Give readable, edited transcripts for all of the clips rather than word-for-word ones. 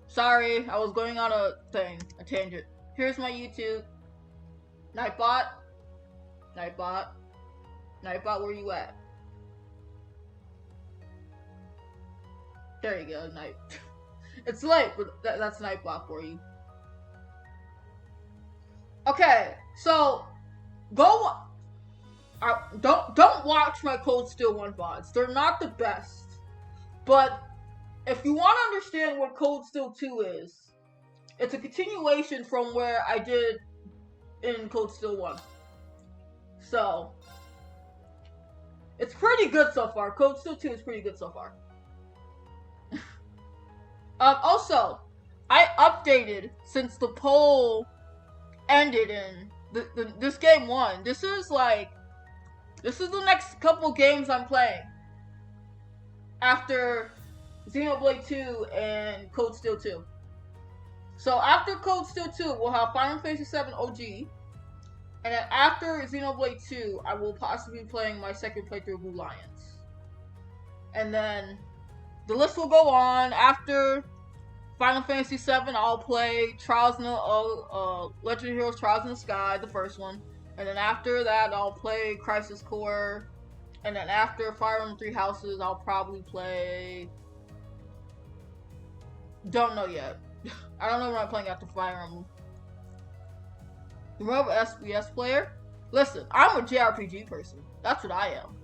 Sorry, I was going on a tangent. Here's my YouTube. Nightbot. Nightbot. Nightbot, where you at? There you go, Night. It's late, but that's Nightbot for you. Okay, so go. Don't watch my Cold Steel 1 VODs. They're not the best, but if you want to understand what Cold Steel 2 is, it's a continuation from where I did in Cold Steel 1. So, it's pretty good so far. Cold Steel 2 is pretty good so far. Also, I updated since the poll ended in this game 1. This is the next couple games I'm playing after Xenoblade 2 and Cold Steel 2. So after Cold Steel 2, we'll have Final Fantasy 7 OG. And then after Xenoblade 2, I will possibly be playing my second playthrough of Blue Lions. And then the list will go on. After Final Fantasy 7, I'll play Legend of Heroes Trials in the Sky, the first one. And then after that, I'll play Crisis Core. And then after Fire Emblem Three Houses, I'll probably play... Don't know yet. I don't know what I'm playing after Fire Emblem. Remember SBS player? Listen, I'm a JRPG person. That's what I am.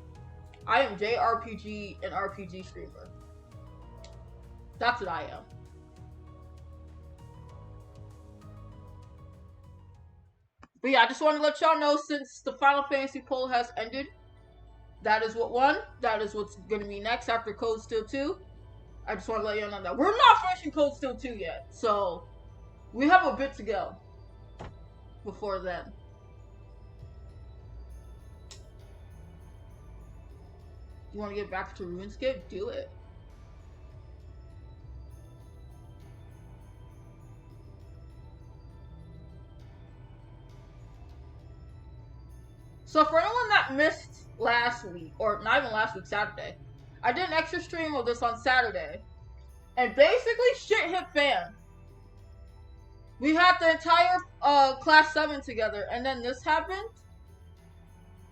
I am JRPG and RPG streamer. That's what I am. But yeah, I just wanted to let y'all know, since the Final Fantasy poll has ended, that is what won. That is what's going to be next after Cold Steel 2. I just want to let y'all know that. We're not finishing Cold Steel 2 yet, so we have a bit to go before then. You want to get back to RuneScape? Do it. So for anyone that missed last week, or not even last week, Saturday, I did an extra stream of this on Saturday, and basically shit hit fan. We had the entire Class 7 together, and then this happened,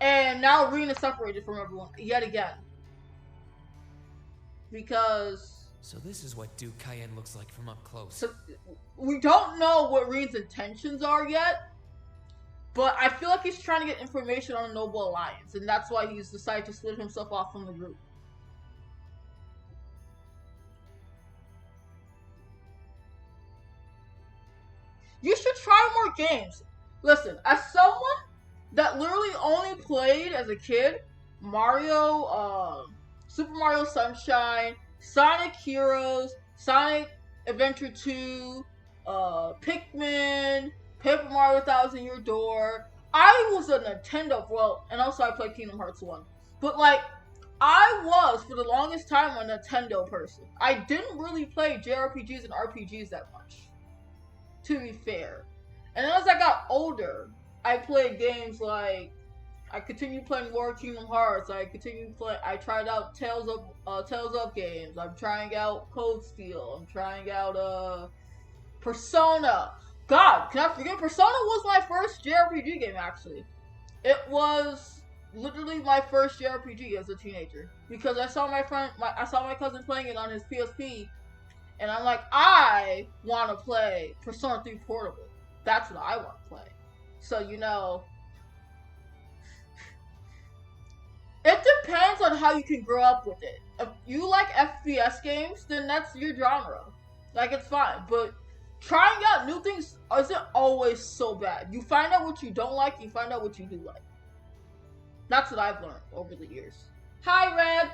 and now Arena separated from everyone, yet again. Because... So this is what Duke Cayenne looks like from up close. So, we don't know what Reen's intentions are yet, but I feel like he's trying to get information on the Noble Alliance, and that's why he's decided to split himself off from the group. You should try more games. Listen, as someone that literally only played as a kid Mario, Super Mario Sunshine, Sonic Heroes, Sonic Adventure 2, Pikmin, Paper Mario Thousand Year Door. I was a Nintendo, well, and also I played Kingdom Hearts 1. But like, I was, for the longest time, a Nintendo person. I didn't really play JRPGs and RPGs that much, to be fair. And then as I got older, I played games like, I continued playing more Kingdom Hearts. I tried out Tales of games. I'm trying out Cold Steel. I'm trying out Persona. God, can I forget? Persona was my first JRPG game, actually. It was literally my first JRPG as a teenager, because I saw my cousin playing it on his PSP, and I'm like, I want to play Persona 3 Portable. That's what I want to play. So, you know, it depends on how you can grow up with it. If you like FPS games, then that's your genre. Like, it's fine. But trying out new things isn't always so bad. You find out what you don't like, you find out what you do like. That's what I've learned over the years. Hi, Red!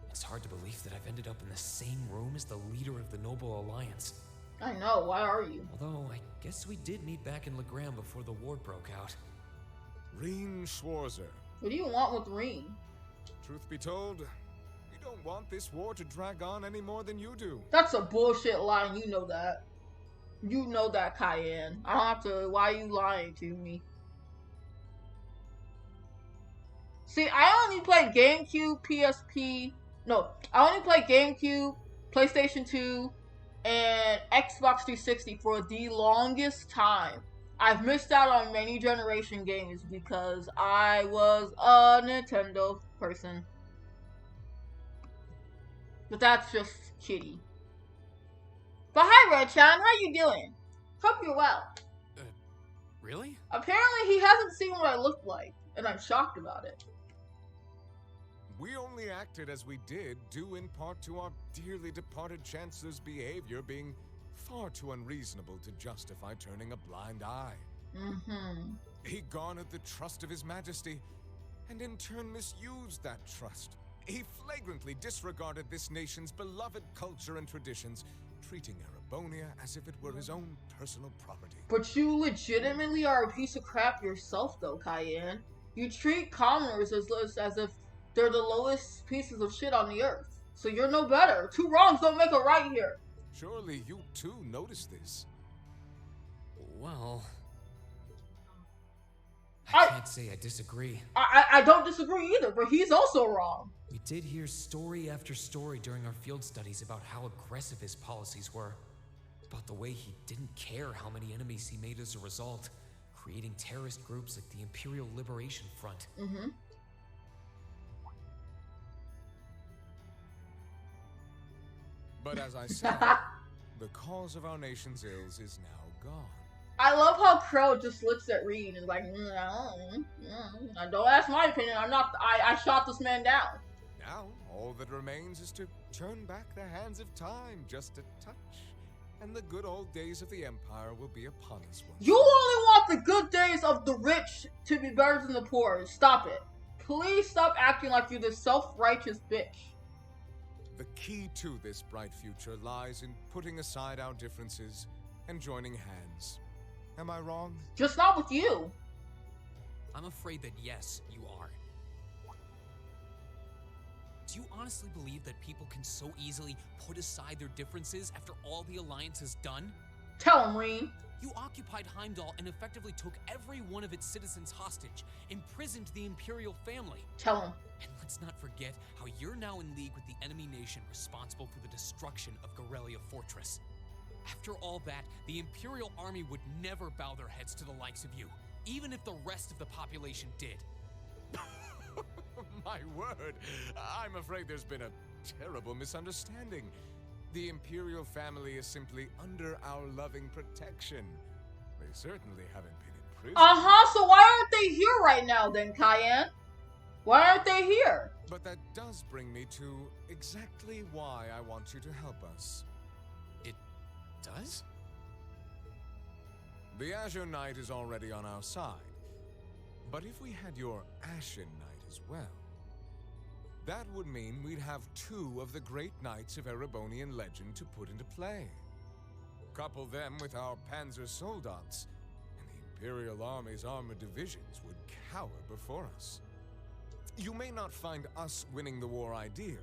It's hard to believe that I've ended up in the same room as the leader of the Noble Alliance. I know, why are you? Although, I guess we did meet back in Legram before the war broke out. Reen Schwarzer. What do you want with Reen? Truth be told, we don't want this war to drag on any more than you do. That's a bullshit line, you know that. You know that, Cayenne. I don't have to, why are you lying to me? See, I only played GameCube, PSP, no, I only played GameCube, PlayStation 2, and Xbox 360 for the longest time. I've missed out on many generation games because I was a Nintendo person. But that's just kitty. But hi, Red-chan, how you doing? Hope you're well. Really? Apparently he hasn't seen what I look like, and I'm shocked about it. We only acted as we did, due in part to our dearly departed Chancellor's behavior being far too unreasonable to justify turning a blind eye. He garnered the trust of His Majesty, and in turn misused that trust. He flagrantly disregarded this nation's beloved culture and traditions, treating Erebonia as if it were his own personal property. But you legitimately are a piece of crap yourself, though, Cayenne. You treat commoners as if they're the lowest pieces of shit on the earth. So you're no better. Two wrongs don't make a right here. Surely you too noticed this. Well, I can't say I disagree. I don't disagree either, but he's also wrong. We did hear story after story during our field studies about how aggressive his policies were. About the way he didn't care how many enemies he made as a result, creating terrorist groups like the Imperial Liberation Front. But as I said, the cause of our nation's ills is now gone. I love how Crow just looks at Reed and is like, don't ask my opinion. I shot this man down. Now, all that remains is to turn back the hands of time just a touch, and the good old days of the Empire will be upon us once. You only want the good days of the rich to be better than the poor. Stop it. Please stop acting like you're this self-righteous bitch. The key to this bright future lies in putting aside our differences and joining hands. Am I wrong? Just not with you. I'm afraid that yes, you are. Do you honestly believe that people can so easily put aside their differences after all the Alliance has done? Tell him, Reed. You occupied Heimdall and effectively took every one of its citizens hostage, imprisoned the Imperial family. Tell him. And let's not forget how you're now in league with the enemy nation responsible for the destruction of Gorelia Fortress. After all that, the Imperial army would never bow their heads to the likes of you, even if the rest of the population did. My word, I'm afraid there's been a terrible misunderstanding. The Imperial family is simply under our loving protection. They certainly haven't been in prison. So why aren't they here right now then, Cayenne? Why aren't they here? But that does bring me to exactly why I want you to help us. It does? The Azure Knight is already on our side. But if we had your Ashen Knight as well, that would mean we'd have two of the great knights of Erebonian legend to put into play. Couple them with our Panzer Soldats, and the Imperial Army's armored divisions would cower before us. You may not find us winning the war ideal,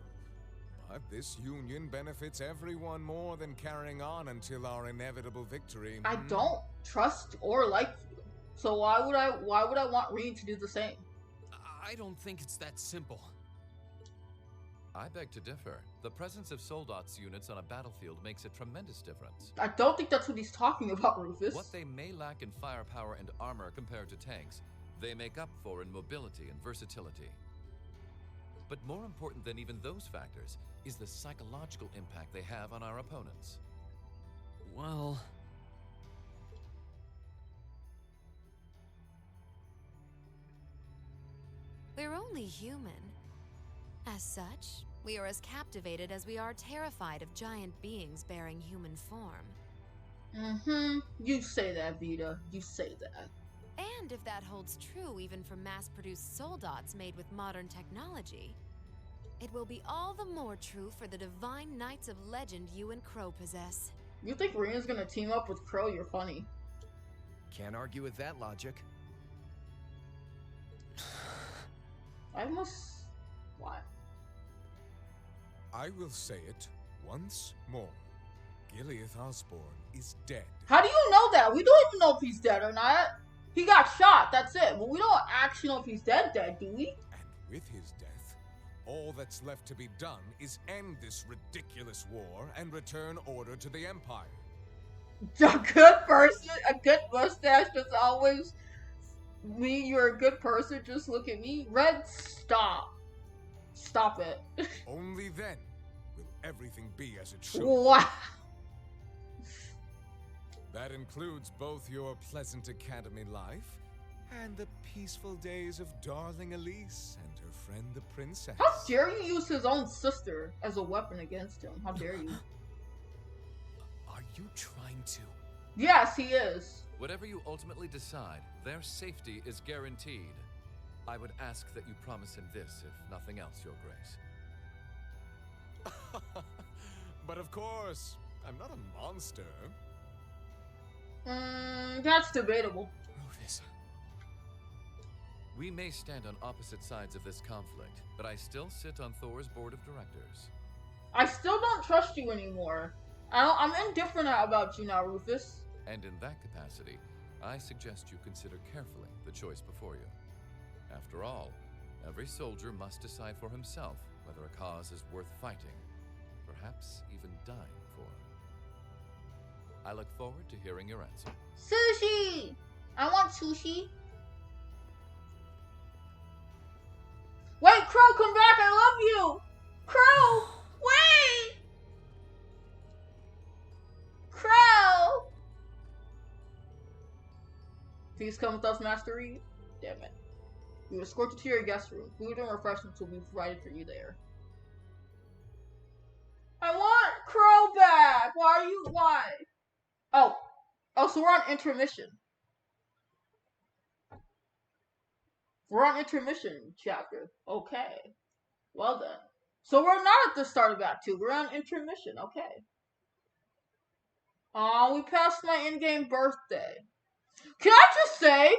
but this union benefits everyone more than carrying on until our inevitable victory. I don't trust or like you. So why would I want Reed to do the same? I don't think it's that simple. I beg to differ. The presence of Soldats units on a battlefield makes a tremendous difference. I don't think that's what he's talking about, Rufus. What they may lack in firepower and armor compared to tanks, they make up for in mobility and versatility. But more important than even those factors is the psychological impact they have on our opponents. Well... We're only human. As such, we are as captivated as we are terrified of giant beings bearing human form. You say that, Vita. You say that. And if that holds true even for mass-produced Soldats made with modern technology, it will be all the more true for the divine knights of legend you and Crow possess. You think Rina's gonna team up with Crow? You're funny. Can't argue with that logic. What? I will say it once more. Gileath Osborne is dead. How do you know that? We don't even know if he's dead or not. He got shot, that's it. But we don't actually know if he's dead, do we? And with his death, All that's left to be done is end this ridiculous war and return order to the Empire. A good person, a good mustache does always mean you're a good person. Just look at me. Red, stop. Stop it. Only then will everything be as it should. Wow. That includes both your pleasant academy life and the peaceful days of darling Elise and her friend the princess. How dare you use his own sister as a weapon against him? How dare you? Are you trying to? Yes, he is. Whatever you ultimately decide, their safety is guaranteed. I would ask that you promise him this, if nothing else, Your Grace. But of course, I'm not a monster. That's debatable. Rufus. We may stand on opposite sides of this conflict, but I still sit on Thor's board of directors. I still don't trust you anymore. I'm indifferent about you now, Rufus. And in that capacity, I suggest you consider carefully the choice before you. After all, every soldier must decide for himself whether a cause is worth fighting, perhaps even dying for. I look forward to hearing your answer. Sushi! I want sushi. Wait, Crow, come back! I love you! Crow! Wait! Crow! Please come with us, Master Reed. Damn it. We will escort you to your guest room. Food and refreshments will be provided for you there. I want Crow back! Why? Oh, so we're on intermission. We're on intermission chapter. Okay. Well then. So we're not at the start of Act 2. We're on intermission. Okay. Oh, we passed my in-game birthday. Can I just say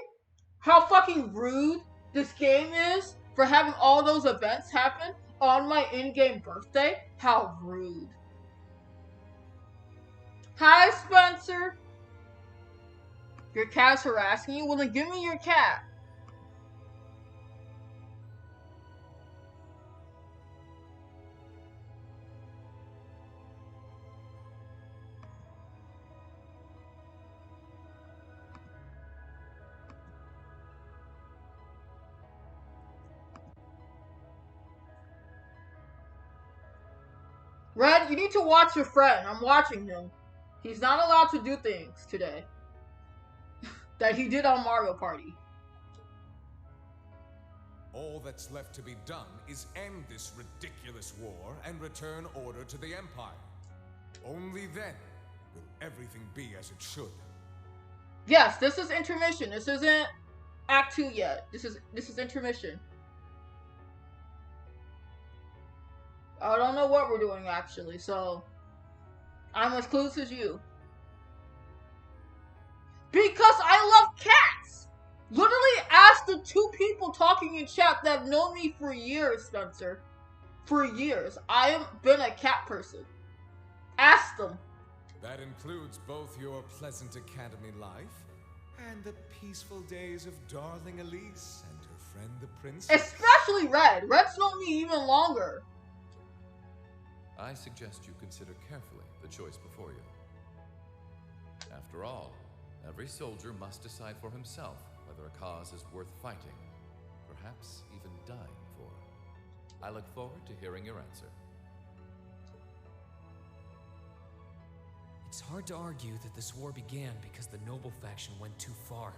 how fucking rude this game is for having all those events happen on my in-game birthday? How rude. Hi, Spencer. Your cat's harassing you? Well, then give me your cat. Red, you need to watch your friend. I'm watching him. He's not allowed to do things today that he did on Mario Party. All that's left to be done is end this ridiculous war and return order to the Empire. Only then will everything be as it should. Yes, this is intermission. This isn't Act 2 yet. This is intermission. I don't know what we're doing actually, so I'm as clueless as you. Because I love cats! Literally ask the two people talking in chat that have known me for years, Spencer. For years. I have been a cat person. Ask them. That includes both your pleasant academy life and the peaceful days of darling Elise and her friend the princess. Especially Red. Red's known me even longer. I suggest you consider carefully the choice before you. After all, every soldier must decide for himself whether a cause is worth fighting, perhaps even dying for. I look forward to hearing your answer. It's hard to argue that this war began because the noble faction went too far.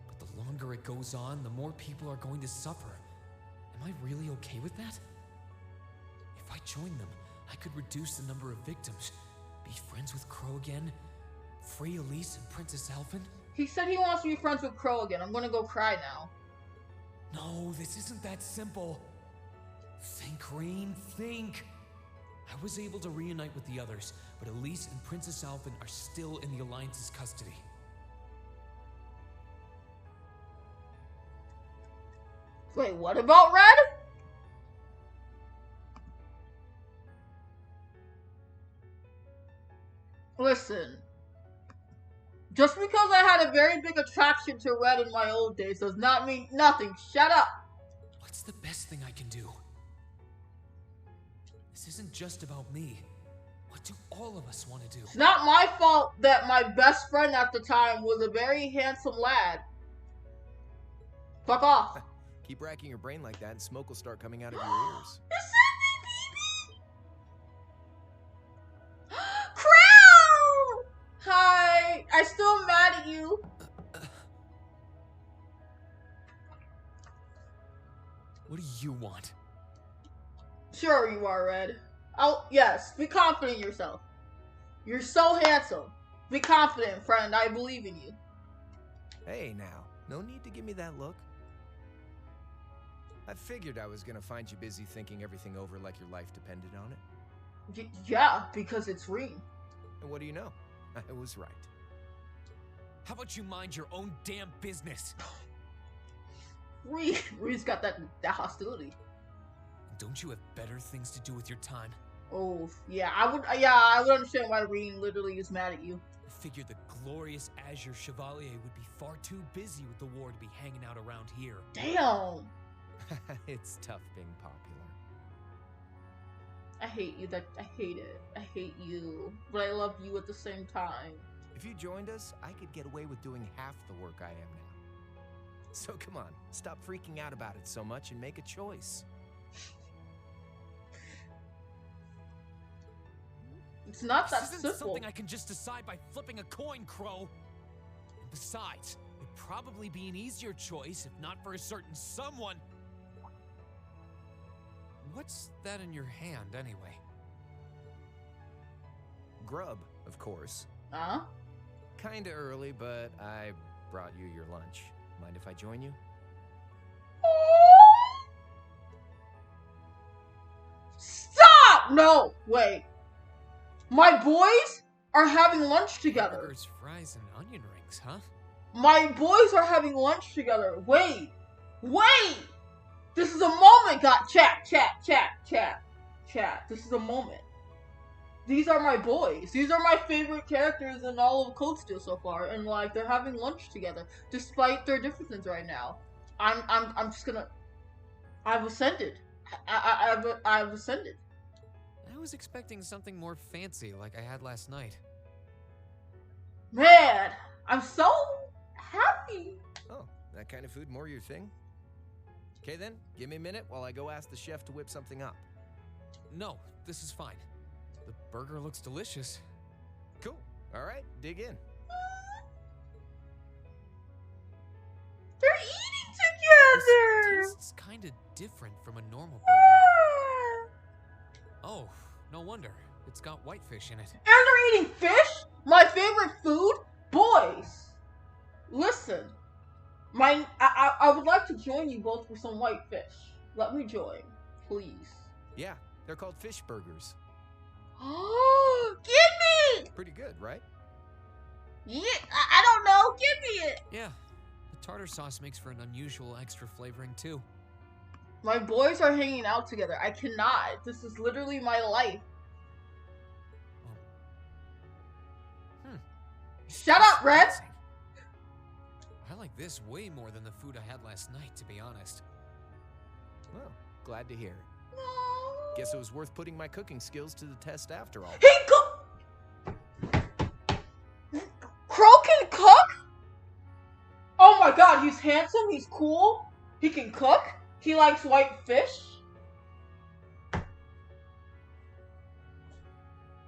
But the longer it goes on, the more people are going to suffer. Am I really okay with that? If I join them, I could reduce the number of victims, be friends with Crow again, free Elise and Princess Alfin. He said he wants to be friends with Crow again. I'm gonna go cry now. No, this isn't that simple. Think, Rain, think. I was able to reunite with the others, but Elise and Princess Alfin are still in the Alliance's custody. Wait, what about Red? Listen. Just because I had a very big attraction to Red in my old days does not mean nothing. Shut up! What's the best thing I can do? This isn't just about me. What do all of us want to do? It's not my fault that my best friend at the time was a very handsome lad. Fuck off. Keep racking your brain like that and smoke will start coming out of your ears. Crow! Hi. I still mad at you. What do you want? Sure you are, Red. Oh, yes. Be confident in yourself. You're so handsome. Be confident, friend. I believe in you. Hey now, no need to give me that look. I figured I was gonna find you busy thinking everything over like your life depended on it. Yeah, because it's Reem. And what do you know? I was right. How about you mind your own damn business? Reem's got that hostility. Don't you have better things to do with your time? Oh, yeah, I would understand why Reem literally is mad at you. I figured the glorious Azure Chevalier would be far too busy with the war to be hanging out around here. Damn. It's tough being popular. I hate you. I hate it. I hate you. But I love you at the same time. If you joined us, I could get away with doing half the work I am now. So come on, stop freaking out about it so much and make a choice. It's not that This isn't simple. something I can just decide by flipping a coin, Crow. And besides, it'd probably be an easier choice if not for a certain someone. What's that in your hand, anyway? Grub, of course. Huh? Kinda early, but I brought you your lunch. Mind if I join you? Stop! No, wait. My boys are having lunch together. Burgers, fries, and onion rings, huh? My boys are having lunch together. Wait. This is a moment. Chat. This is a moment. These are my boys. These are my favorite characters in all of Code Steel so far, and like they're having lunch together despite their differences right now. I'm just gonna. I've ascended. I've ascended. I was expecting something more fancy like I had last night. Man, I'm so happy. Oh, that kind of food more your thing? Okay then, give me a minute while I go ask the chef to whip something up. No, this is fine. The burger looks delicious. Cool. All right, dig in. They're eating together. This tastes kind of different from a normal burger. Oh, no wonder. It's got whitefish in it. And they're eating fish? My favorite food? Boys, listen. I would like to join you both for some whitefish. Let me join, please. Yeah, they're called fish burgers. Oh, give me! Pretty good, right? Yeah, I don't know. Give me it. Yeah, the tartar sauce makes for an unusual extra flavoring too. My boys are hanging out together. I cannot. This is literally my life. Shut up, Red! I like this way more than the food I had last night, to be honest. Well, glad to hear it. No. Guess it was worth putting my cooking skills to the test after all. Crow can cook? Oh my god, he's handsome, he's cool, he can cook, he likes white fish.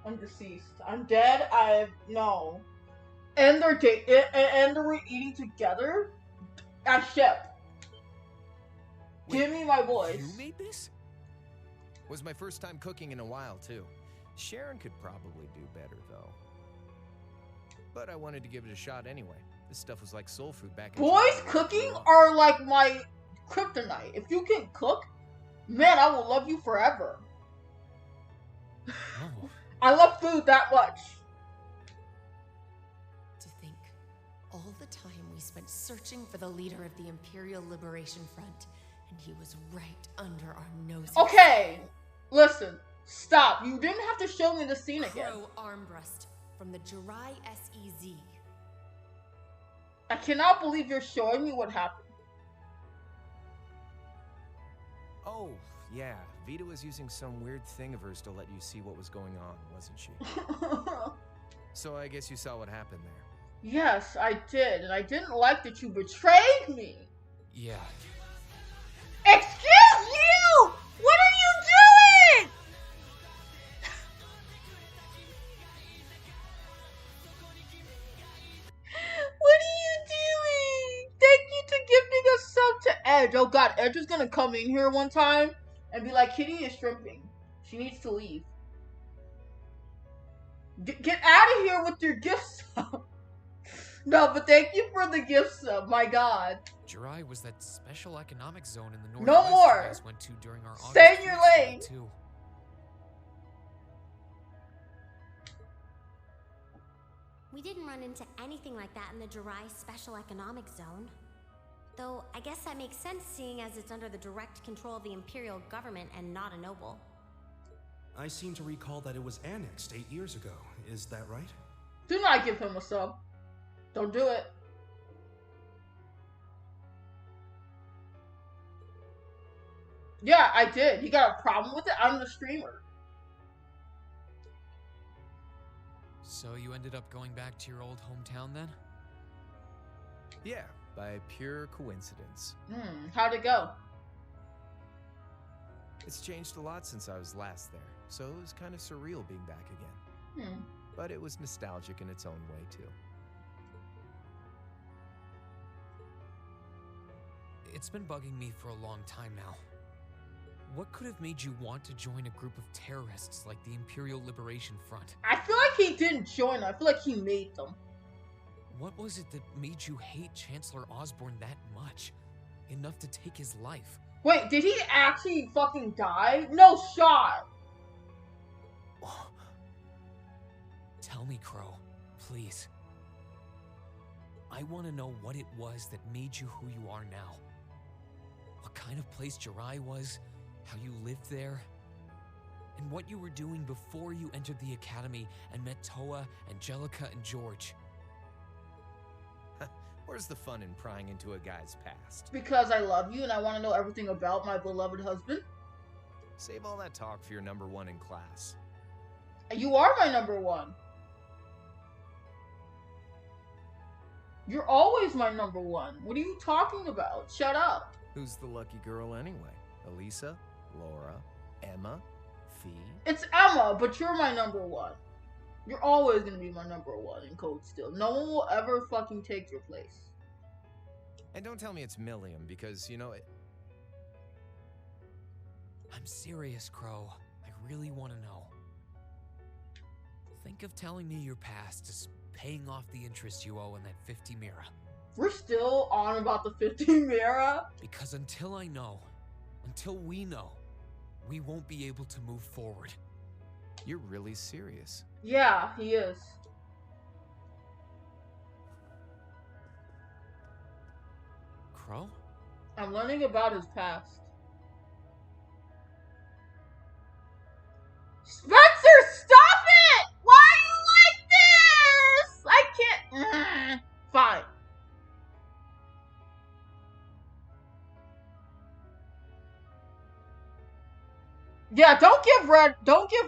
I'm deceased. I'm dead. No. And they're eating together. I ship. Give me my boys. You made this? Was my first time cooking in a while, too. Sharon could probably do better, though. But I wanted to give it a shot anyway. This stuff was like soul food back in Boys cooking are like my kryptonite. If you can cook, man, I will love you forever. Oh. I love food that much. To think, all the time we spent searching for the leader of the Imperial Liberation Front, and he was right under our noses. Okay, listen, stop. You didn't have to show me the scene again. Crow Armbrust from the Jirai SEZ. I cannot believe you're showing me what happened. Oh, yeah, Vita was using some weird thing of hers to let you see what was going on, wasn't she? So I guess you saw what happened there. Yes, I did, and I didn't like that you betrayed me. Yeah. Excuse you! What are you doing? What are you doing? Thank you to gifting a sub to Edge. Oh god, Edge is gonna come in here one time and be like, Kitty is shrimping. She needs to leave. Get out of here with your gift sub. No, but thank you for the gift sub. My god. Jirai was that special economic zone in the No Northwest more. you guys went to during our Stay August in your trip together, lane. too. We didn't run into anything like that in the Jirai Special Economic Zone. Though, I guess that makes sense seeing as it's under the direct control of the Imperial government and not a noble. I seem to recall that it was annexed 8 years ago. Is that right? Do not give him a sub. Don't do it. Yeah, I did. You got a problem with it? I'm the streamer. So you ended up going back to your old hometown then? Yeah, by pure coincidence. How'd it go? It's changed a lot since I was last there, so it was kind of surreal being back again. But it was nostalgic in its own way, too. It's been bugging me for a long time now. What could have made you want to join a group of terrorists like the Imperial Liberation Front? I feel like he didn't join. I feel like he made them. What was it that made you hate Chancellor Osborne that much? Enough to take his life? Wait, did he actually fucking die? No shot. Tell me, Crow, please. I want to know what it was that made you who you are now. What kind of place Jirai was, how you lived there, and what you were doing before you entered the academy and met Toa, Angelica, and George. Where's the fun in prying into a guy's past? Because I love you and I want to know everything about my beloved husband. Save all that talk for your number one in class. You are my number one. You're always my number one. What are you talking about? Shut up. Who's the lucky girl anyway? Elisa? Laura? Emma? Fee? It's Emma, but you're my number one. You're always gonna be my number one in Code Steel. No one will ever fucking take your place. And don't tell me it's Milliam, because, you know, I'm serious, Crow. I really want to know. Think of telling me your past as paying off the interest you owe on that 50 Mira. We're still on about the 50 Mira? Because until I know, until we know, we won't be able to move forward. You're really serious. Yeah, he is. Crow? I'm learning about his past. Spencer, stop it! Why are you like this? I can't. Fine. Yeah, don't give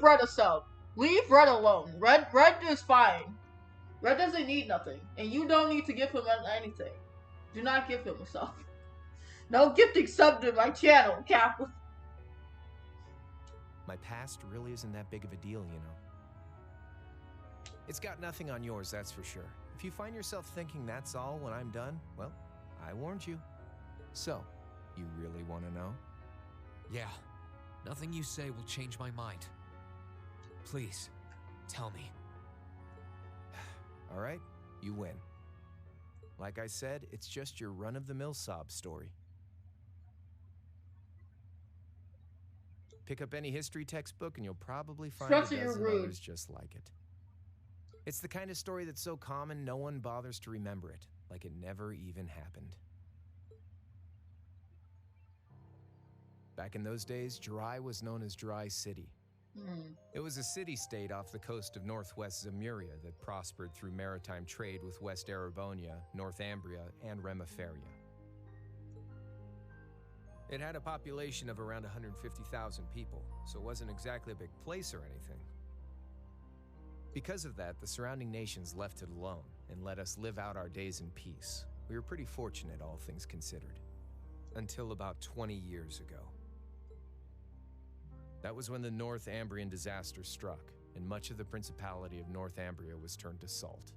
Red a sub. Leave Red alone. Red is fine. Red doesn't need nothing. And you don't need to give him anything. Do not give him a sub. No gifting sub to my channel, Kappa. My past really isn't that big of a deal, you know. It's got nothing on yours, that's for sure. If you find yourself thinking that's all when I'm done, well, I warned you. So, you really want to know? Yeah. Nothing you say will change my mind. Please, tell me. All right, you win. Like I said, it's just your run-of-the-mill sob story. Pick up any history textbook and you'll probably find a dozen others just like it. It's the kind of story that's so common no one bothers to remember it, like it never even happened. Back in those days, Jirai was known as Jirai City. It was a city-state off the coast of northwest Zemuria that prospered through maritime trade with West Erebonia, North Ambria, and Remiferia. It had a population of around 150,000 people, so it wasn't exactly a big place or anything. Because of that, the surrounding nations left it alone and let us live out our days in peace. We were pretty fortunate, all things considered. Until about 20 years ago. That was when the North Ambrian disaster struck, and much of the Principality of Northumbria was turned to salt.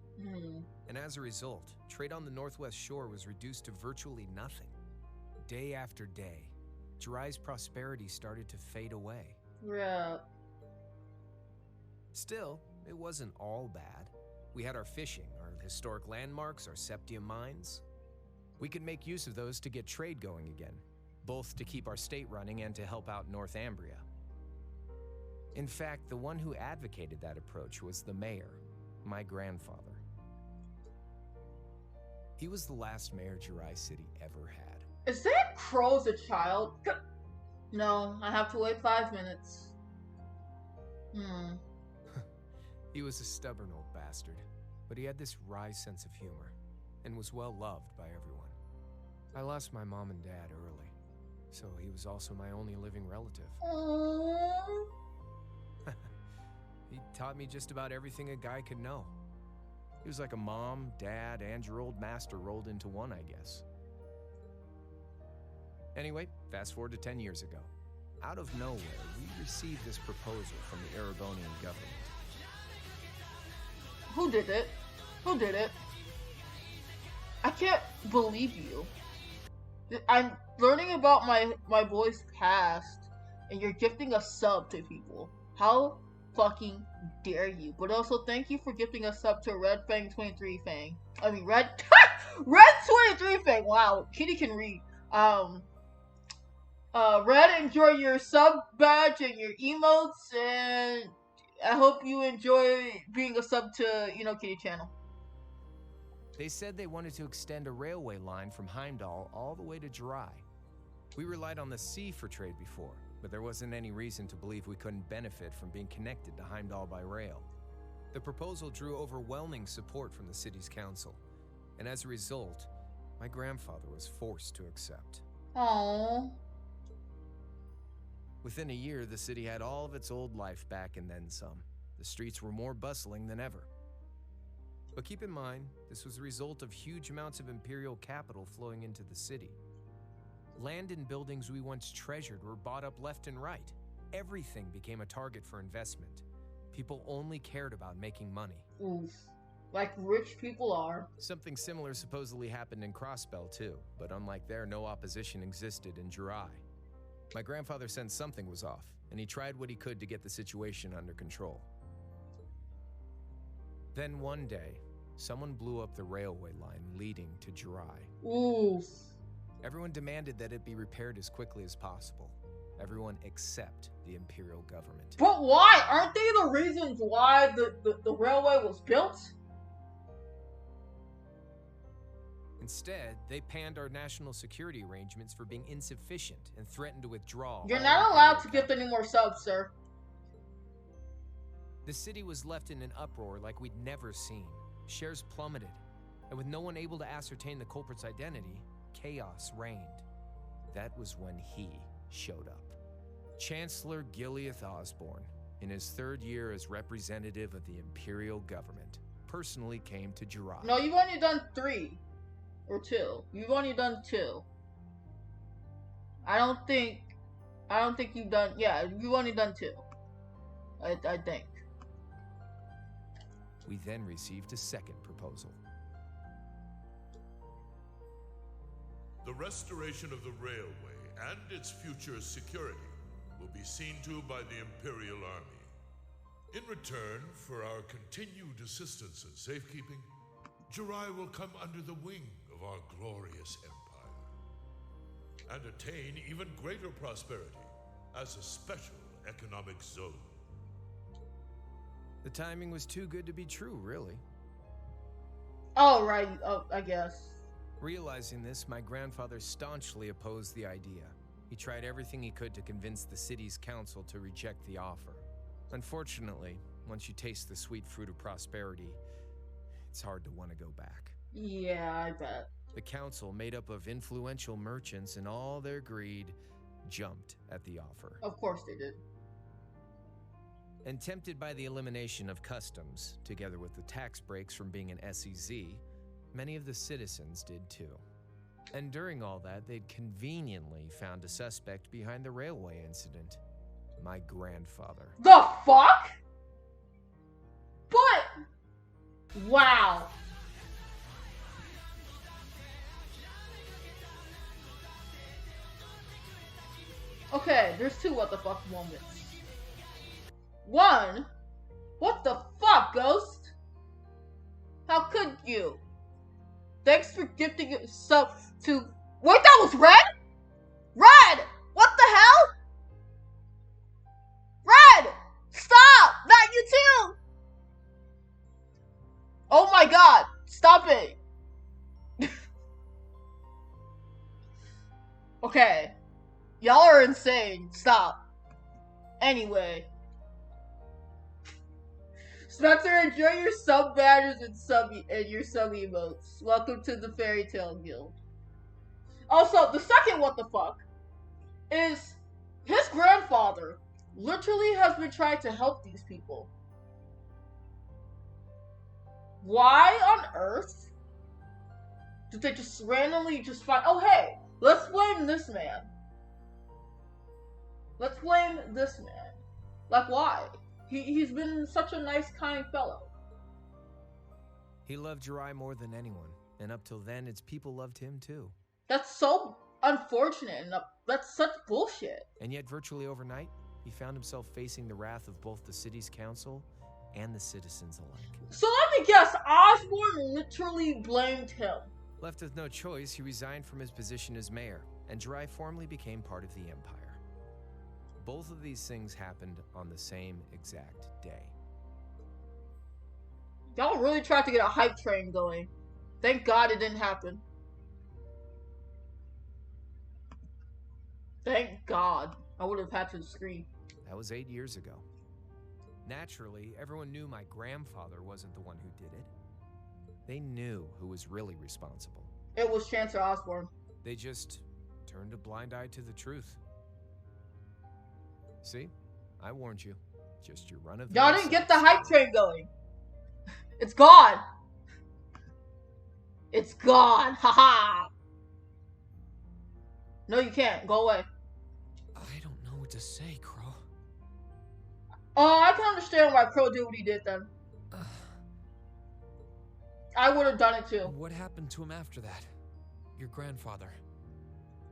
And as a result, trade on the northwest shore was reduced to virtually nothing. Day after day, Jiraiya's prosperity started to fade away. Yeah. Still, it wasn't all bad. We had our fishing, our historic landmarks, our septium mines. We could make use of those to get trade going again, both to keep our state running and to help out Northumbria. In fact, the one who advocated that approach was the mayor, my grandfather. He was the last mayor Jiraiya City ever had. Is that Crow's a child? No, I have to wait 5 minutes. He was a stubborn old bastard, but he had this wry sense of humor and was well loved by everyone. I lost my mom and dad early, so he was also my only living relative. Aww. He taught me just about everything a guy could know. He was like a mom, dad, and your old master rolled into one, I guess. Anyway, fast forward to 10 years ago. Out of nowhere, we received this proposal from the Erebonian government. Who did it? Who did it? I can't believe you. I'm learning about my boy's past, and you're gifting a sub to people. How fucking dare you? But also, thank you for gifting a sub to Red Fang 23 Fang. I mean, Red 23 Fang. Wow, Kitty can read. Red, enjoy your sub badge and your emotes, and I hope you enjoy being a sub to, Kitty channel. They said they wanted to extend a railway line from Heimdall all the way to Jiraiya. We relied on the sea for trade before, but there wasn't any reason to believe we couldn't benefit from being connected to Heimdall by rail. The proposal drew overwhelming support from the city's council, and as a result, my grandfather was forced to accept. Aww. Within a year, the city had all of its old life back and then some. The streets were more bustling than ever. But keep in mind, this was a result of huge amounts of imperial capital flowing into the city. Land and buildings we once treasured were bought up left and right. Everything became a target for investment. People only cared about making money. Oof. Like rich people are. Something similar supposedly happened in Crossbell too, but unlike there, no opposition existed in Jiraiya. My grandfather sensed something was off, and he tried what he could to get the situation under control. Then one day, someone blew up the railway line leading to Jiraiya. Oof. Everyone demanded that it be repaired as quickly as possible. Everyone except the Imperial government. But why? Aren't they the reasons why the railway was built? Instead, they panned our national security arrangements for being insufficient and threatened to withdraw. You're not allowed to gift any more subs, sir. The city was left in an uproar like we'd never seen. Shares plummeted, and with no one able to ascertain the culprit's identity, chaos reigned. That was when he showed up. Chancellor Gileath Osborne, in his third year as representative of the Imperial government, personally came to Jiraiya. No, you've only done 3 or 2. You've only done 2. I don't think you've done. Yeah, you've only done 2. I think. We then received a second proposal. The restoration of the railway and its future security will be seen to by the Imperial Army. In return for our continued assistance in safekeeping, Jiraiya will come under the wing of our glorious empire and attain even greater prosperity as a special economic zone. The timing was too good to be true, really. Oh, right. Oh, I guess. Realizing this, my grandfather staunchly opposed the idea. He tried everything he could to convince the city's council to reject the offer. Unfortunately, once you taste the sweet fruit of prosperity, it's hard to want to go back. Yeah, I bet. The council, made up of influential merchants and all their greed, jumped at the offer. Of course they did. And tempted by the elimination of customs, together with the tax breaks from being an SEZ, many of the citizens did too. And during all that, they'd conveniently found a suspect behind the railway incident. My grandfather. The fuck? But wow. Okay, there's two what the fuck moments. One, what the fuck, Ghost? How could you? Thanks for gifting yourself to. Wait, that was Red? Red! What the hell? Red! Stop! Not you too! Oh my god, stop it. Okay. Y'all are insane. Stop. Anyway. Spencer, enjoy your sub badges and your sub emotes. Welcome to the Fairy Tale Guild. Also, the second what the fuck is his grandfather literally has been trying to help these people. Why on earth did they just randomly just find? Oh hey, let's blame this man. Let's blame this man. Like why? He's been such a nice, kind fellow. He loved Jirai more than anyone, and up till then, its people loved him too. That's so unfortunate, and that's such bullshit. And yet, virtually overnight, he found himself facing the wrath of both the city's council and the citizens alike. So let me guess, Osborn literally blamed him. Left with no choice, he resigned from his position as mayor, and Jirai formally became part of the Empire. Both of these things happened on the same exact day. Y'all really tried to get a hype train going. Thank God it didn't happen. Thank God. I would have had to scream. That was 8 years ago. Naturally, everyone knew my grandfather wasn't the one who did it. They knew who was really responsible. It was Chancellor Osborn. They just turned a blind eye to the truth. See? I warned you. Just your run of the Y'all didn't get the hype train going. It's gone. It's gone. Haha. No, you can't. Go away. I don't know what to say, Crow. Oh, I can understand why Crow did what he did then. I would have done it too. What happened to him after that? Your grandfather.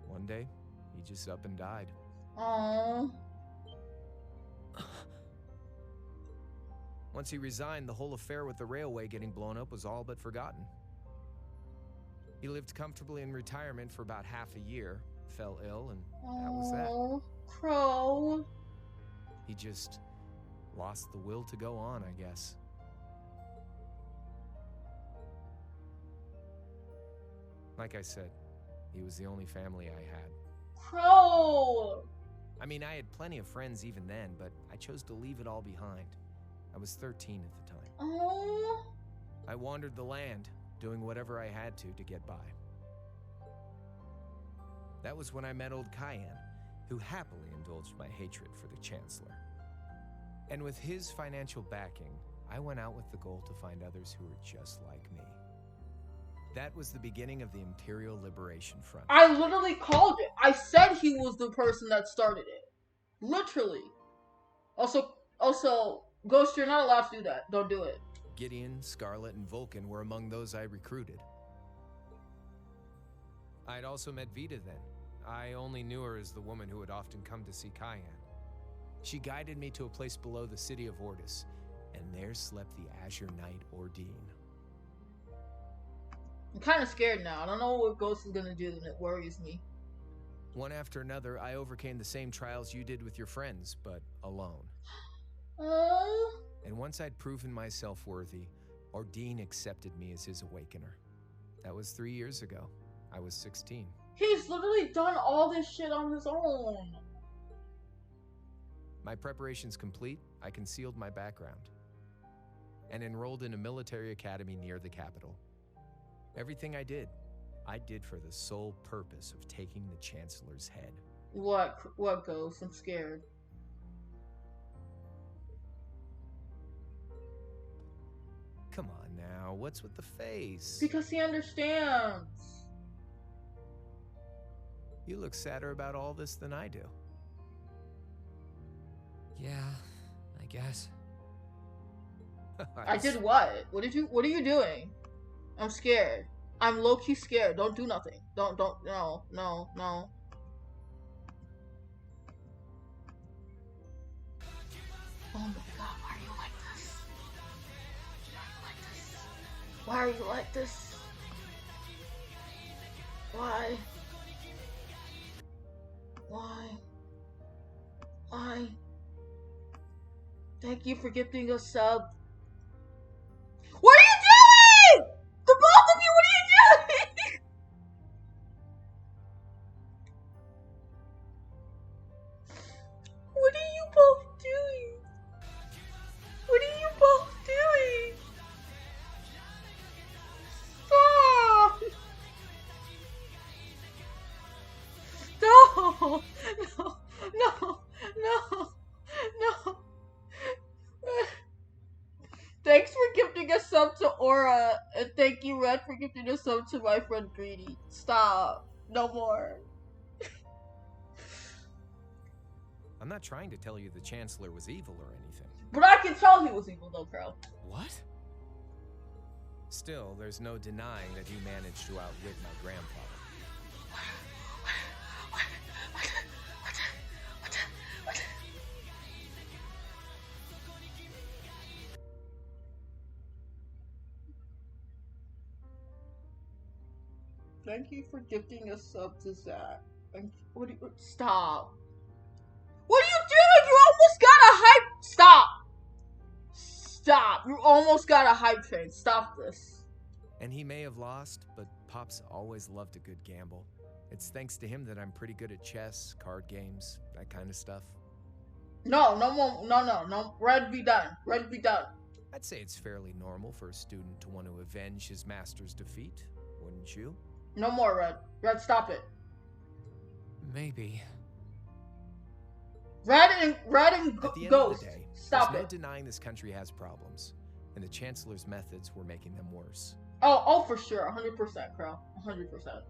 One day, he just up and died. Aww. Once he resigned, the whole affair with the railway getting blown up was all but forgotten. He lived comfortably in retirement for about half a year, fell ill, and that was that. Crow. He just lost the will to go on, I guess. Like I said, he was the only family I had. Crow! I mean, I had plenty of friends even then, but I chose to leave it all behind. I was 13 at the time. Oh. I wandered the land, doing whatever I had to get by. That was when I met old Cayenne, who happily indulged my hatred for the Chancellor. And with his financial backing, I went out with the goal to find others who were just like me. That was the beginning of the Imperial Liberation Front. I literally called it. I said he was the person that started it. Literally. Also, Ghost, you're not allowed to do that. Don't do it. Gideon, Scarlet, and Vulcan were among those I recruited. I'd also met Vita then. I only knew her as the woman who would often come to see Cayenne. She guided me to a place below the city of Ortis, and there slept the Azure Knight Ordine. I'm kind of scared now. I don't know what Ghost is gonna do, and it worries me. One after another, I overcame the same trials you did with your friends, but alone. And once I'd proven myself worthy, Ordine accepted me as his awakener. That was 3 years ago. I was 16. He's literally done all this shit on his own. My preparations complete, I concealed my background and enrolled in a military academy near the capital. Everything I did for the sole purpose of taking the Chancellor's head. What Ghost? I'm scared. Come on now, what's with the face? Because he understands. You look sadder about all this than I do. Yeah, I guess. I did what? What are you doing? I'm scared. I'm low-key scared. Don't do nothing. No. Oh my god, why are you like this? Why are you like this? Why? Thank you for gifting a sub. What are you doing? The both of you, what are you doing? What are you both doing? What are you both doing? Stop! No. Thanks for gifting a sub to Aura, and thank you, Red, for gifting a sub to my friend Greedy. Stop. No more. I'm not trying to tell you the Chancellor was evil or anything. But I can tell he was evil though, Crow. What? Still, there's no denying that he managed to outwit my grandfather. Thank you for gifting a sub to Zach. Stop. What are you doing? You almost got a hype. Stop. You almost got a hype train. Stop this. And he may have lost, but Pop's always loved a good gamble. It's thanks to him that I'm pretty good at chess, card games, that kind of stuff. No. Red be done. I'd say it's fairly normal for a student to want to avenge his master's defeat, wouldn't you? No more, Red. Red, stop it. Maybe. Red and At the end Ghost. of the day, Stop there's it. no denying this country has problems, and the Chancellor's methods were making them worse. Oh, for sure. 100%, Crow. 100%.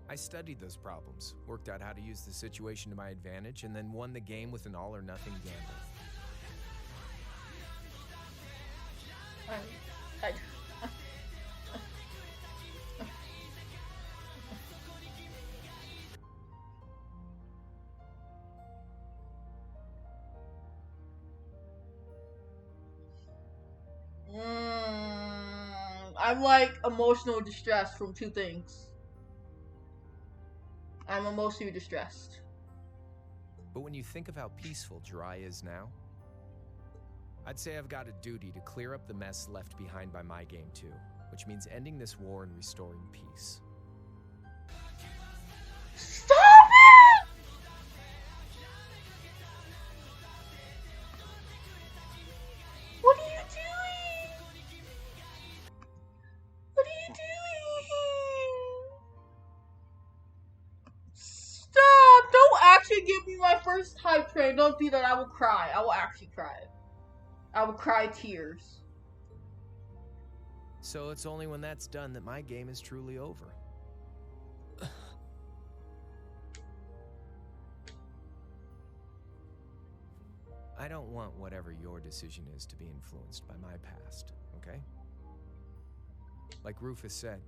I studied those problems, worked out how to use the situation to my advantage, and then won the game with an all-or-nothing gamble. I'm like emotional distress from two things. I'm emotionally distressed. But when you think of how peaceful Jirai is now, I'd say I've got a duty to clear up the mess left behind by my game too, which means ending this war and restoring peace. Stop it! What are you doing? What are you doing? Stop! Don't actually give me my first hype train. Don't do that. I will cry. I will actually cry. I will cry tears. So it's only when that's done that my game is truly over. I don't want whatever your decision is to be influenced by my past, okay? Like Rufus said,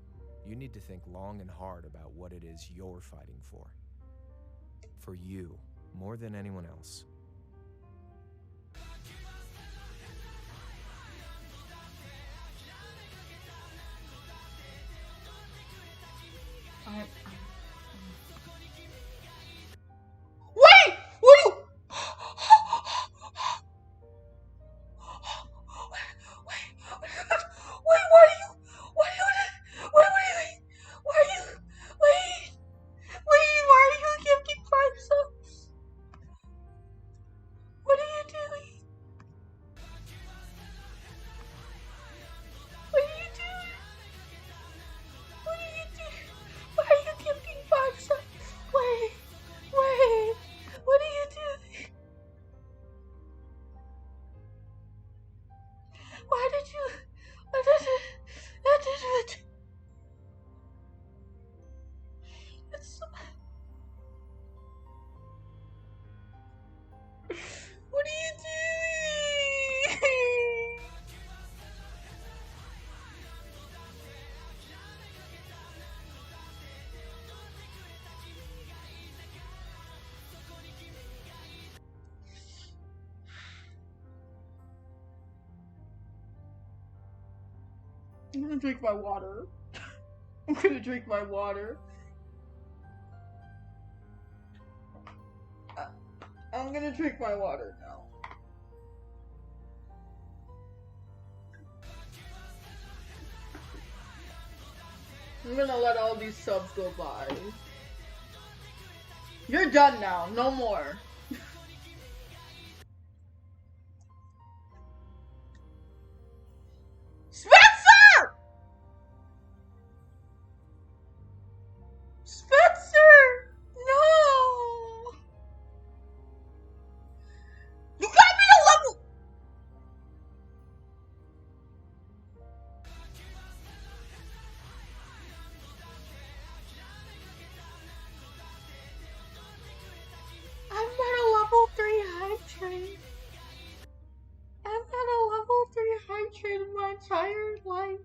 you need to think long and hard about what it is you're fighting for. For you, more than anyone else. Wait! What are you? Wait, what are you? What are you? Wait, why are you? Wait, why are you gifting 5 subs? I'm gonna drink my water. I'm gonna drink my water. I'm gonna drink my water now. I'm gonna let all these subs go by. You're done now. No more. Spencer! Spencer! No! You got me to level... I'm at a level 3 high train. I've had a level 3 high train in my entire life.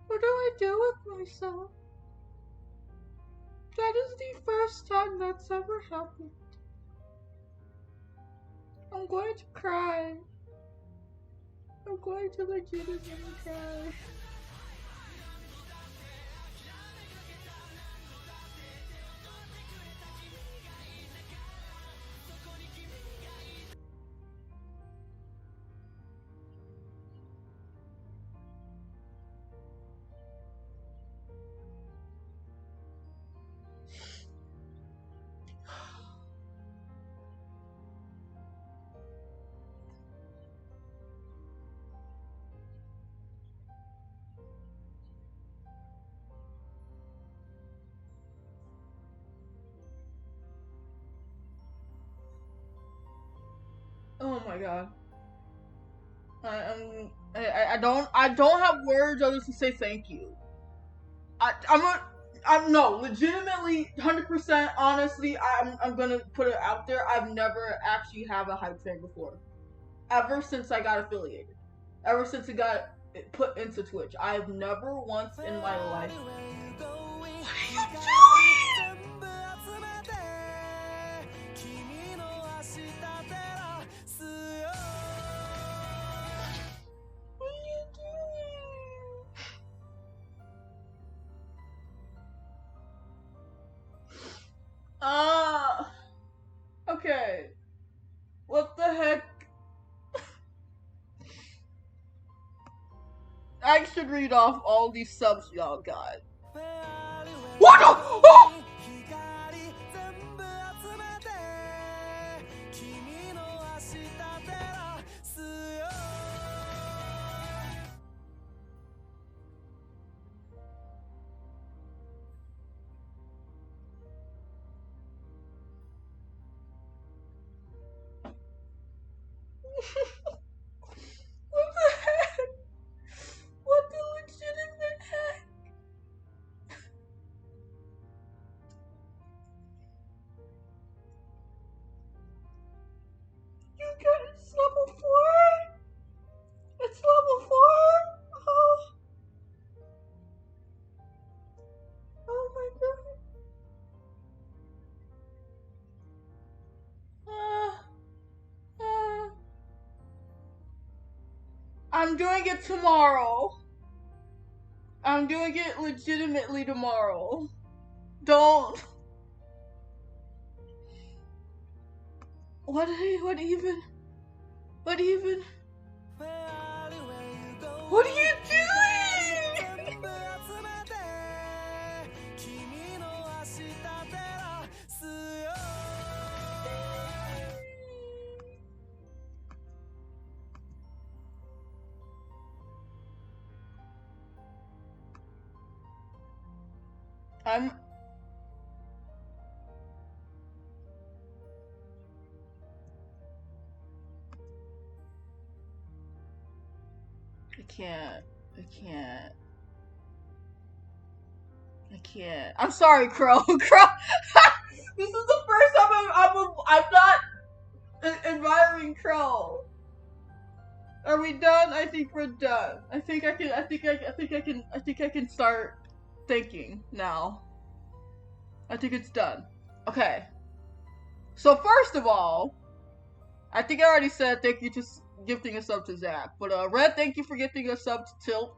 What do I do with myself? That is the first time that's ever happened. I'm going to cry. I'm going to legitimately cry. Oh my god. I don't have words other to say thank you. No, legitimately, 100% honestly, I'm gonna put it out there. I've never actually have a hype train before. Ever since I got affiliated. Ever since it got put into Twitch. I've never once in my life. What are you doing? What are you doing? Okay. What the heck? I should read off all these subs y'all got. What the? Oh! What the heck? What the legitimate heck? You got it's level 4? It's level 4? Oh. Oh my god. I'm doing it tomorrow. I'm doing it legitimately tomorrow. Don't. What even? What are you doing? I can't. I'm sorry, Crow. Crow. This is the first time I'm not admiring Crow. Are we done? I think we're done. I think I can start thinking now. I think it's done. Okay. So first of all, I think I already said thank you to gifting a sub to Zach. But Red, thank you for gifting a sub to Tilt.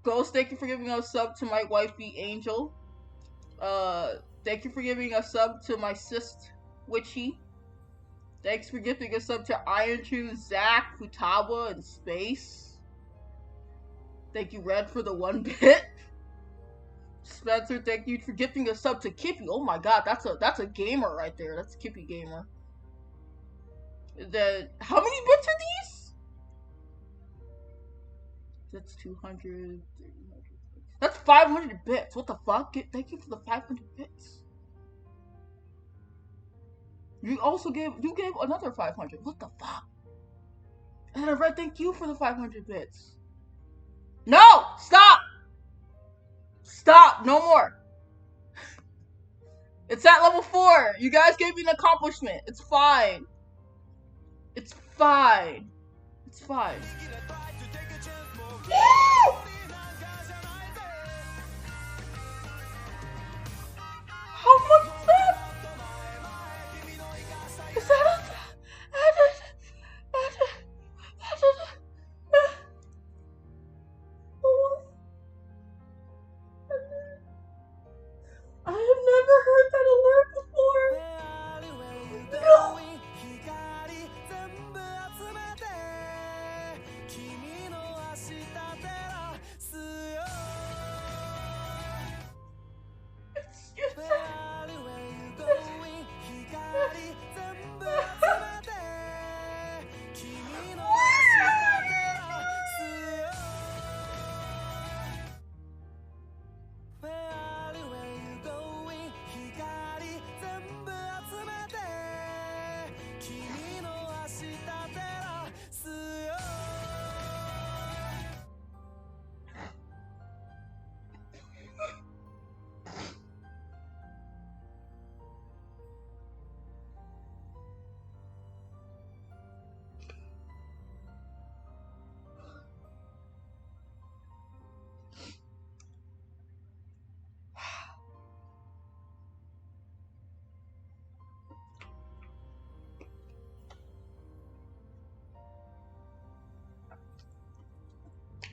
Ghost, thank you for giving a sub to my wifey Angel. Thank you for giving a sub to my sis Witchy. Thanks for gifting a sub to Iron True, Zach, Futaba, and Space. Thank you, Red, for the 1 bit. Spencer, thank you for gifting a sub to Kippy. Oh my god, that's a gamer right there. That's a Kippy gamer. Then how many bits are these? That's 200, 300. That's 500 bits. What the fuck? Thank you for the 500 bits. You gave another 500. What the fuck? And I read thank you for the 500 bits. No! Stop! Stop! No more. It's at level 4. You guys gave me an accomplishment. It's fine. It's fine. It's fine. Woo! How much is that? Is that a... I have never heard that alert before. No.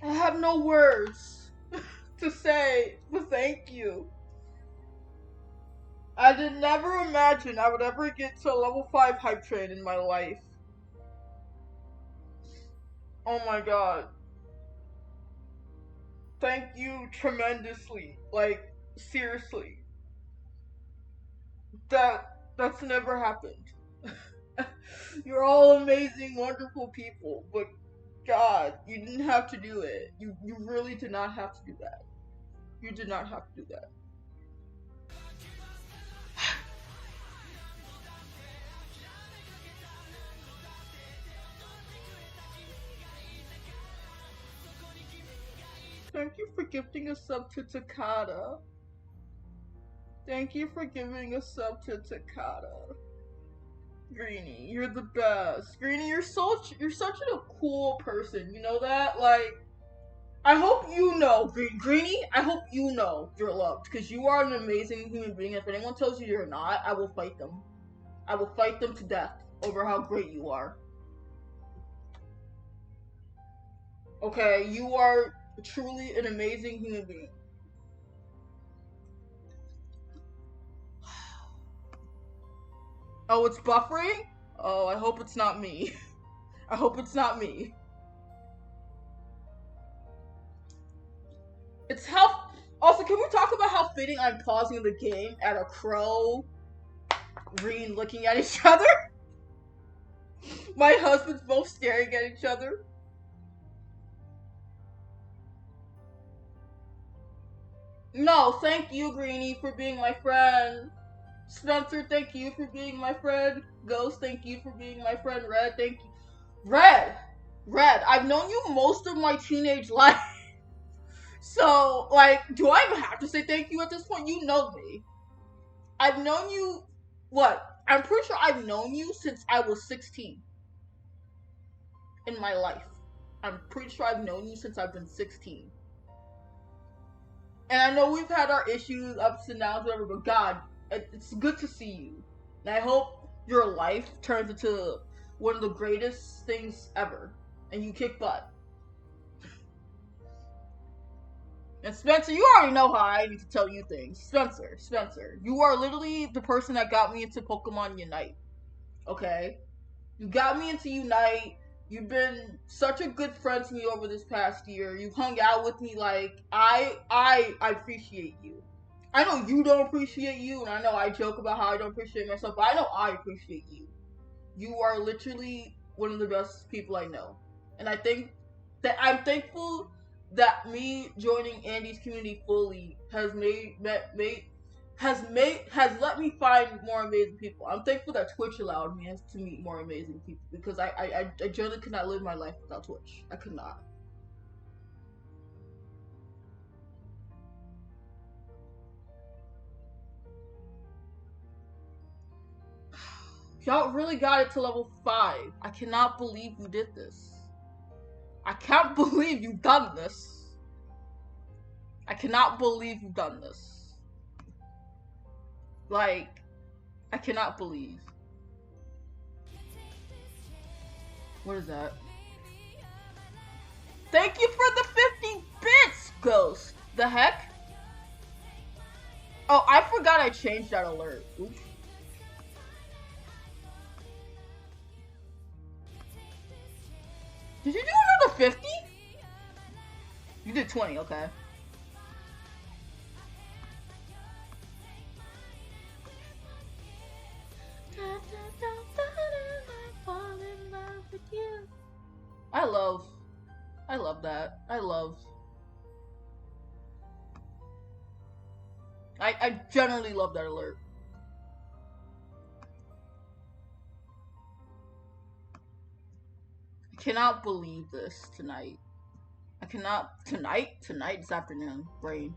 I have no words to say, but thank you. I did never imagine I would ever get to a level 5 hype train in my life. Oh my god. Thank you tremendously. Like, seriously. That's never happened. You're all amazing, wonderful people, but God, you didn't have to do it. You really did not have to do that. You did not have to do that. Thank you for gifting a sub to Takada. Thank you for giving a sub to Takada. Greenie, you're the best. Greenie, you're such a cool person. You know that? Like, I hope you know, Greenie, I hope you know you're loved. Because you are an amazing human being. If anyone tells you you're not, I will fight them. I will fight them to death over how great you are. Okay, you are truly an amazing human being. Oh, it's buffering? Oh, I hope it's not me. I hope it's not me. It's how... Also, can we talk about how fitting I'm pausing the game at a crow, Green looking at each other? My husband's both staring at each other. No, thank you, Greenie, for being my friend. Spencer, thank you for being my friend. Ghost, thank you for being my friend. Red, thank you. Red, I've known you most of my teenage life. So, like, do I even have to say thank you at this point? You know me. I've known you, what? I'm pretty sure I've known you since I was 16. In my life. I'm pretty sure I've known you since I've been 16. And I know we've had our issues, ups and downs, whatever, but God, it's good to see you. And I hope your life turns into one of the greatest things ever. And you kick butt. And Spencer, you already know how I need to tell you things. Spencer, you are literally the person that got me into Pokemon Unite. Okay? You got me into Unite. You've been such a good friend to me over this past year. You've hung out with me like I appreciate you. I know you don't appreciate you, and I know I joke about how I don't appreciate myself, but I know I appreciate you. You are literally one of the best people I know. And I think that I'm thankful that me joining Andy's community fully has let me find more amazing people. I'm thankful that Twitch allowed me to meet more amazing people, because I generally could not live my life without Twitch. I could not. Y'all really got it to level 5. I cannot believe you did this. I can't believe you've done this. I cannot believe you've done this. Like, I cannot believe. What is that? Thank you for the 50 bits, Ghost. The heck? Oh, I forgot I changed that alert. Oops. Did you do another 50? You did 20, okay. I love that. I generally love that alert. I cannot believe this tonight. Tonight this afternoon. Brain.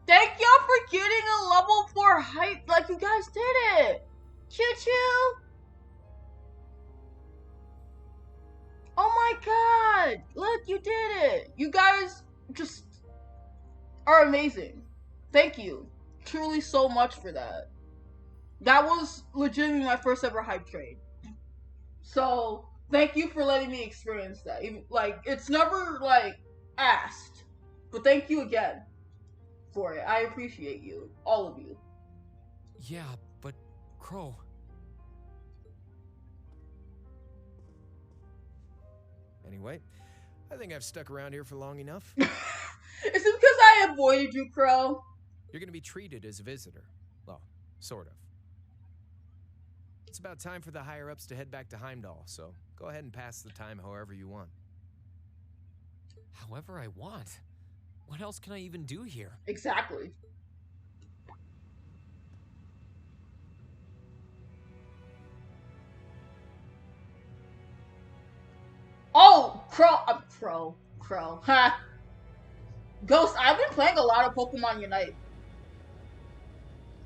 Thank y'all for getting a level 4 hype. Like, you guys did it. Choo-choo. Oh my god. Look, you did it. You guys just are amazing. Thank you. Truly so much for that. That was legitimately my first ever hype trade. So, thank you for letting me experience that. Even, like, it's never, like, asked. But thank you again for it. I appreciate you. All of you. Yeah, but Crow. Anyway, I think I've stuck around here for long enough. Is it because I avoided you, Crow? You're gonna be treated as a visitor. Well, sort of. It's about time for the higher-ups to head back to Heimdall, so go ahead and pass the time however you want. However I want? What else can I even do here? Exactly. Oh, Crow. Ha! Ghost, I've been playing a lot of Pokemon Unite.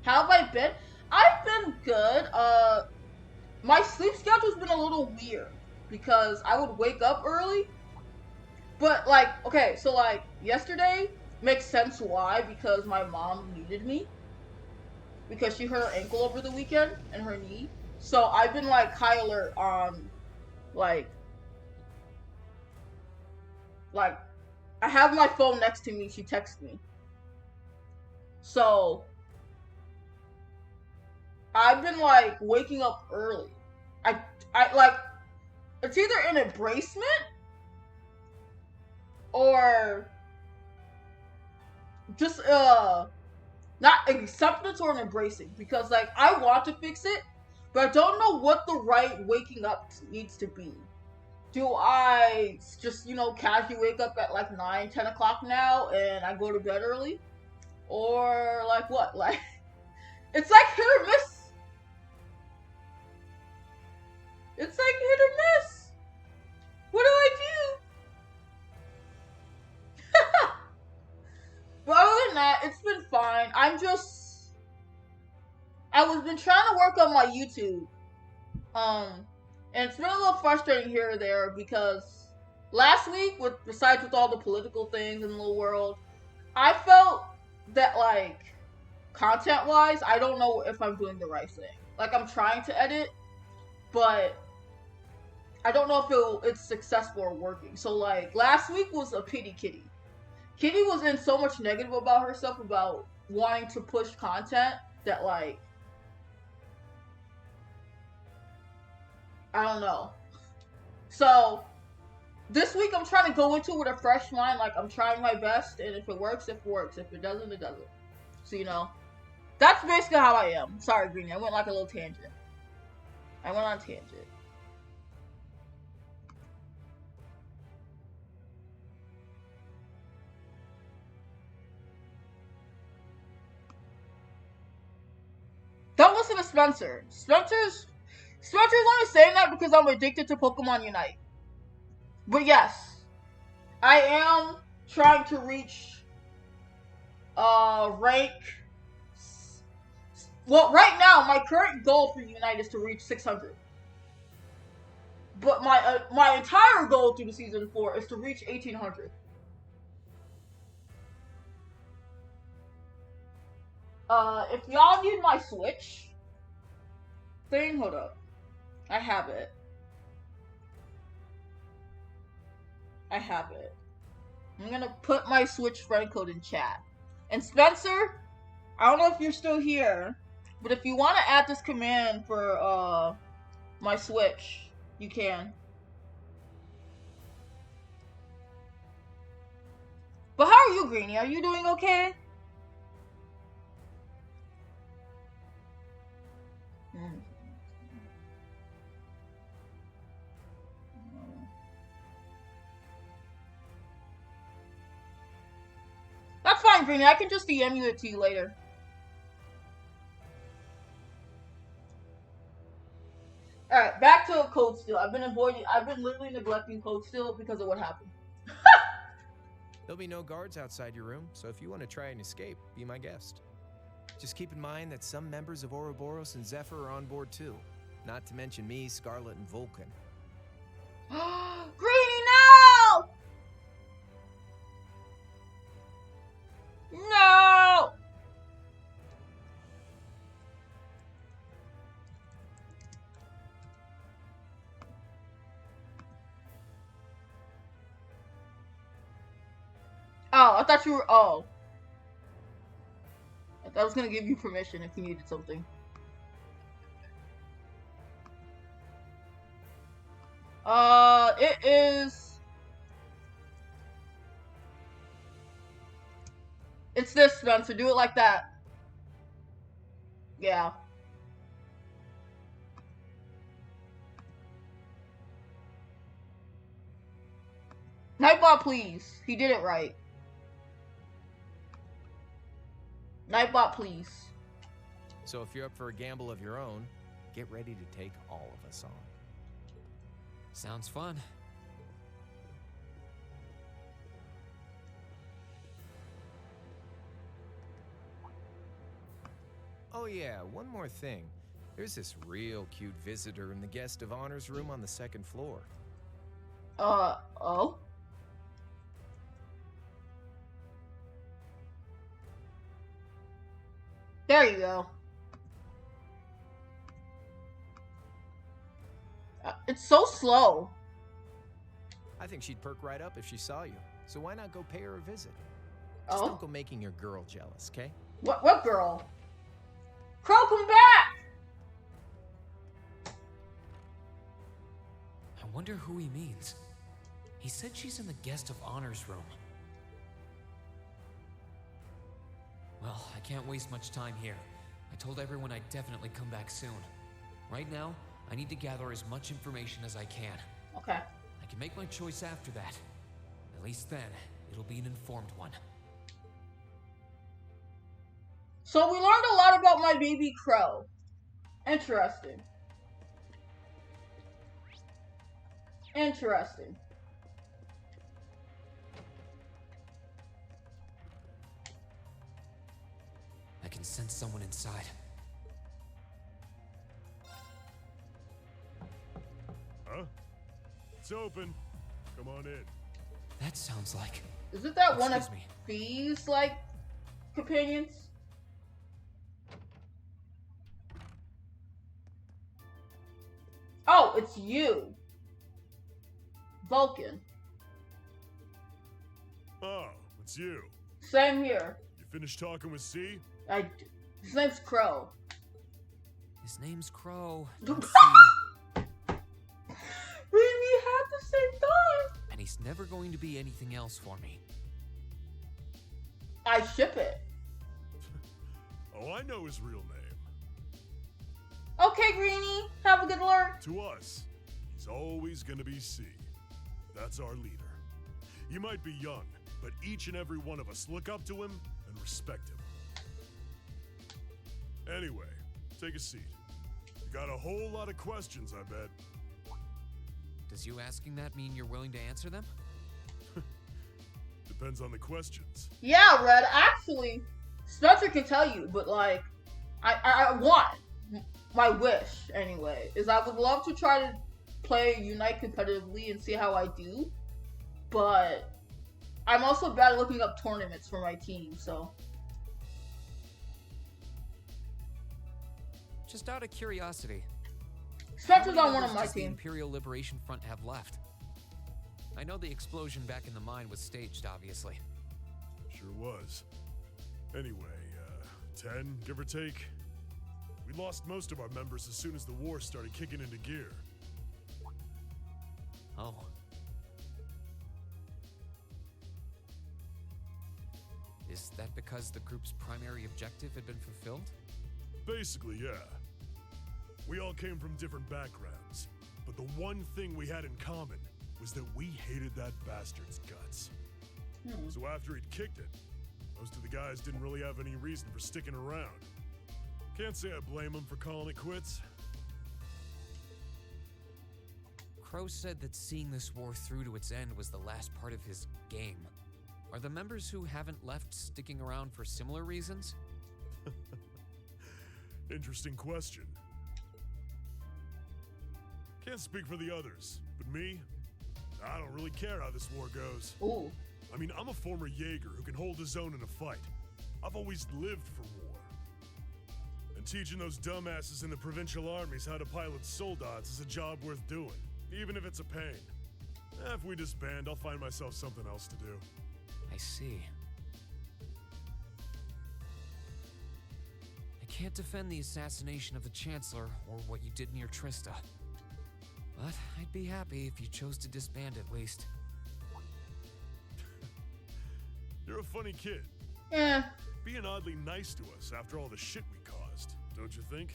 How have I been? I've been good. My sleep schedule's been a little weird because I would wake up early. But, like, okay, so, like, yesterday makes sense why, because my mom needed me. Because she hurt her ankle over the weekend and her knee. So I've been, like, high alert on, like, I have my phone next to me, she texts me. So, I've been, like, waking up early. I like, it's either an embracement or just, not acceptance or an embracing. Because, like, I want to fix it, but I don't know what the right waking up needs to be. Do I just, you know, casually wake up at like 9, 10 o'clock now and I go to bed early? Or like what? Like, it's like hit or miss. It's like hit or miss. What do I do? But other than that, it's been fine. I was been trying to work on my YouTube. And it's been a little frustrating here or there because last week, besides with all the political things in the world, I felt that, like, content-wise, I don't know if I'm doing the right thing. Like, I'm trying to edit, but I don't know if it's successful or working. So, like, last week was a pity kitty. Kitty was in so much negative about herself about wanting to push content that, like, I don't know. So, this week I'm trying to go into it with a fresh mind. Like, I'm trying my best, and if it works, it works. If it doesn't, it doesn't. So, you know, that's basically how I am. Sorry, Greenie. I went like a little tangent. I went on a tangent. Don't listen to Spencer. Spencer's only saying that because I'm addicted to Pokemon Unite. But yes, I am trying to reach rank. Well, right now my current goal for Unite is to reach 600. But my entire goal through the season 4 is to reach 1800. If y'all need my Switch thing, hold up. I have it. I'm gonna put my Switch friend code in chat. And Spencer, I don't know if you're still here, but if you want to add this command for my Switch, you can. But how are you, Greenie? Are you doing okay? That's fine, Greenie. I can just DM you it to you later. Alright, back to Code Steel. I've been literally neglecting Code Steel because of what happened. There'll be no guards outside your room, so if you want to try and escape, be my guest. Just keep in mind that some members of Ouroboros and Zephyr are on board too. Not to mention me, Scarlet, and Vulcan. Greenie, no! No! Oh, I thought you were. Oh. I thought I was gonna give you permission if you needed something. It is. It's this, Spencer. Do it like that. Yeah. Nightbot, please. He did it right. Nightbot, please. So if you're up for a gamble of your own, get ready to take all of us on. Sounds fun. Oh yeah, one more thing. There's this real cute visitor in the guest of honors room on the second floor. Oh? There you go. It's so slow. I think she'd perk right up if she saw you. So why not go pay her a visit? Oh? Just don't go making your girl jealous, okay? What girl? Crow, come back! I wonder who he means. He said she's in the guest of honors room. Well, I can't waste much time here. I told everyone I'd definitely come back soon. Right now, I need to gather as much information as I can. Okay. I can make my choice after that. At least then, it'll be an informed one. So we learned a lot about my baby crow. Interesting. Interesting. I can sense someone inside. Huh? It's open. Come on in. That sounds like... Isn't that one of Excuse me. Fee's, like, companions? it's you. Vulcan. Oh, it's you. Same here. You finished talking with C? His name's Crow. His name's Crow. We Let's had see. the same time. And he's never going to be anything else for me. I ship it. Oh, I know his real name. Okay, Greenie. Have a good alert. To us, he's always gonna be C. That's our leader. He might be young, but each and every one of us look up to him and respect him. Anyway, take a seat. You got a whole lot of questions, I bet. Does you asking that mean you're willing to answer them? Depends on the questions. Yeah, Red. Actually, Spencer can tell you, but like, I want my wish anyway is I would love to try to play Unite competitively and see how I do, but I'm also bad at looking up tournaments for my team, so. Just out of curiosity. Spencer's how on many one of members my does the team. Imperial Liberation Front have left? I know the explosion back in the mine was staged, obviously. Sure was. Anyway, 10, give or take. We lost most of our members as soon as the war started kicking into gear. Oh. Is that because the group's primary objective had been fulfilled? Basically, yeah. We all came from different backgrounds, but the one thing we had in common was that we hated that bastard's guts. So after he'd kicked it, most of the guys didn't really have any reason for sticking around. Can't say I blame them for calling it quits. Crow said that seeing this war through to its end was the last part of his game. Are the members who haven't left sticking around for similar reasons? Interesting question. Can't speak for the others, but me, I don't really care how this war goes. Ooh. I mean, I'm a former Jaeger who can hold his own in a fight. I've always lived for war. And teaching those dumbasses in the provincial armies how to pilot soldats is a job worth doing, even if it's a pain. If we disband, I'll find myself something else to do. I see. I can't defend the assassination of the Chancellor or what you did near Trista. But I'd be happy if you chose to disband at least. You're a funny kid. Yeah. Being oddly nice to us after all the shit we caused, don't you think?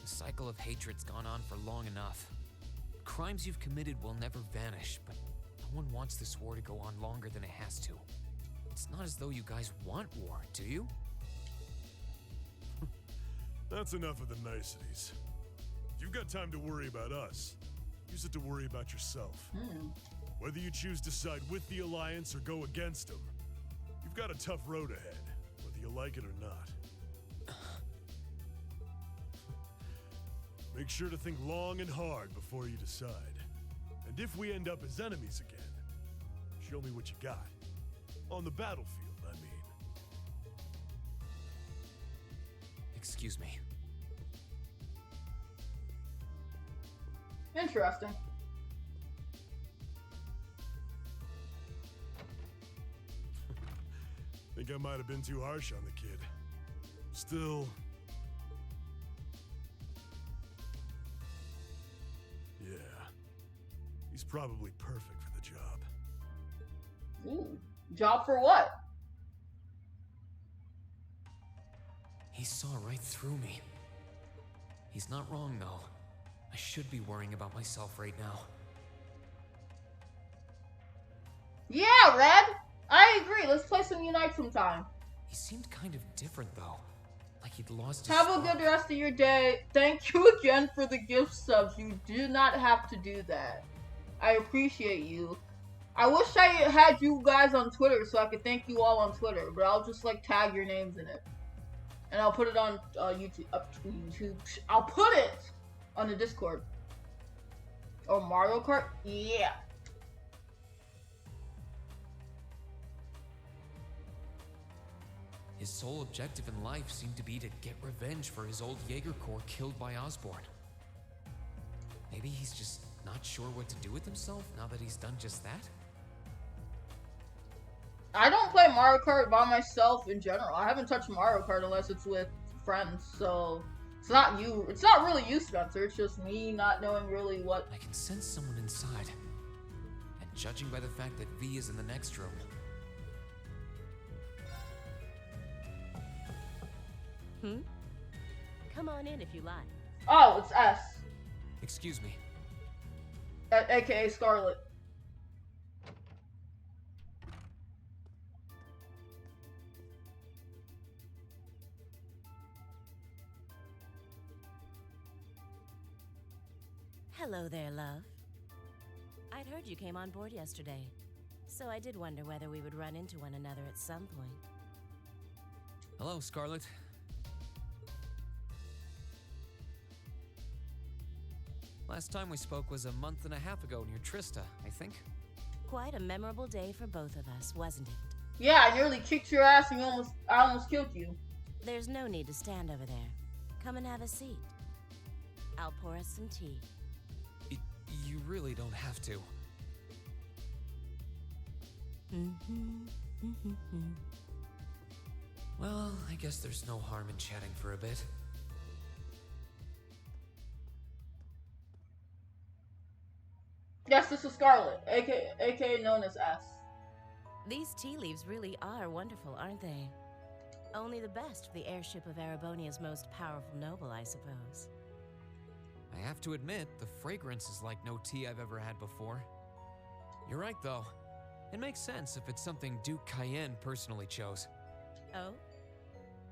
The cycle of hatred's gone on for long enough. Crimes you've committed will never vanish, but no one wants this war to go on longer than it has to. It's not as though you guys want war, do you? That's enough of the niceties. If you've got time to worry about us, use it to worry about yourself. Whether you choose to side with the Alliance or go against them, you've got a tough road ahead, whether you like it or not. Make sure to think long and hard before you decide. And if we end up as enemies again, show me what you got. On the battlefield, I mean. Excuse me. Interesting. Think I might have been too harsh on the kid. Still... yeah. He's probably perfect for the job. Ooh. Job for what? He saw right through me. He's not wrong, though. I should be worrying about myself right now. Yeah, Red! I agree. Let's play some Unite sometime. He seemed kind of different, though. Like he'd lost his Have a spark. good rest of your day. Thank you again for the gift subs. You did not have to do that. I appreciate you. I wish I had you guys on Twitter so I could thank you all on Twitter, but I'll just like tag your names in it. And I'll put it on YouTube. I'll put it on the Discord. Oh, Mario Kart? Yeah. His sole objective in life seemed to be to get revenge for his old Jaeger Corps killed by Osborn. I Maybe he's just not sure what to do with himself now that he's done just that? I don't play Mario Kart by myself in general. I haven't touched Mario Kart unless it's with friends, so it's not you. It's not really you, Spencer. It's just me not knowing really what. I can sense someone inside. And judging by the fact that V is in the next room. Come on in if you like. Oh, it's S. Excuse me. AKA Scarlet. Hello there, love. I'd heard you came on board yesterday, so I did wonder whether we would run into one another at some point. Hello, Scarlet. Last time we spoke was a month and a half ago near Trista, I think. Quite a memorable day for both of us, wasn't it? Yeah, I nearly kicked your ass and I almost killed you. There's no need to stand over there. Come and have a seat. I'll pour us some tea. You really don't have to. Well, I guess there's no harm in chatting for a bit. Yes, this is Scarlet, aka known as S. These tea leaves really are wonderful, aren't they? Only the best for the airship of Erebonia's most powerful noble, I suppose. I have to admit, the fragrance is like no tea I've ever had before. You're right, though. It makes sense if it's something Duke Cayenne personally chose. Oh?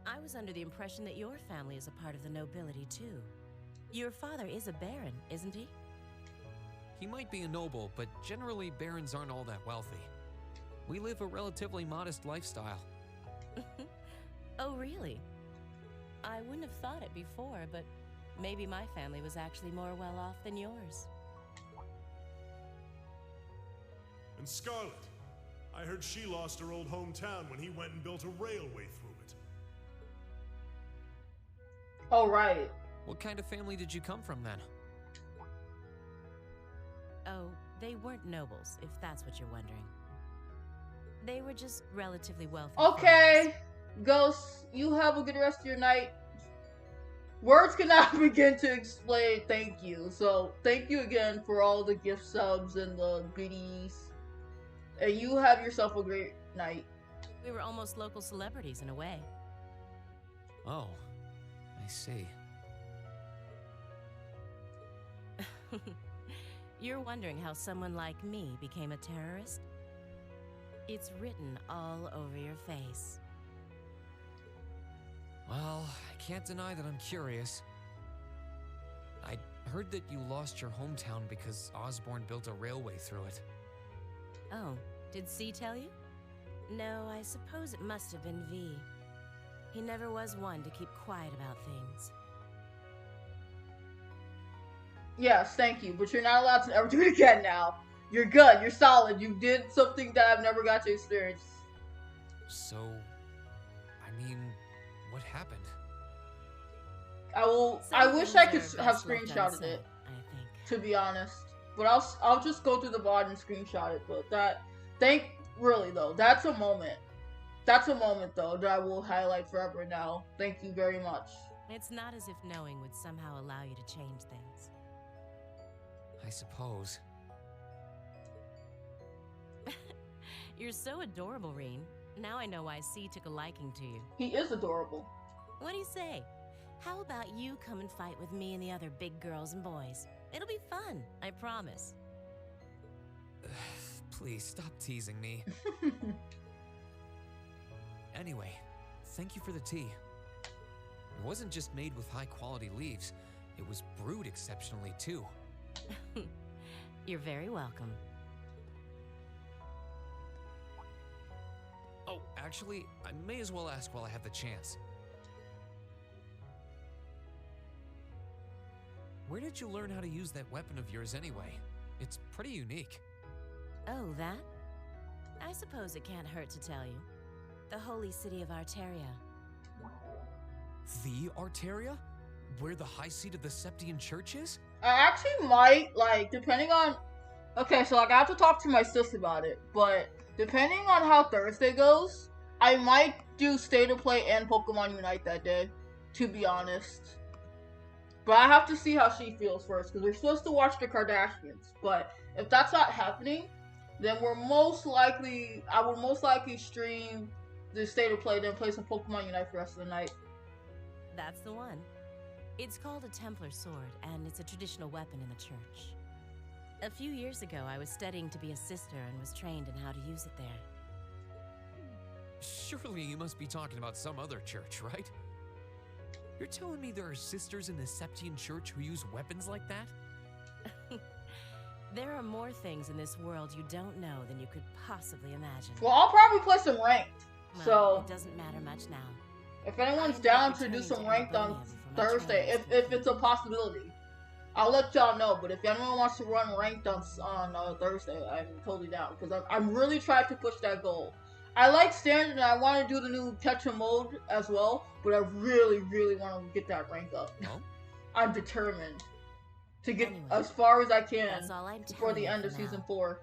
I was under the impression that your family is a part of the nobility, too. Your father is a baron, isn't he? He might be a noble, but generally barons aren't all that wealthy. We live a relatively modest lifestyle. Oh, really? I wouldn't have thought it before, but maybe my family was actually more well off than yours. And Scarlet, I heard she lost her old hometown when he went and built a railway through it. Oh, right. What kind of family did you come from then? Oh, they weren't nobles, if that's what you're wondering. They were just relatively wealthy. Okay, Ghost, you have a good rest of your night. Words cannot begin to explain thank you. So, thank you again for all the gift subs and the goodies. And you have yourself a great night. We were almost local celebrities in a way. Oh, I see. You're wondering how someone like me became a terrorist? It's written all over your face. Well, I can't deny that I'm curious. I heard that you lost your hometown because Osborne built a railway through it. Oh, did C tell you? No, I suppose it must have been V. He never was one to keep quiet about things. Yes, thank you, but you're not allowed to ever do it again now. You're good, you're solid, you did something that I've never got to experience. So, I mean, what happened? I wish I could have screenshotted it, to be honest. But I'll just go through the VOD and screenshot it, but really though, that's a moment. That's a moment though that I will highlight forever now. Thank you very much. It's not as if knowing would somehow allow you to change things. I suppose. You're so adorable, Reen. Now I know why C took a liking to you. He is adorable. What do you say? How about you come and fight with me and the other big girls and boys? It'll be fun, I promise. Please, stop teasing me. Anyway, thank you for the tea. It wasn't just made with high-quality leaves. It was brewed exceptionally, too. You're very welcome. Oh, actually, I may as well ask while I have the chance. Where did you learn how to use that weapon of yours anyway? It's pretty unique. Oh, that? I suppose it can't hurt to tell you. The holy city of Arteria. The Arteria? Where the high seat of the Septian Church is? I actually might, like, depending on... Okay, so, like, I have to talk to my sis about it, but depending on how Thursday goes, I might do State of Play and Pokemon Unite that day, to be honest. But I have to see how she feels first, because we're supposed to watch the Kardashians. But if that's not happening, then I will most likely stream the State of Play, then play some Pokemon Unite for the rest of the night. That's the one. It's called a Templar sword, and it's a traditional weapon in the church. A few years ago, I was studying to be a sister and was trained in how to use it there. Surely you must be talking about some other church, right? You're telling me there are sisters in the Septian Church who use weapons like that? There are more things in this world you don't know than you could possibly imagine. Well, I'll probably play some ranked, Well, so... it doesn't matter much now. If anyone's down to do some ranked on Thursday, if it's a possibility, I'll let y'all know. But if anyone wants to run ranked on Thursday, I'm totally down, because I'm really trying to push that goal. I like standard, and I want to do the new Ketchum mode as well, but I really, really want to get that rank up. Oh? I'm determined to get as far as I can That's all I'm before the telling end you of for now. Season 4.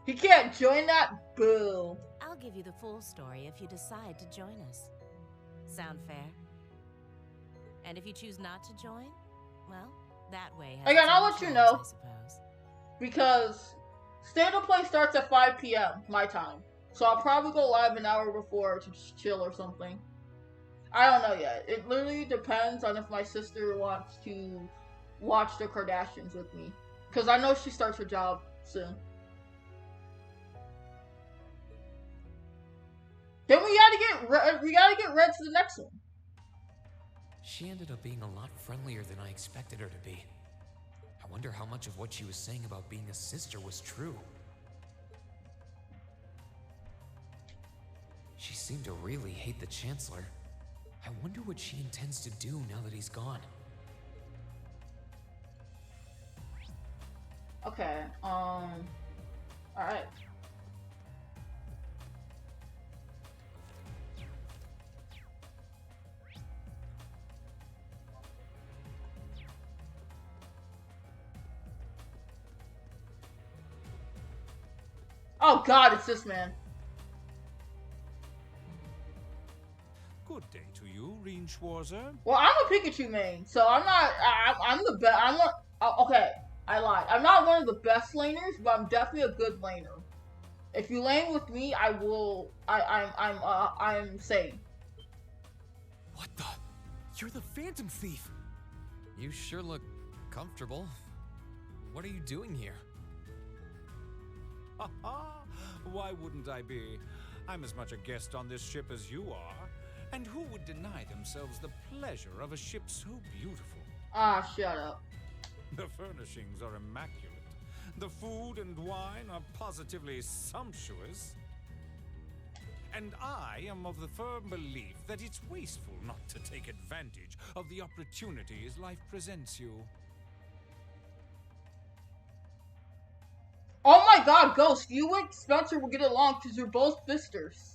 He can't join that? Boo. I'll give you the full story if you decide to join us. Sound fair? And if you choose not to join, well, that way has Again, its I'll own let you charms, know. I suppose. Because State of Play starts at 5 p.m. my time. So I'll probably go live an hour before to just chill or something. I don't know yet. It literally depends on if my sister wants to watch the Kardashians with me. Because I know she starts her job soon. Then we gotta get Red to the next one. She ended up being a lot friendlier than I expected her to be. I wonder how much of what she was saying about being a sister was true. She seemed to really hate the Chancellor. I wonder what she intends to do now that he's gone. Okay, alright. Oh god, it's this man. Good day to you, Reen Schwarzer. Well, I'm a Pikachu main, so I'm not. I'm the best. I'm not. Okay, I lied. I'm not one of the best laners, but I'm definitely a good laner. If you lane with me, I will. I'm sane. What the? You're the Phantom Thief. You sure look comfortable. What are you doing here? Ha ha! Why wouldn't I be? I'm as much a guest on this ship as you are. And who would deny themselves the pleasure of a ship so beautiful? Ah, shut up. The furnishings are immaculate. The food and wine are positively sumptuous. And I am of the firm belief that it's wasteful not to take advantage of the opportunities life presents you. Oh my god, Ghost, you and Spencer will get along because you're both sisters.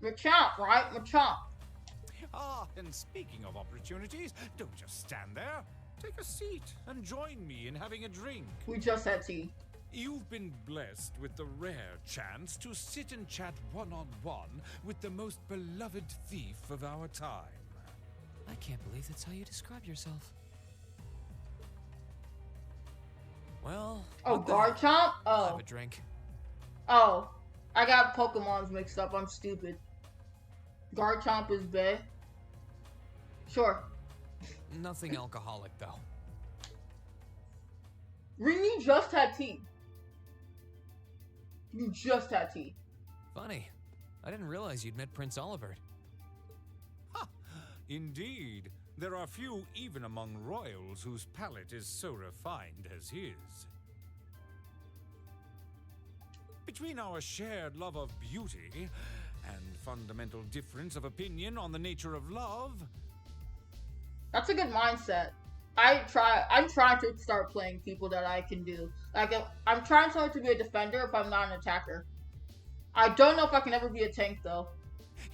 Machamp, right? Machamp. Ah, and speaking of opportunities, don't just stand there. Take a seat and join me in having a drink. We just had tea. You've been blessed with the rare chance to sit and chat one-on-one with the most beloved thief of our time. I can't believe that's how you describe yourself. Well, Oh, Garchomp? I'll Oh. have a drink. Oh. I got Pokemons mixed up. I'm stupid. Garchomp is bae. Sure. Nothing alcoholic, though. Rini just had tea. You just had tea. Funny. I didn't realize you'd met Prince Olivert. Ha! Indeed. There are few even among royals whose palate is so refined as his. Between our shared love of beauty and fundamental difference of opinion on the nature of love... That's a good mindset. I'm trying to start playing people that I can do. Like, I'm trying to be a defender if I'm not an attacker. I don't know if I can ever be a tank, though.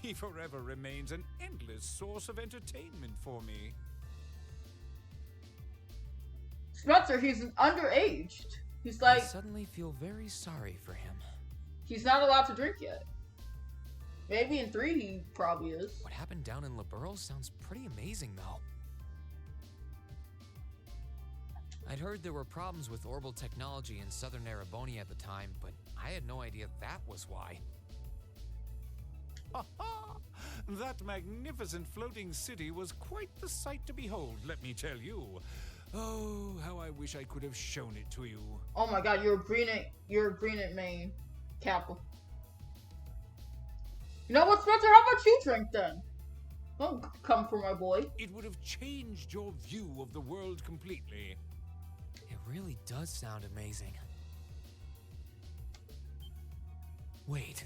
He forever remains an endless source of entertainment for me. Spencer, he's underaged. He's I like, suddenly feel very sorry for him. he's not allowed to drink yet. Maybe in 3 he probably is. What happened down in Liberl sounds pretty amazing, though. I'd heard there were problems with orbital technology in southern Erebonia at the time, but I had no idea that was why. Ha ha! That magnificent floating city was quite the sight to behold, let me tell you. Oh, how I wish I could have shown it to you. Oh my god, you're a green at main. Kappa. You know what, Spencer? How about you drink then? Don't come for my boy. It would have changed your view of the world completely. It really does sound amazing. Wait,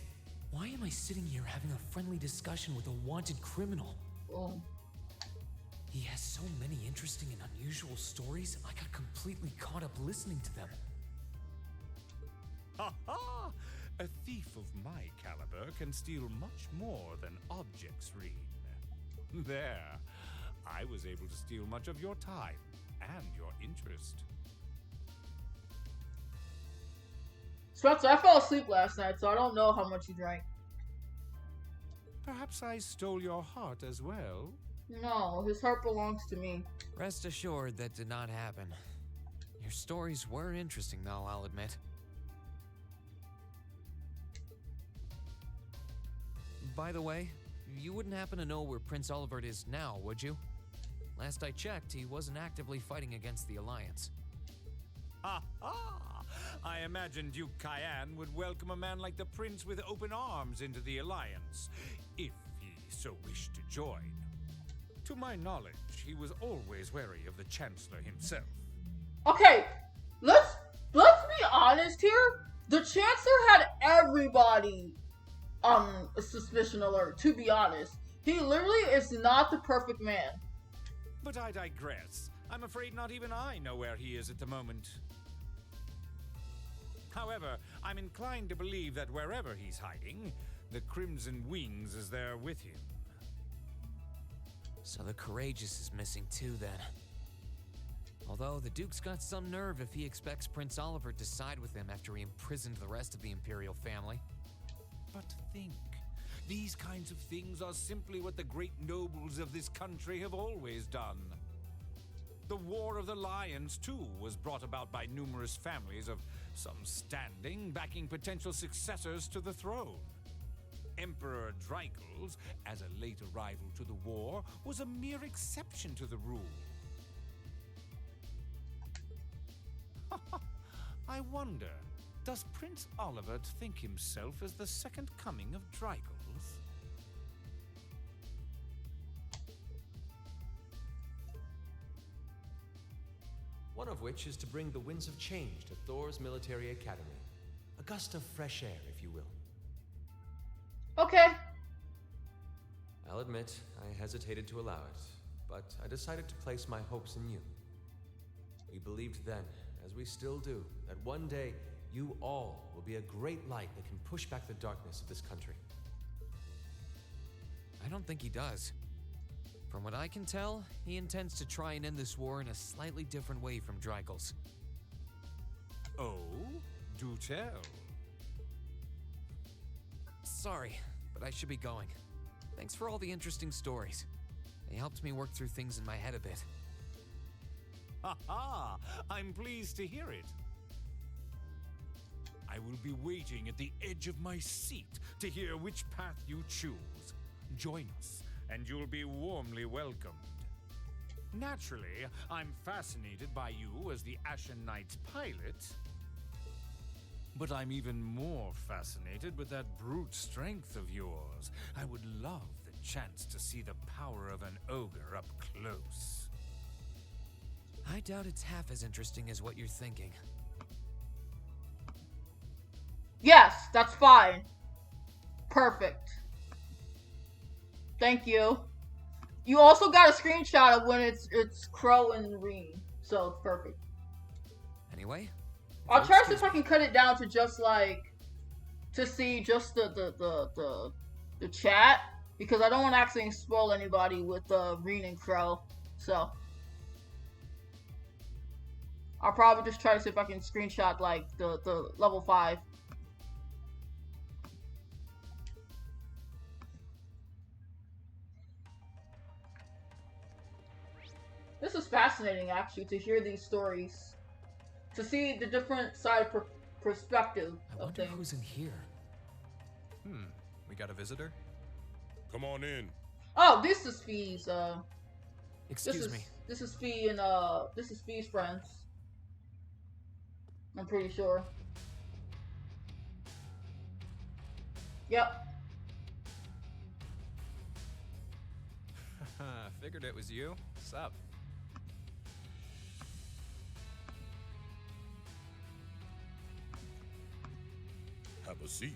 why am I sitting here having a friendly discussion with a wanted criminal? Oh. He has so many interesting and unusual stories, I got completely caught up listening to them. Ha ha! A thief of my caliber can steal much more than objects, Reen. There, I was able to steal much of your time and your interest. Spencer, I fell asleep last night, so I don't know how much you drank. Perhaps I stole your heart as well? No, his heart belongs to me. Rest assured that did not happen. Your stories were interesting, though, I'll admit. By the way, you wouldn't happen to know where Prince Olivert is now, would you? Last I checked, he wasn't actively fighting against the Alliance. Ha ha! I imagined Duke Cayenne would welcome a man like the Prince with open arms into the Alliance, if he so wished to join. To my knowledge, he was always wary of the Chancellor himself. Okay, let's be honest here. The Chancellor had everybody a suspicion alert, to be honest. He literally is not the perfect man. But I digress. I'm afraid not even I know where he is at the moment. However, I'm inclined to believe that wherever he's hiding, the Crimson Wings is there with him. So the Courageous is missing too, then. Although the Duke's got some nerve if he expects Prince Olivert to side with him after he imprisoned the rest of the Imperial family. But think, these kinds of things are simply what the great nobles of this country have always done. The War of the Lions, too, was brought about by numerous families of some standing, backing potential successors to the throne. Emperor Dreigels, as a late arrival to the war, was a mere exception to the rule. I wonder, does Prince Olivert think himself as the second coming of Dreigels? One of which is to bring the winds of change to Thor's military academy. A gust of fresh air, if you will. Okay. I'll admit, I hesitated to allow it, but I decided to place my hopes in you. We believed then, as we still do, that one day you all will be a great light that can push back the darkness of this country. I don't think he does. From what I can tell, he intends to try and end this war in a slightly different way from Dreigels. Oh? Do tell. Sorry, but I should be going. Thanks for all the interesting stories. They helped me work through things in my head a bit. Ha ha! I'm pleased to hear it. I will be waiting at the edge of my seat to hear which path you choose. Join us, and you'll be warmly welcomed. Naturally, I'm fascinated by you as the Ashen Knight's pilot. But I'm even more fascinated with that brute strength of yours. I would love the chance to see the power of an ogre up close. I doubt it's half as interesting as what you're thinking. Yes, that's fine. Perfect. Thank you. You also got a screenshot of when it's Crow and Reen, so it's perfect. Anyway, I'll try to see if I can cut it down to just like to see just the chat, because I don't want to accidentally spoil anybody with Reen and Crow. So I'll probably just try to see if I can screenshot like the level 5. This is fascinating, actually, to hear these stories, to see the different side perspective of things. Who's in here? We got a visitor? Come on in. Oh, this is Fee's. Excuse me. This is Fee and this is Fee's friends. I'm pretty sure. Yep. Figured it was you. Sup? Have a seat.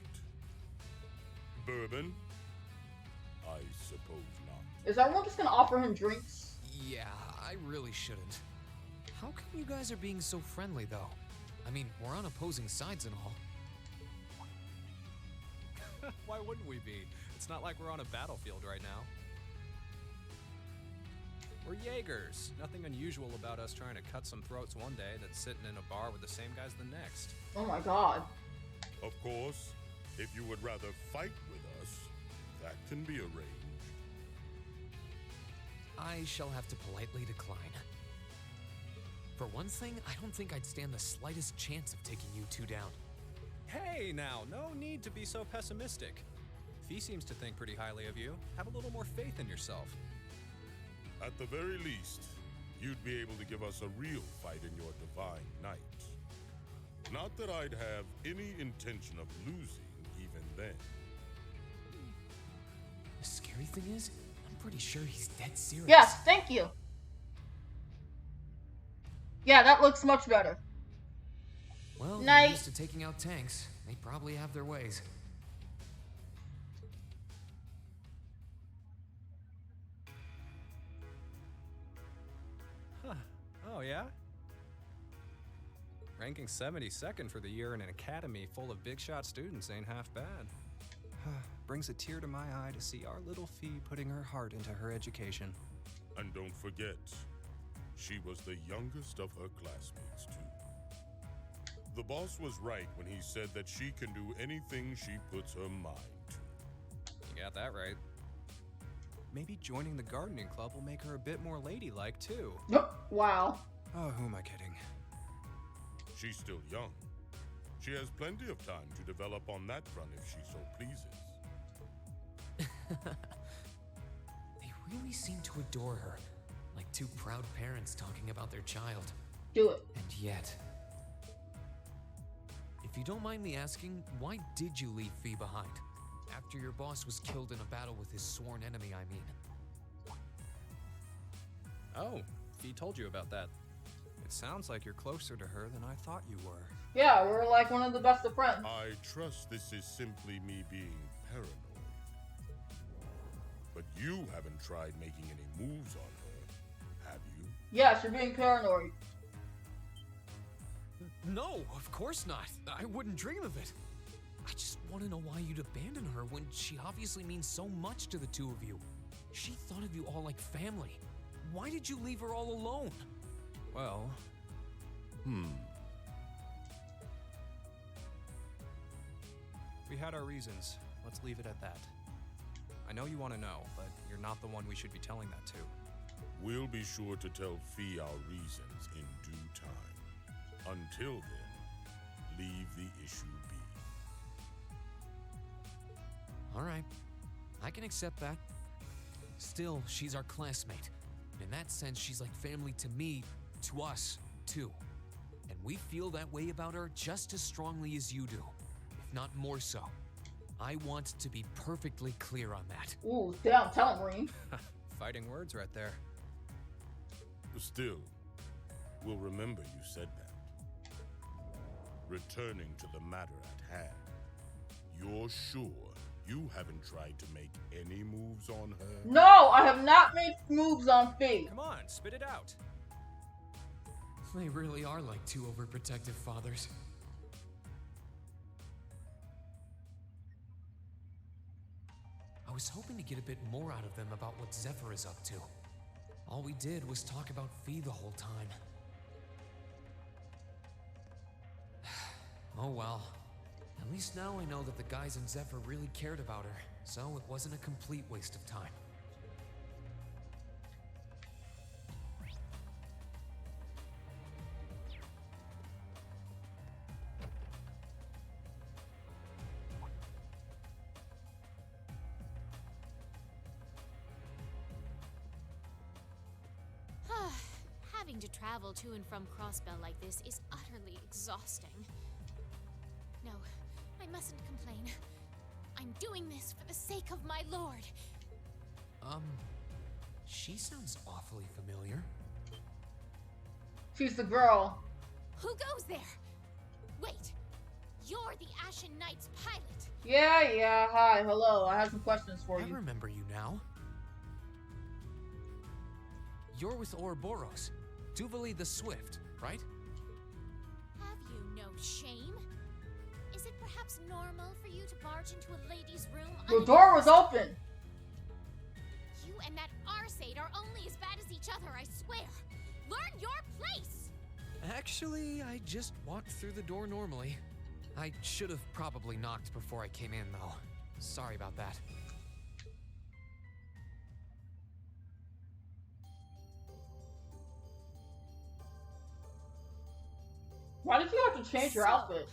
Bourbon? I suppose not. Is everyone just gonna offer him drinks? Yeah, I really shouldn't. How come you guys are being so friendly, though? I mean, we're on opposing sides and all. Why wouldn't we be? It's not like we're on a battlefield right now. We're Jaegers. Nothing unusual about us trying to cut some throats one day that's sitting in a bar with the same guys the next. Oh my god. Of course, if you would rather fight with us, that can be arranged. I shall have to politely decline. For one thing, I don't think I'd stand the slightest chance of taking you two down. Hey now, no need to be so pessimistic. Fee seems to think pretty highly of you. Have a little more faith in yourself. At the very least, you'd be able to give us a real fight in your divine night. Not that I'd have any intention of losing even then. The scary thing is, I'm pretty sure he's dead serious. Yes, thank you. Yeah, that looks much better. Well, Night. they're used to taking out tanks. They probably have their ways. Huh. Oh, yeah? Ranking 72nd for the year in an academy full of big shot students ain't half bad. Brings a tear to my eye to see our little Fee putting her heart into her education. And don't forget, she was the youngest of her classmates, too. The boss was right when he said that she can do anything she puts her mind to. You got that right. Maybe joining the gardening club will make her a bit more ladylike, too. Wow. Oh, who am I kidding? She's still young. She has plenty of time to develop on that front if she so pleases. They really seem to adore her, like two proud parents talking about their child. Do it. And yet... If you don't mind me asking, why did you leave Fee behind? After your boss was killed in a battle with his sworn enemy, I mean. Oh, Fee told you about that. It sounds like you're closer to her than I thought you were. Yeah, we're like one of the best of friends. I trust this is simply me being paranoid. But you haven't tried making any moves on her, have you? Yes, you're being paranoid. No, of course not. I wouldn't dream of it. I just want to know why you'd abandon her when she obviously means so much to the two of you. She thought of you all like family. Why did you leave her all alone? Well... We had our reasons. Let's leave it at that. I know you want to know, but you're not the one we should be telling that to. We'll be sure to tell Fee our reasons in due time. Until then, leave the issue be. All right, I can accept that. Still, she's our classmate. In that sense, she's like family to me, to us, too. And we feel that way about her just as strongly as you do, if not more so. I want to be perfectly clear on that. Ooh, damn, tell him, Reem. Fighting words right there. Still, we'll remember you said that. Returning to the matter at hand, you're sure you haven't tried to make any moves on her? No, I have not made moves on Fee. Come on, spit it out. They really are like two overprotective fathers. was hoping to get a bit more out of them about what Zephyr is up to. All we did was talk about Fee the whole time. Oh well. At least now I know that the guys in Zephyr really cared about her, so it wasn't a complete waste of time. Having to travel to and from Crossbell like this is utterly exhausting. No, I mustn't complain. I'm doing this for the sake of my lord. She sounds awfully familiar. She's the girl. Who goes there? Wait, you're the Ashen Knight's pilot. Yeah, hi, hello. I have some questions for you. I remember you now. You're with Ouroboros, Duvali the Swift, right? Have you no shame? Is it perhaps normal for you to barge into a lady's room? The door was open. You and that Arseid are only as bad as each other, I swear. Learn your place! Actually, I just walked through the door normally. I should have probably knocked before I came in, though. Sorry about that. Why did you have to change your outfit?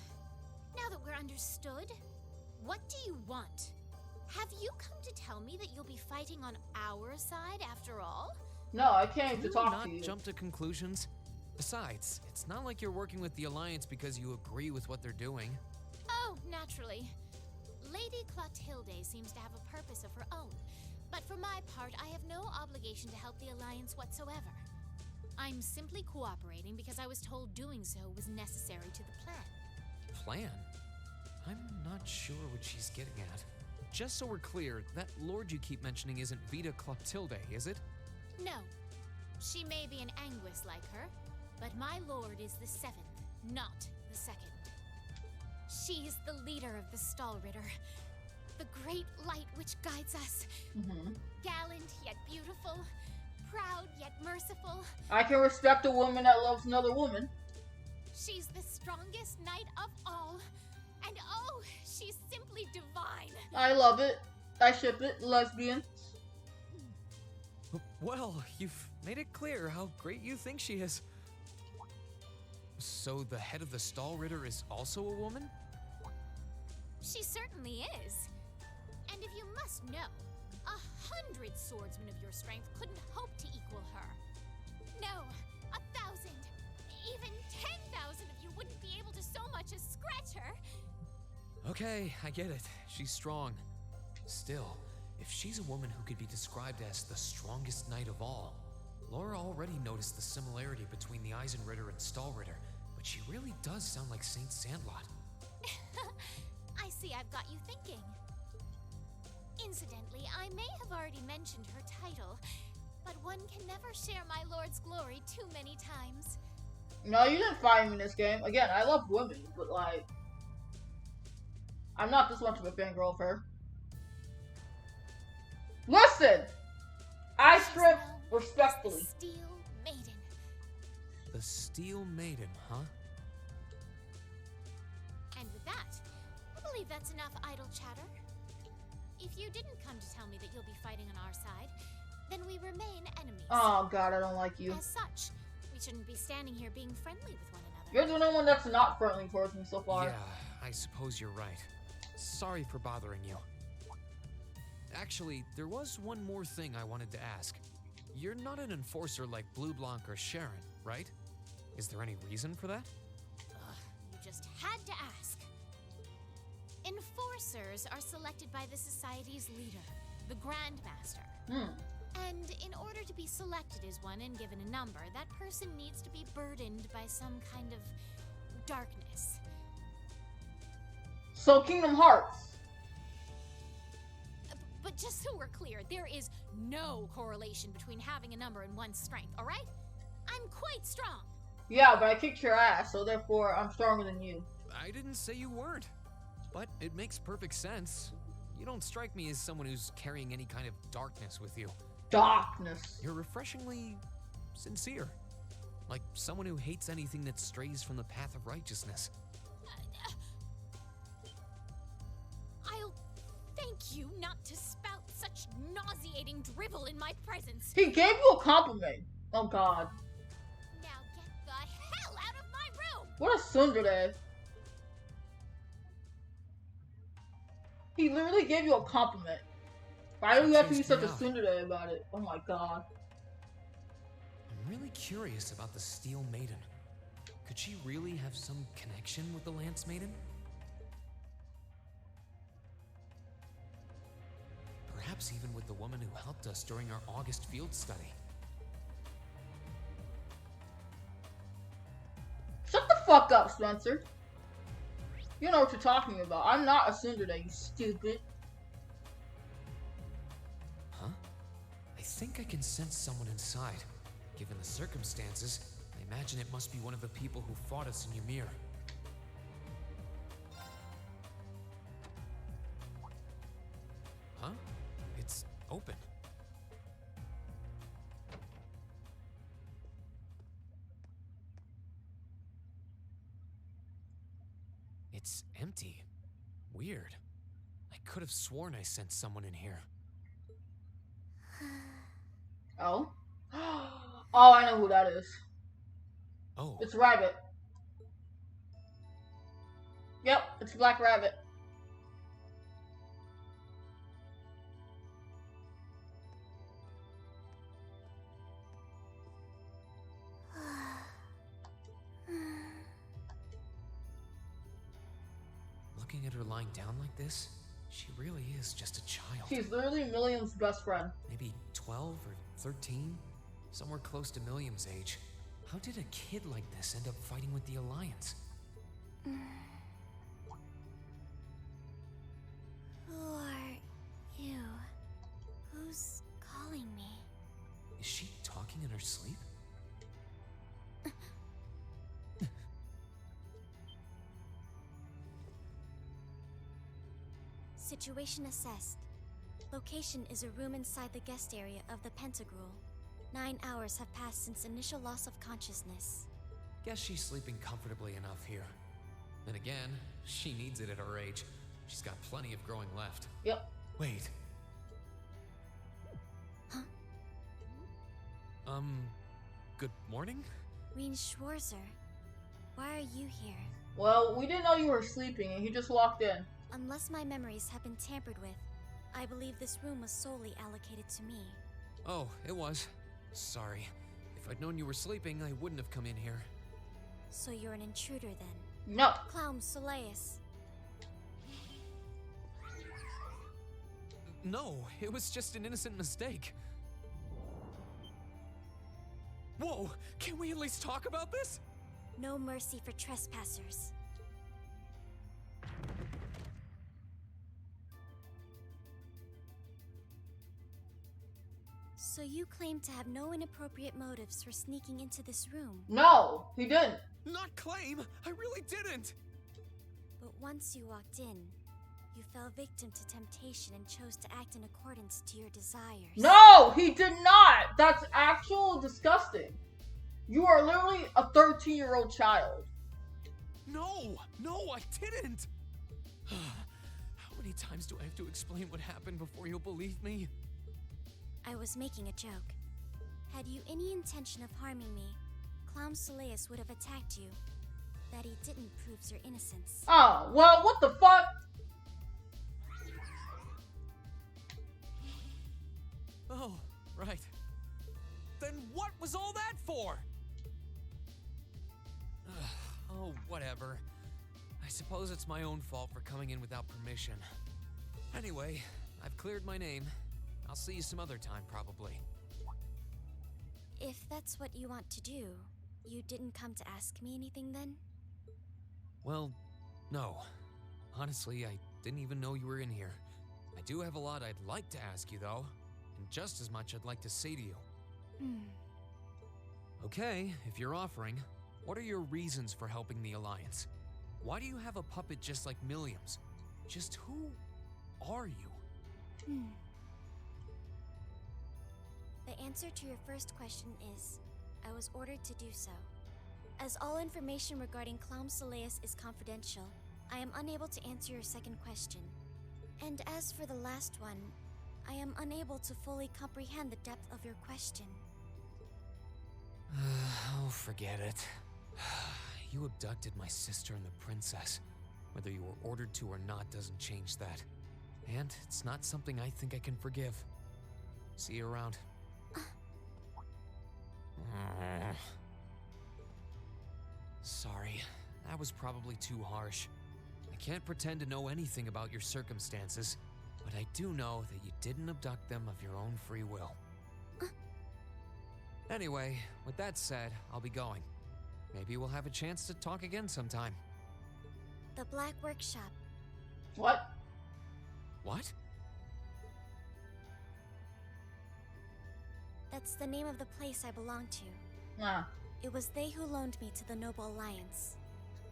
Now that we're understood, what do you want? Have you come to tell me that you'll be fighting on our side after all? No, I came to talk to you. Not jump to conclusions. Besides, it's not like you're working with the Alliance because you agree with what they're doing. Oh, naturally. Lady Clotilde seems to have a purpose of her own, but for my part, I have no obligation to help the Alliance whatsoever. I'm simply cooperating because I was told doing so was necessary to the plan. Plan? I'm not sure what she's getting at. Just so we're clear, that lord you keep mentioning isn't Vita Clotilde, is it? No. She may be an Anguis like her, but my lord is the seventh, not the second. She is the leader of the Stallritter, the great light which guides us. Gallant yet beautiful, proud yet merciful. I can respect a woman that loves another woman. She's the strongest knight of all, and oh, she's simply divine. I love it. I ship it. Lesbian. Well, you've made it clear how great you think she is. So the head of the Stallritter is also a woman? She certainly is. And if you must know, 100 swordsmen of your strength couldn't hope to equal her. No, 1,000, even 10,000 of you wouldn't be able to so much as scratch her. Okay, I get it. She's strong. Still, if she's a woman who could be described as the strongest knight of all, Laura already noticed the similarity between the Eisenritter and Stallritter, but she really does sound like Saint Sandlot. I see I've got you thinking. Incidentally, I may have already mentioned her title, but one can never share my lord's glory too many times. No, you didn't find me in this game. Again, I love women, but like, I'm not this much of a fangirl of her. Listen! I strip respectfully. The Steel Maiden. The Steel Maiden, huh? And with that, I believe that's enough idle chatter. If you didn't come to tell me that you'll be fighting on our side, then we remain enemies. Oh god, I don't like you. As such, we shouldn't be standing here being friendly with one another. You're the only one that's not friendly towards me so far. Yeah, I suppose you're right. Sorry for bothering you. Actually, there was one more thing I wanted to ask. You're not an enforcer like Blue Blanc or Sharon, right? Is there any reason for that? You just had to ask. Enforcers are selected by the Society's leader, the Grandmaster. And in order to be selected as one and given a number, that person needs to be burdened by some kind of darkness. So Kingdom Hearts. But just so we're clear, there is no correlation between having a number and one's strength, alright? I'm quite strong. Yeah, but I kicked your ass, so therefore I'm stronger than you. I didn't say you weren't, but it makes perfect sense. you don't strike me as someone who's carrying any kind of darkness with you. Darkness. You're refreshingly sincere. Like someone who hates anything that strays from the path of righteousness. I'll thank you not to spout such nauseating drivel in my presence. He gave you a compliment. Oh god. Now get the hell out of my room! What a tsundere. He literally gave you a compliment. Why do you have to be such a tsundere about it? Oh my god. I'm really curious about the Steel Maiden. Could she really have some connection with the Lance Maiden? Perhaps even with the woman who helped us during our August field study. Shut the fuck up, Spencer. You know what you're talking about. I'm not a tsundere, you stupid. Huh? I think I can sense someone inside. Given the circumstances, I imagine it must be one of the people who fought us in Ymir. Huh? It's open. It's empty. Weird. I could have sworn I sensed someone in here. Oh? Oh, I know who that is. Oh. It's Rabbit. Yep, it's Black Rabbit. Looking at her lying down like this, she really is just a child. She's literally Milliam's best friend. Maybe 12 or 13? Somewhere close to Milliam's age. How did a kid like this end up fighting with the Alliance? Who are you? Who's calling me? Is she talking in her sleep? Situation assessed. Location is a room inside the guest area of the Pentagrul. 9 hours have passed since initial loss of consciousness. Guess she's sleeping comfortably enough here. Then again, she needs it at her age. She's got plenty of growing left. Yep. Wait. Huh? Good morning? Reen Schwarzer, why are you here? Well, we didn't know you were sleeping and he just walked in. Unless my memories have been tampered with, I believe this room was solely allocated to me. Oh, it was. Sorry. If I'd known you were sleeping, I wouldn't have come in here. So you're an intruder then? No. Clown Soleus. No, it was just an innocent mistake. Whoa, can we at least talk about this? No mercy for trespassers. So you claim to have no inappropriate motives for sneaking into this room? No, he didn't. Not claim, I really didn't. But once you walked in, you fell victim to temptation and chose to act in accordance to your desires. No, he did not. That's actual disgusting. You are literally a 13-year-old child. No, I didn't. How many times do I have to explain what happened before you'll believe me? I was making a joke. Had you any intention of harming me, Clown Soleus would have attacked you. That he didn't proves your innocence. Oh, well, what the fuck? Oh, right. Then what was all that for? Oh, whatever. I suppose it's my own fault for coming in without permission. Anyway, I've cleared my name. I'll see you some other time, probably. If that's what you want to do, you didn't come to ask me anything then? Well, no. Honestly, I didn't even know you were in here. I do have a lot I'd like to ask you, though. And just as much I'd like to say to you. Okay, if you're offering, what are your reasons for helping the Alliance? Why do you have a puppet just like Milliam's? Just who are you? The answer to your first question is, I was ordered to do so. As all information regarding Clown Soleus is confidential, I am unable to answer your second question. And as for the last one, I am unable to fully comprehend the depth of your question. Oh, forget it. You abducted my sister and the princess. Whether you were ordered to or not doesn't change that. And it's not something I think I can forgive. See you around. Sorry, that was probably too harsh. I can't pretend to know anything about your circumstances, but I do know that you didn't abduct them of your own free will. Anyway, with that said, I'll be going. Maybe we'll have a chance to talk again sometime. The Black Workshop. What? What? That's the name of the place I belong to. Nah. It was they who loaned me to the Noble Alliance.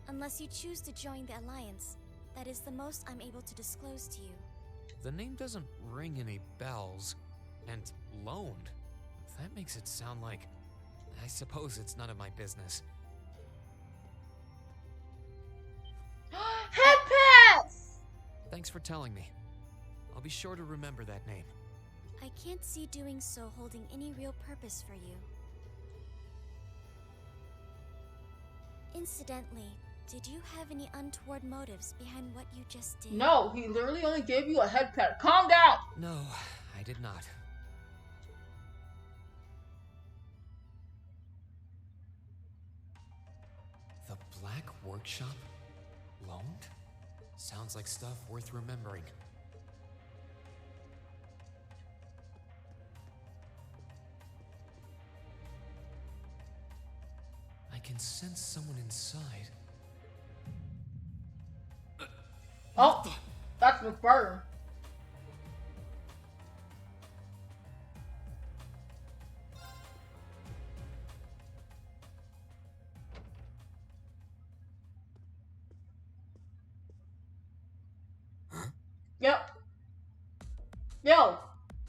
Unless you choose to join the Alliance, that is the most I'm able to disclose to you. The name doesn't ring any bells. And loaned? That makes it sound like... I suppose it's none of my business. Head pass! Thanks for telling me. I'll be sure to remember that name. I can't see doing so holding any real purpose for you. Incidentally, did you have any untoward motives behind what you just did? No, he literally only gave you a head pat. Calm down! No, I did not. The Black Workshop? Loaned? Sounds like stuff worth remembering. I can sense someone inside. Oh, that's McBurn. Huh? Yep. Yo,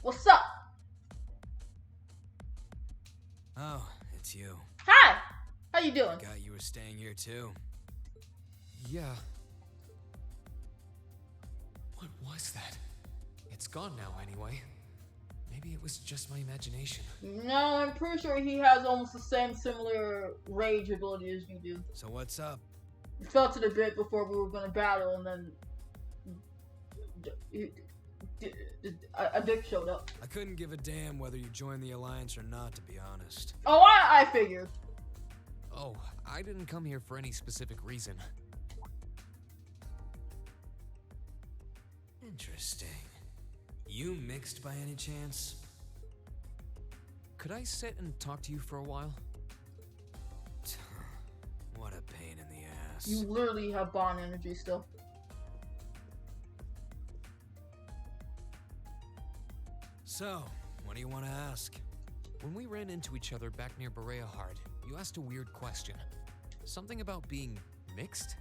what's up? Oh, it's you. Hi. How you doing? Forgot you were staying here too. Yeah. What was that? It's gone now anyway. Maybe it was just my imagination. No, I'm pretty sure he has almost the same similar rage ability as you do. So what's up? He fell to the bit before we were gonna battle, and then a dick showed up. I couldn't give a damn whether you joined the Alliance or not, to be honest. Oh, I figured. Oh, I didn't come here for any specific reason. Interesting. You mixed by any chance? Could I sit and talk to you for a while? What a pain in the ass. You literally have bond energy still. So, what do you want to ask? When we ran into each other back near Bereahard, you asked a weird question. Something about being mixed?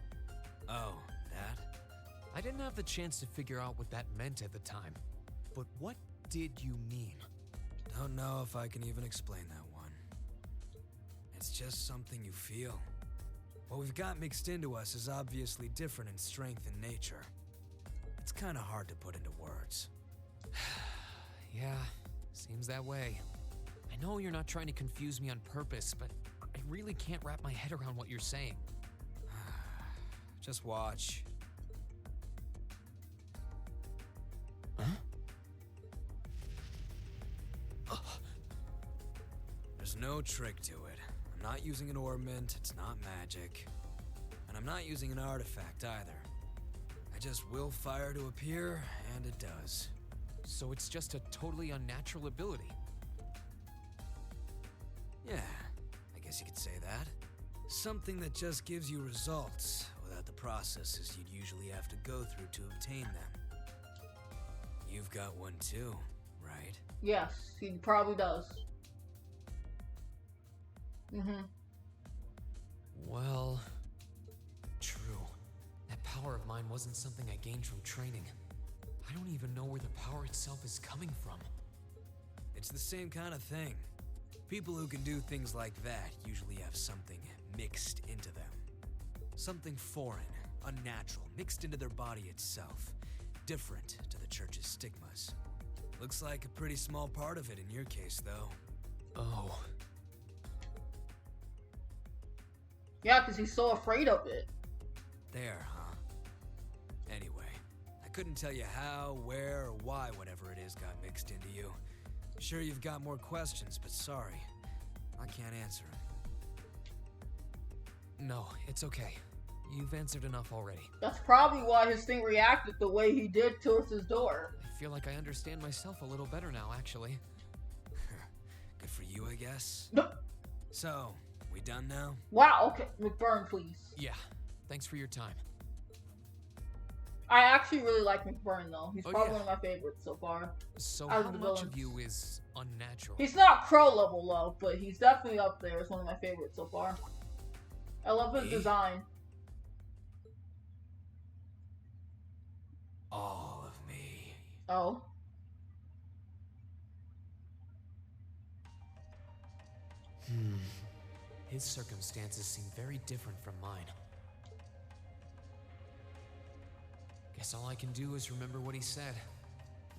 Oh, that? I didn't have the chance to figure out what that meant at the time. But what did you mean? Don't know if I can even explain that one. It's just something you feel. What we've got mixed into us is obviously different in strength and nature. It's kind of hard to put into words. Yeah, seems that way. I know you're not trying to confuse me on purpose, but I really can't wrap my head around what you're saying. Just watch. Huh? There's no trick to it. I'm not using an ornament, it's not magic. And I'm not using an artifact either. I just will fire to appear, and it does. So it's just a totally unnatural ability? Yeah, I guess you could say that. Something that just gives you results, without the processes you'd usually have to go through to obtain them. You've got one too, right? Yes, he probably does. Well, true. That power of mine wasn't something I gained from training. I don't even know where the power itself is coming from. It's the same kind of thing. People who can do things like that usually have something mixed into them. Something foreign, unnatural, mixed into their body itself. Different to the church's stigmas. Looks like a pretty small part of it in your case, though. Oh. Yeah, because he's so afraid of it. There, huh? Anyway, I couldn't tell you how, where, or why whatever it is got mixed into you. Sure you've got more questions, but sorry. I can't answer them. No, it's okay. You've answered enough already. That's probably why his thing reacted the way he did towards his door. I feel like I understand myself a little better now, actually. Good for you, I guess. No. So, we done now? Wow, okay. McBurn, please. Yeah, thanks for your time. I actually really like McBurn, though. He's probably one of my favorites so far. So how much of you is unnatural? He's not Crow level low, but he's definitely up there as one of my favorites so far. I love his design. All of me. Oh. His circumstances seem very different from mine. Guess all I can do is remember what he said.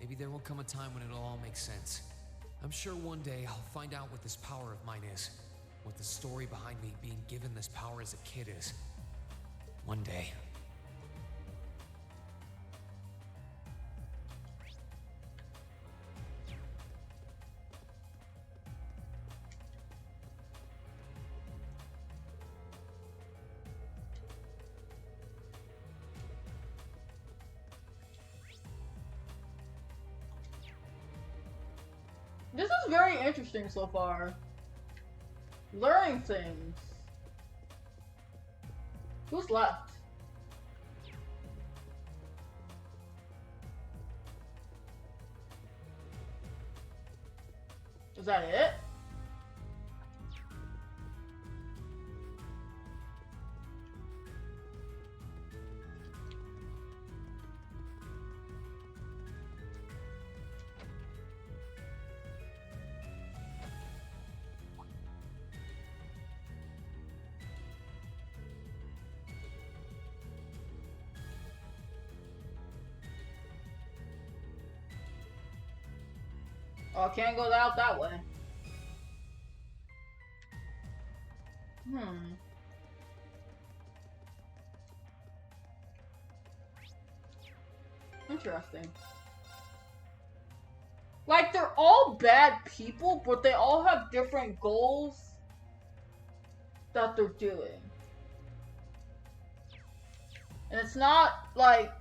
Maybe there will come a time when it'll all make sense. I'm sure one day I'll find out what this power of mine is. What the story behind me being given this power as a kid is. One day. This is very interesting so far. Learning things. Who's left? Is that it? Oh, I can't go out that way. Interesting. Like, they're all bad people, but they all have different goals that they're doing. And it's not like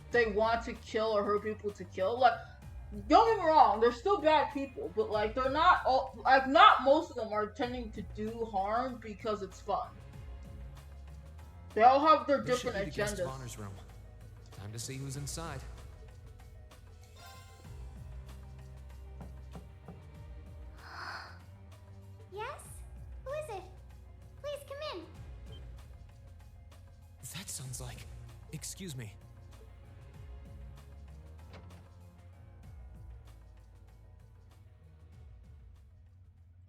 they want to kill or hurt people to kill. Like, don't get me wrong, they're still bad people, but like they're not all, like not most of them are tending to do harm because it's fun. They all have their different This should be the guest of agendas. honor's room. Time to see who's inside. Yes? Who is it? Please come in. That sounds like... Excuse me.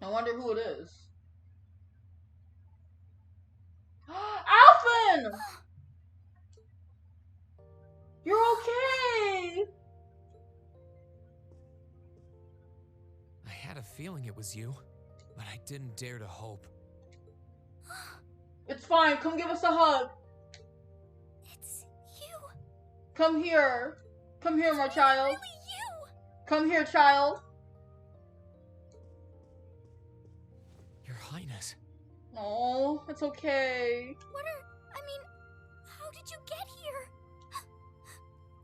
I wonder who it is. Alfin! You're okay! I had a feeling it was you, but I didn't dare to hope. It's fine, come give us a hug. It's you. Come here. Come here, my child. Really you. Come here, child. Your Highness. Oh, it's okay. I mean, how did you get here?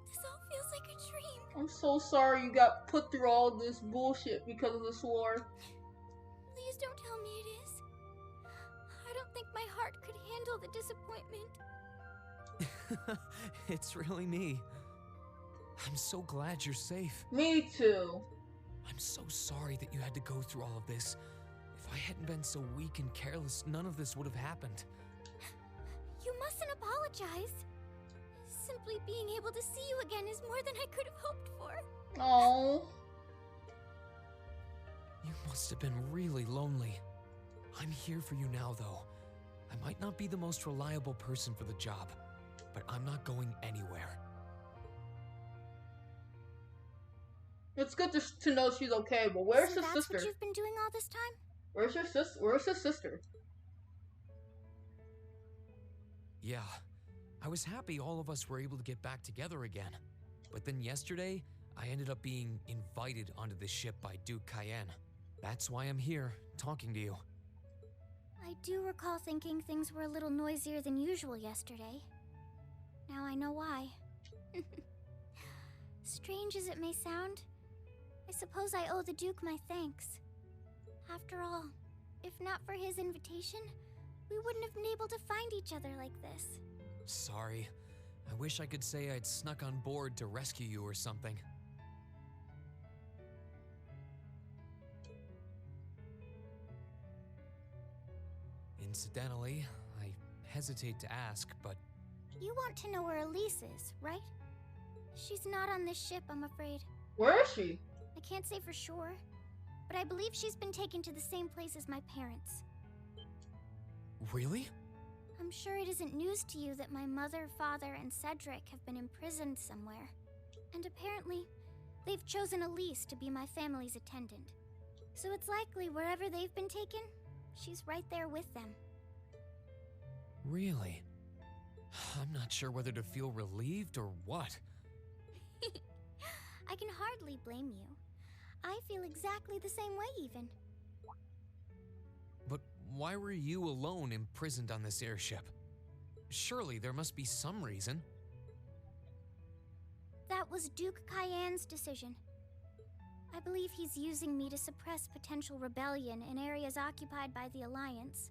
This all feels like a dream. I'm so sorry you got put through all this bullshit because of this war. Please don't tell me it is. I don't think my heart could handle the disappointment. It's really me. I'm so glad you're safe. Me too. I'm so sorry that you had to go through all of this. If I hadn't been so weak and careless, none of this would have happened. You mustn't apologize. Simply being able to see you again is more than I could have hoped for. Oh. You must have been really lonely. I'm here for you now, though. I might not be the most reliable person for the job, but I'm not going anywhere. It's good to know she's okay, but where's So his that's sister? what you've been doing all this time? Where's your sister? Where's his sister? Yeah, I was happy all of us were able to get back together again. But then yesterday, I ended up being invited onto this ship by Duke Cayenne. That's why I'm here, talking to you. I do recall thinking things were a little noisier than usual yesterday. Now I know why. Strange as it may sound, I suppose I owe the Duke my thanks. After all, if not for his invitation, we wouldn't have been able to find each other like this. Sorry. I wish I could say I'd snuck on board to rescue you or something. Incidentally, I hesitate to ask, but You want to know where Elise is, right? She's not on this ship, I'm afraid. Where is she? I can't say for sure, but I believe she's been taken to the same place as my parents. really? I'm sure it isn't news to you that my mother, father, and Cedric have been imprisoned somewhere. And apparently, they've chosen Elise to be my family's attendant. So it's likely wherever they've been taken, she's right there with them. Really? I'm not sure whether to feel relieved or what. I can hardly blame you. I feel exactly the same way, even. But why were you alone imprisoned on this airship? Surely there must be some reason. That was Duke Cayenne's decision. I believe he's using me to suppress potential rebellion in areas occupied by the Alliance,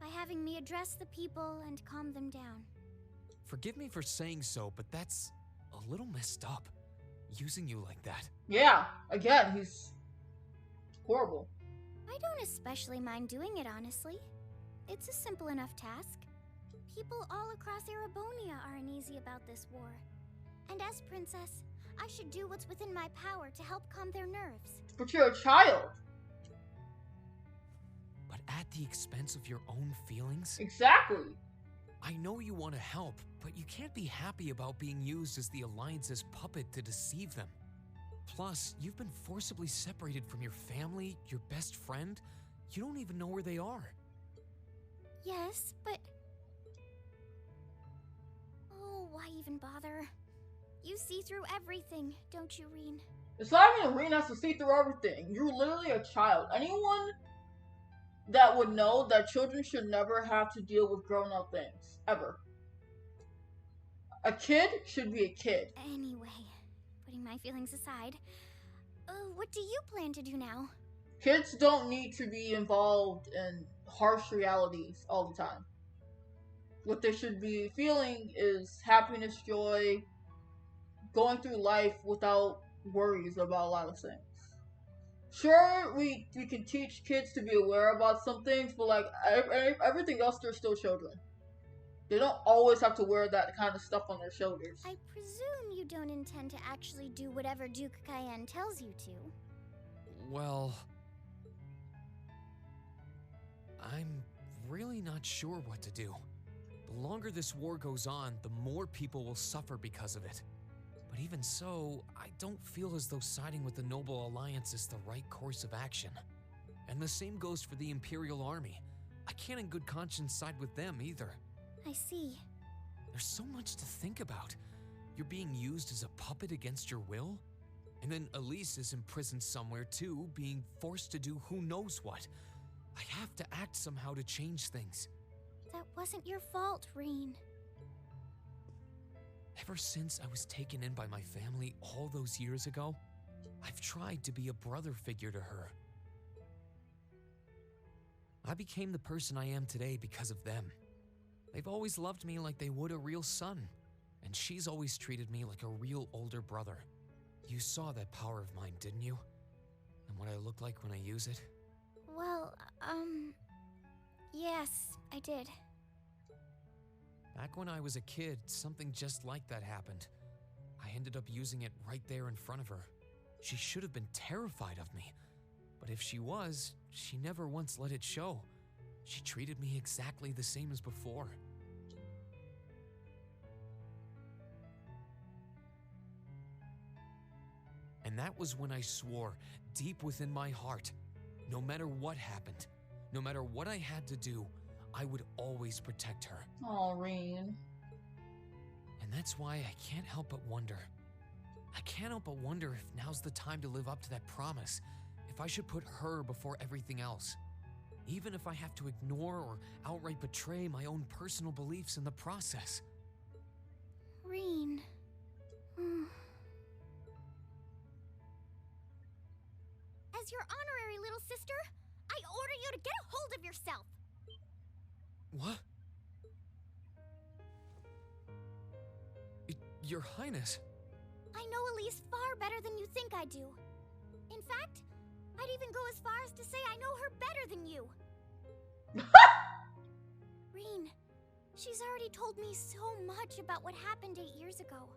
by having me address the people and calm them down. Forgive me for saying so, but that's a little messed up. Using you like that. Yeah, again, he's horrible. I don't especially mind doing it, honestly. It's a simple enough task. People all across Erebonia are uneasy about this war. And as princess, I should do what's within my power to help calm their nerves. But you're a child. But at the expense of your own feelings? Exactly. I know you want to help, but you can't be happy about being used as the Alliance's puppet to deceive them. Plus, you've been forcibly separated from your family, your best friend. You don't even know where they are. Yes, but... Oh, why even bother? You see through everything, don't you, Reen? It's not even Reen has to see through everything. You're literally a child. Anyone that would know that children should never have to deal with grown-up things. Ever. A kid should be a kid. Anyway, putting my feelings aside, what do you plan to do now? Kids don't need to be involved in harsh realities all the time. What they should be feeling is happiness, joy, going through life without worries about a lot of things. Sure, we can teach kids to be aware about some things, but like everything else, they're still children. They don't always have to wear that kind of stuff on their shoulders. I presume you don't intend to actually do whatever Duke Cayenne tells you to. Well, I'm really not sure what to do. The longer this war goes on, the more people will suffer because of it. But even so, I don't feel as though siding with the Noble Alliance is the right course of action. And the same goes for the Imperial Army. I can't in good conscience side with them either. I see. There's so much to think about. You're being used as a puppet against your will? And then Elise is imprisoned somewhere too, being forced to do who knows what. I have to act somehow to change things. That wasn't your fault, Reen. Ever since I was taken in by my family all those years ago, I've tried to be a brother figure to her. I became the person I am today because of them. They've always loved me like they would a real son, and she's always treated me like a real older brother. You saw that power of mine, didn't you? And what I look like when I use it? Well, yes, I did. Back when I was a kid, something just like that happened. I ended up using it right there in front of her. She should have been terrified of me. But if she was, she never once let it show. She treated me exactly the same as before. And that was when I swore, deep within my heart, no matter what happened, no matter what I had to do, I would always protect her. Oh, Reen. And that's why I can't help but wonder. I can't help but wonder if now's the time to live up to that promise, if I should put her before everything else, even if I have to ignore or outright betray my own personal beliefs in the process. Reen. As your honorary little sister, I order you to get a hold of yourself. What? Your Highness. I know Elise far better than you think I do. In fact, I'd even go as far as to say I know her better than you. Reen, she's already told me so much about what happened 8 years ago.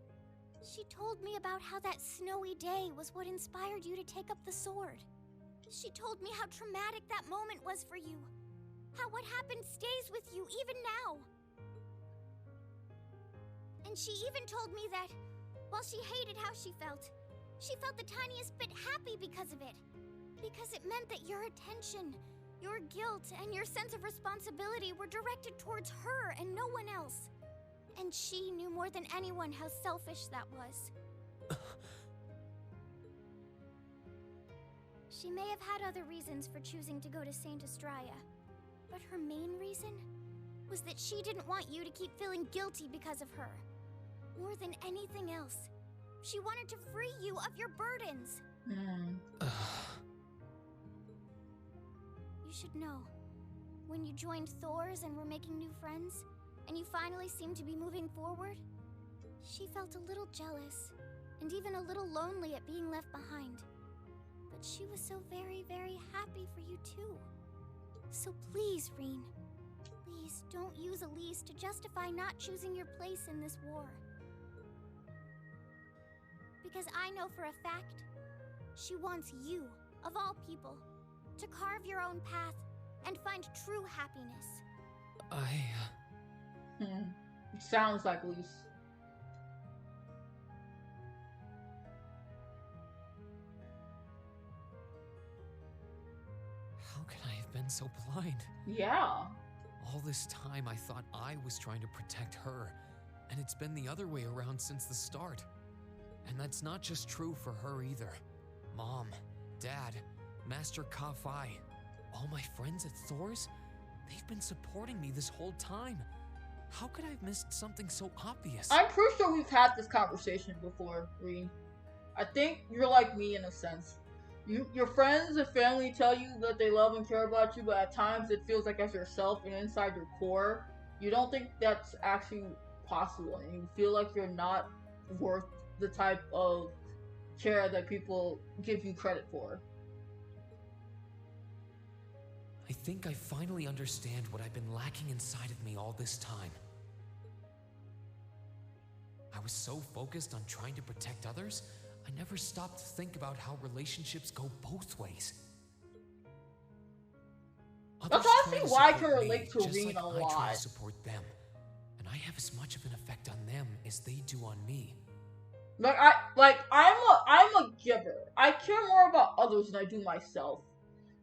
She told me about how that snowy day was what inspired you to take up the sword. She told me how traumatic that moment was for you. How what happened stays with you even now. And she even told me that, while she hated how she felt the tiniest bit happy because of it. Because it meant that your attention, your guilt, and your sense of responsibility were directed towards her and no one else. And she knew more than anyone how selfish that was. She may have had other reasons for choosing to go to Saint Estrella, but her main reason was that she didn't want you to keep feeling guilty because of her. More than anything else, she wanted to free you of your burdens. You should know, when you joined Thor's and were making new friends, and you finally seemed to be moving forward, she felt a little jealous, and even a little lonely at being left behind. But she was so very, very happy for you too. So please, Reen, please don't use Elise to justify not choosing your place in this war. Because I know for a fact, she wants you, of all people, to carve your own path and find true happiness. It sounds like Elise. How could I have been so blind? Yeah. All this time I thought I was trying to protect her, and it's been the other way around since the start. And that's not just true for her either. Mom, Dad, Master Ka-Fi, all my friends at Thor's, they've been supporting me this whole time. How could I have missed something so obvious? I'm pretty sure we've had this conversation before, Reen. I think you're like me in a sense. Your friends and family tell you that they love and care about you, but at times it feels like as yourself and inside your core, you don't think that's actually possible, and you feel like you're not worth the type of care that people give you credit for. I think I finally understand what I've been lacking inside of me all this time. I was so focused on trying to protect others, I never stopped to think about how relationships go both ways. That's honestly why I can relate to Reen a I try lot. to support them, and I have as much of an effect on them as they do on me. I'm a giver. I care more about others than I do myself.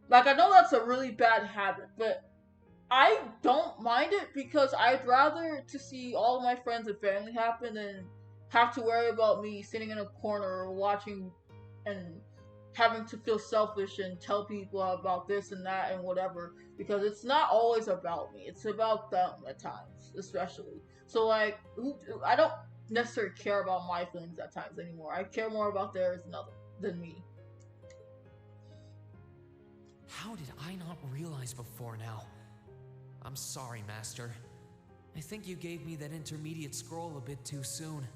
Like, I know that's a really bad habit, but I don't mind it because I'd rather to see all of my friends and family happen than have to worry about me sitting in a corner watching and having to feel selfish and tell people about this and that and whatever, because it's not always about me. It's about them at times, especially. So, like, I don't necessarily care about my feelings at times anymore. I care more about theirs than me. How did I not realize before now? I'm sorry, Master. I think you gave me that intermediate scroll a bit too soon.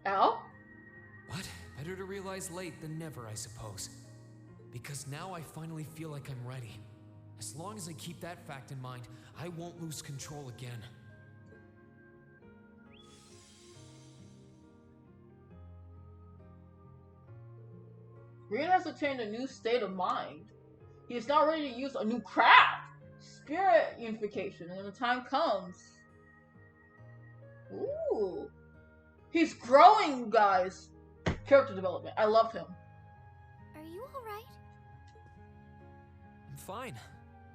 Al? What? Better to realize late than never, I suppose. Because now I finally feel like I'm ready. As long as I keep that fact in mind, I won't lose control again. Green has attained a new state of mind. He is now ready to use a new craft, spirit unification, when the time comes. Ooh. He's growing, you guys. Character development. I love him. Are you alright? I'm fine.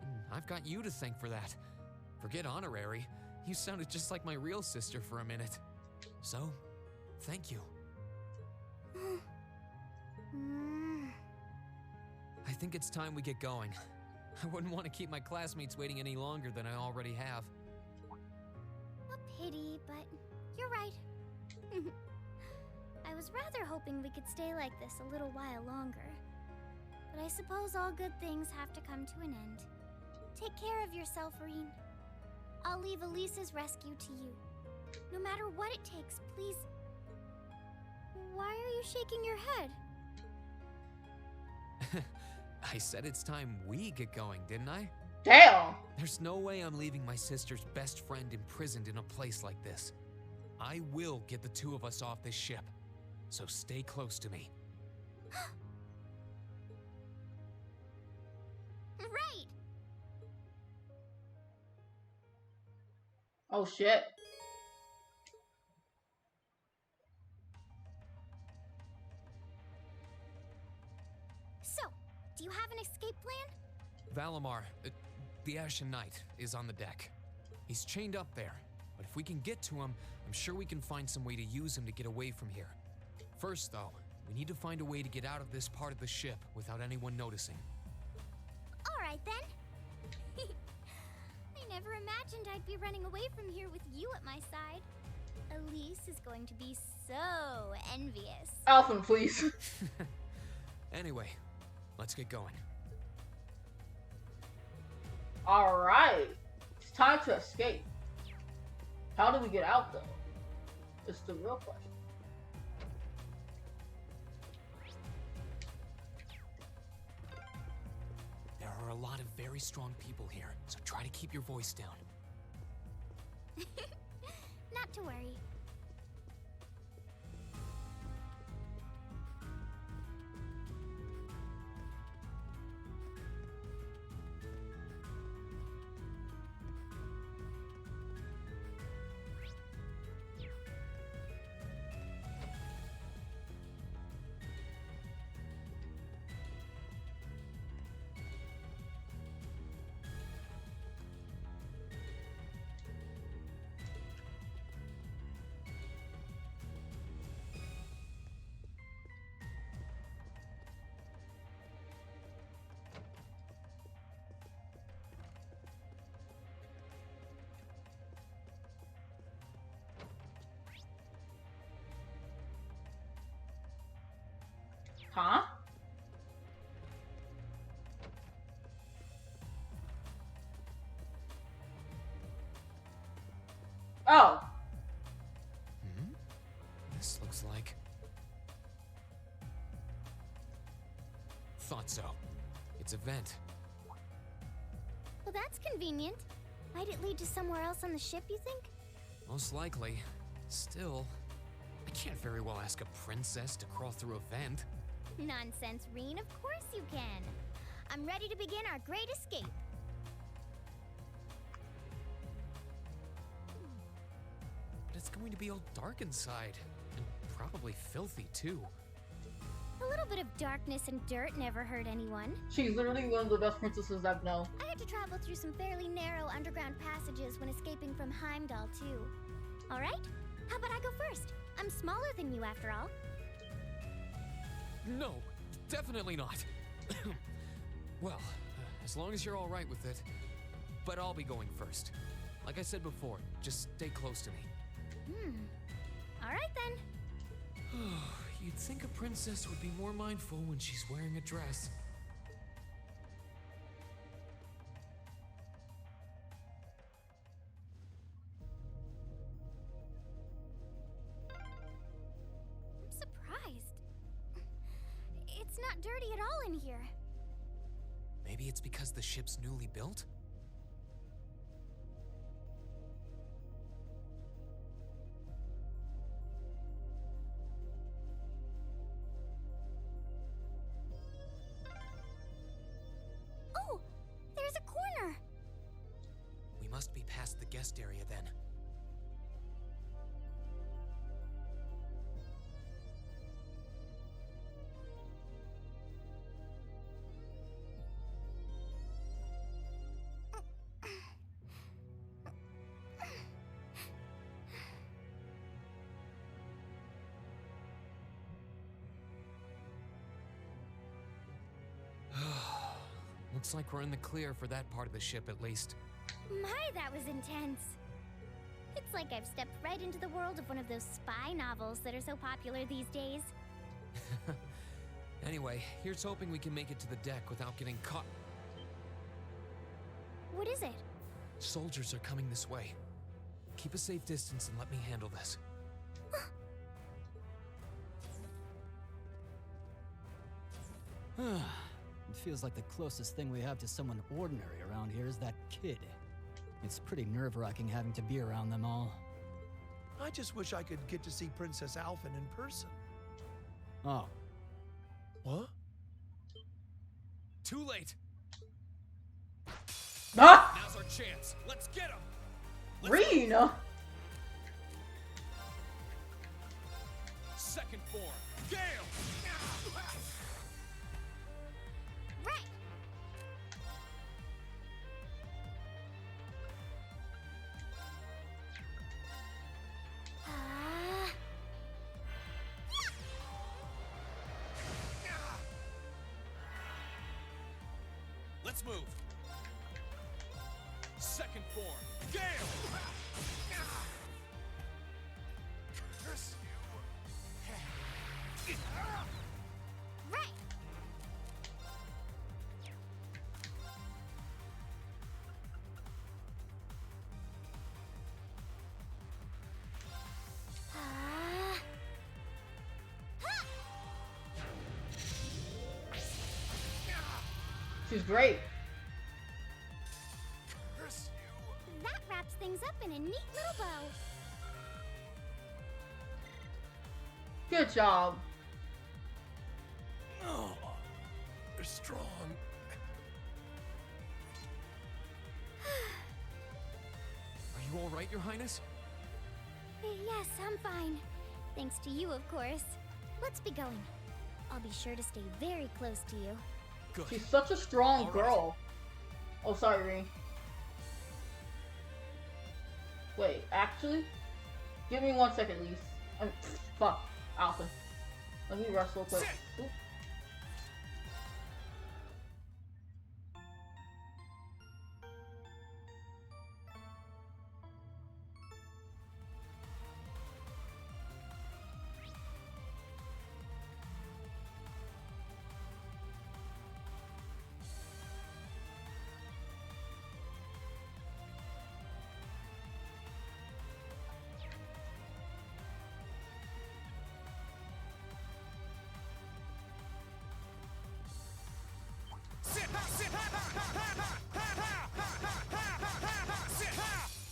And I've got you to thank for that. Forget honorary. You sounded just like my real sister for a minute. So, thank you. I think it's time we get going. I wouldn't want to keep my classmates waiting any longer than I already have. A pity, but you're right. I was rather hoping we could stay like this a little while longer. But I suppose all good things have to come to an end. Take care of yourself, Reen. I'll leave Elisa's rescue to you. No matter what it takes, please. Why are you shaking your head? I said it's time we get going, didn't I? Damn! There's no way I'm leaving my sister's best friend imprisoned in a place like this. I will get the two of us off this ship. So stay close to me. Right! Oh shit. So, do you have an escape plan? Valimar, the Ashen Knight, is on the deck. He's chained up there, but if we can get to him, I'm sure we can find some way to use him to get away from here. First, though, we need to find a way to get out of this part of the ship without anyone noticing. Alright then. I never imagined I'd be running away from here with you at my side. Elise is going to be so envious. Alfin, please. Anyway, let's get going. Alright. It's time to escape. How do we get out, though? It's the real question. There are a lot of very strong people here, so try to keep your voice down. Not to worry. Huh? Oh. This looks like... Thought so. It's a vent. Well, that's convenient. Might it lead to somewhere else on the ship, you think? Most likely. Still, I can't very well ask a princess to crawl through a vent. Nonsense, Reen. Of course you can. I'm ready to begin our great escape. But it's going to be all dark inside. And probably filthy, too. A little bit of darkness and dirt never hurt anyone. She's literally one of the best princesses I've known. I had to travel through some fairly narrow underground passages when escaping from Heimdall, too. Alright? How about I go first? I'm smaller than you, after all. No, definitely not. Well, as long as you're all right with it. But I'll be going first. Like I said before, just stay close to me. Alright then. You'd think a princess would be more mindful when she's wearing a dress. I'm surprised. It's not dirty at all in here. Maybe it's because the ship's newly built? Oh, there's a corner. We must be past the guest area then. Looks like we're in the clear for that part of the ship at least. My, that was intense. It's like I've stepped right into the world of one of those spy novels that are so popular these days. Anyway, here's hoping we can make it to the deck without getting caught. What is it? Soldiers are coming this way. Keep a safe distance and let me handle this. It feels like the closest thing we have to someone ordinary around here is that kid. It's pretty nerve-wracking having to be around them all. I just wish I could get to see Princess Alfin in person. Oh. What? Too late. Ah! Now's our chance. Let's get him. Rena. Second form. Gale. Right. Let's move. Second form. Gale. Curse you. Right. She's great. Curse you. That wraps things up in a neat little bow. Good job. Oh, they're strong. Are you all right, Your Highness? Yes, I'm fine. Thanks to you, of course. Let's be going. I'll be sure to stay very close to you. Good. She's such a strong girl. Oh, sorry, Reen. Wait, actually? Give me 1 second, Lise. Fuck. Alfin. Let me rest real quick. Oop.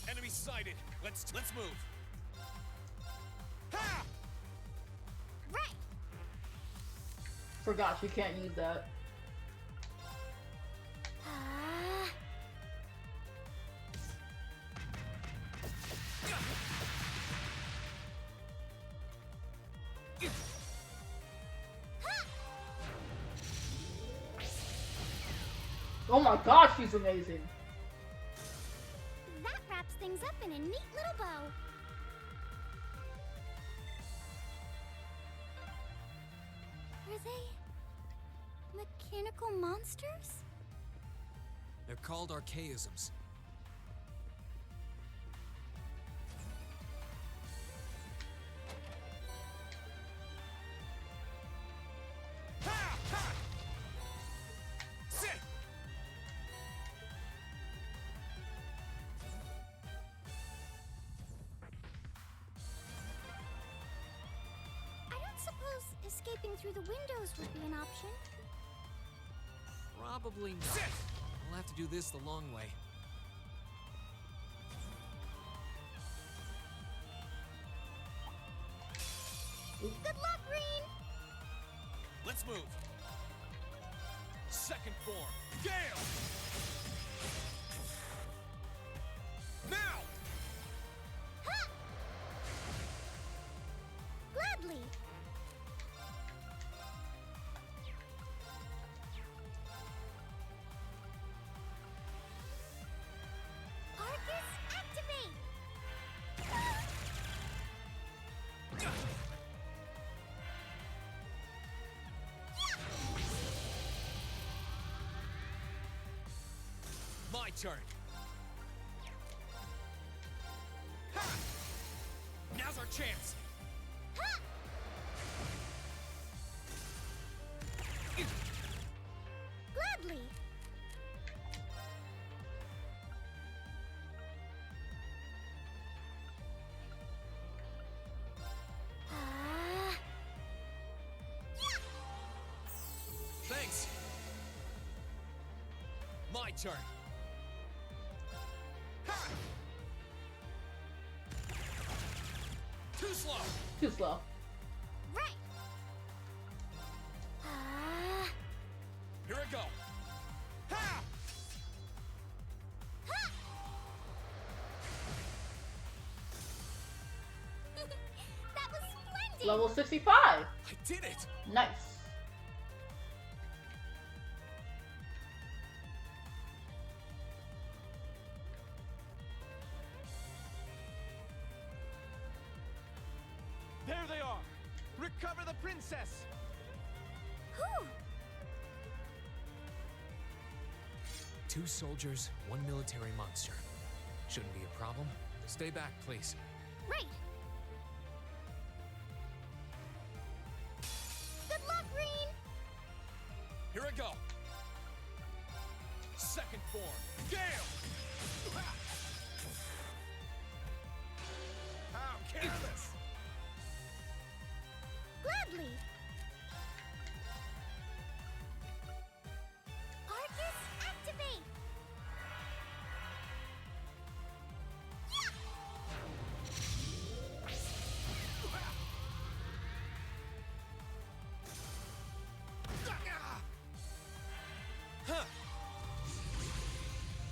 Enemy sighted. Let's move. Right. Forgot you can't use that. Oh my god, she's amazing. That wraps things up in a neat little bow. Are they mechanical monsters? They're called archaisms. suppose escaping through the windows would be an option. Probably not. I'll have to do this the long way. Good luck, Green! Let's move. Second form. Gale! Now! Ha! Gladly! Arcus, activate! My turn. Ha! Now's our chance. Ha! Gladly! Thanks. My turn. Ha! Too slow. Too slow. Right! Here I go. Ha! Ha! That was splendid! Level 65. I did it. Nice. There they are! Recover the princess! Whew! 2 soldiers, 1 military monster. Shouldn't be a problem. Stay back, please. Right! Good luck, Green! Here I go. Second form. Gale! How careless! Gladly! Arcus, activate! Huh.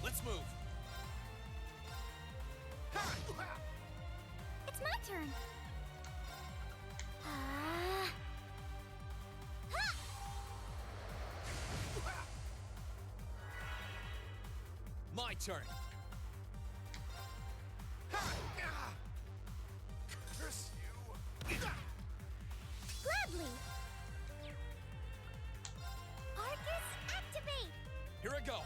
Let's move. It's my turn. My turn. Curse you! Gladly! Arcus, activate! Here I go.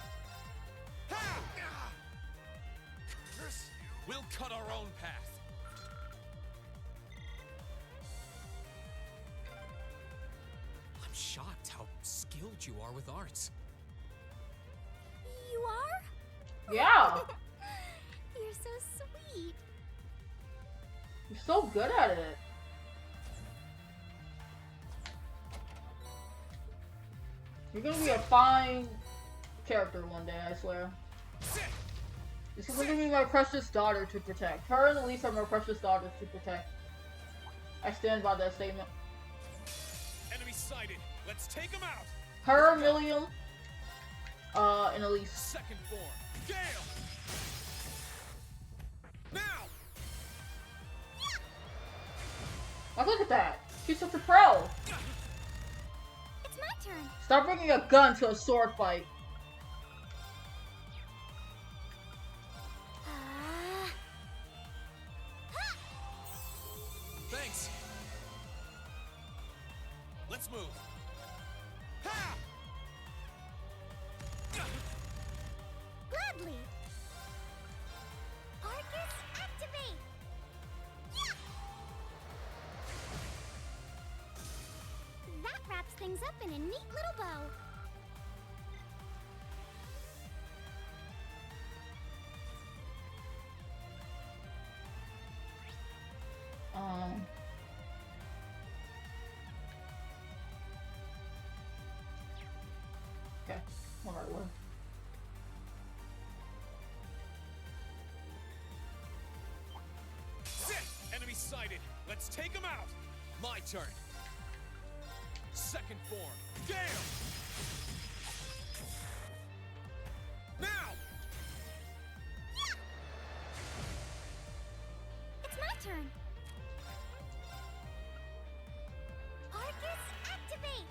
Curse you! We'll cut our own path. I'm shocked how skilled you are with arts. You are? Yeah. You're so sweet. You're so good at it. You're gonna be a fine character one day, I swear. This is gonna be my precious daughter to protect. Her and Elise are my precious daughters to protect. I stand by that statement. Enemy sighted. Let's take him out. Her, Milliam, and Elise. Second form. Gale. Now. Like, look at that. She's such a pro. It's my turn. Stop bringing a gun to a sword fight. Thanks. Let's move. Ha! Gladly. Arcus, activate. That wraps things up in a neat little bow. excited. Let's take him out. My turn. Second form. Gale! Now! It's my turn. Arcus, activate!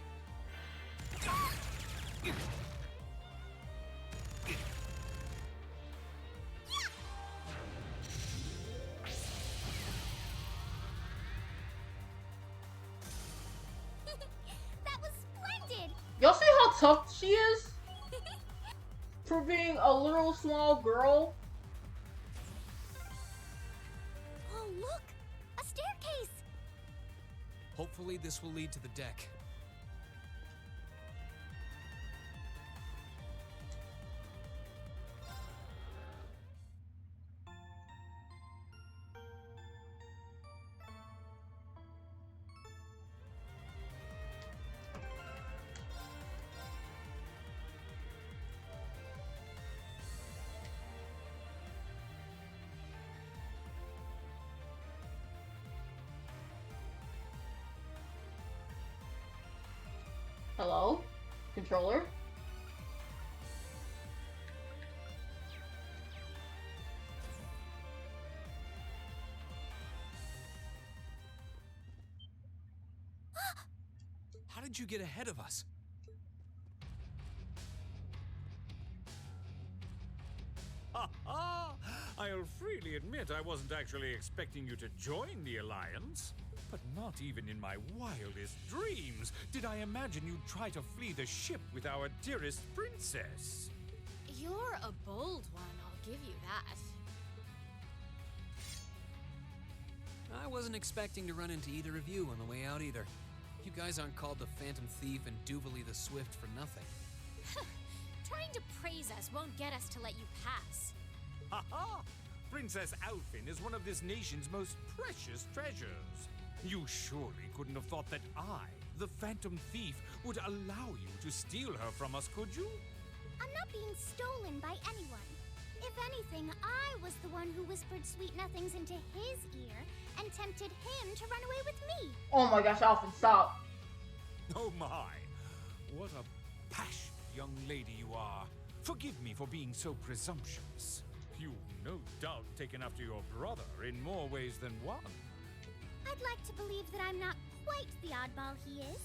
That was splendid! Y'all see how tough she is? For being a little small girl? Oh, look! A staircase! Hopefully this will lead to the deck. Hello? Controller? How did you get ahead of us? Ha ha! I'll freely admit I wasn't actually expecting you to join the Alliance. But not even in my wildest dreams did I imagine you'd try to flee the ship with our dearest princess. You're a bold one, I'll give you that. I wasn't expecting to run into either of you on the way out either. You guys aren't called the Phantom Thief and Duvalie the Swift for nothing. Trying to praise us won't get us to let you pass. Ha ha! Princess Alfin is one of this nation's most precious treasures. You surely couldn't have thought that I, the Phantom Thief, would allow you to steal her from us, could you? I'm not being stolen by anyone. If anything, I was the one who whispered sweet nothings into his ear and tempted him to run away with me. Oh my gosh, Alfin, stop. Oh my! What a passionate young lady you are. Forgive me for being so presumptuous. You've no doubt taken after your brother in more ways than one. I'd like to believe that I'm not quite the oddball he is.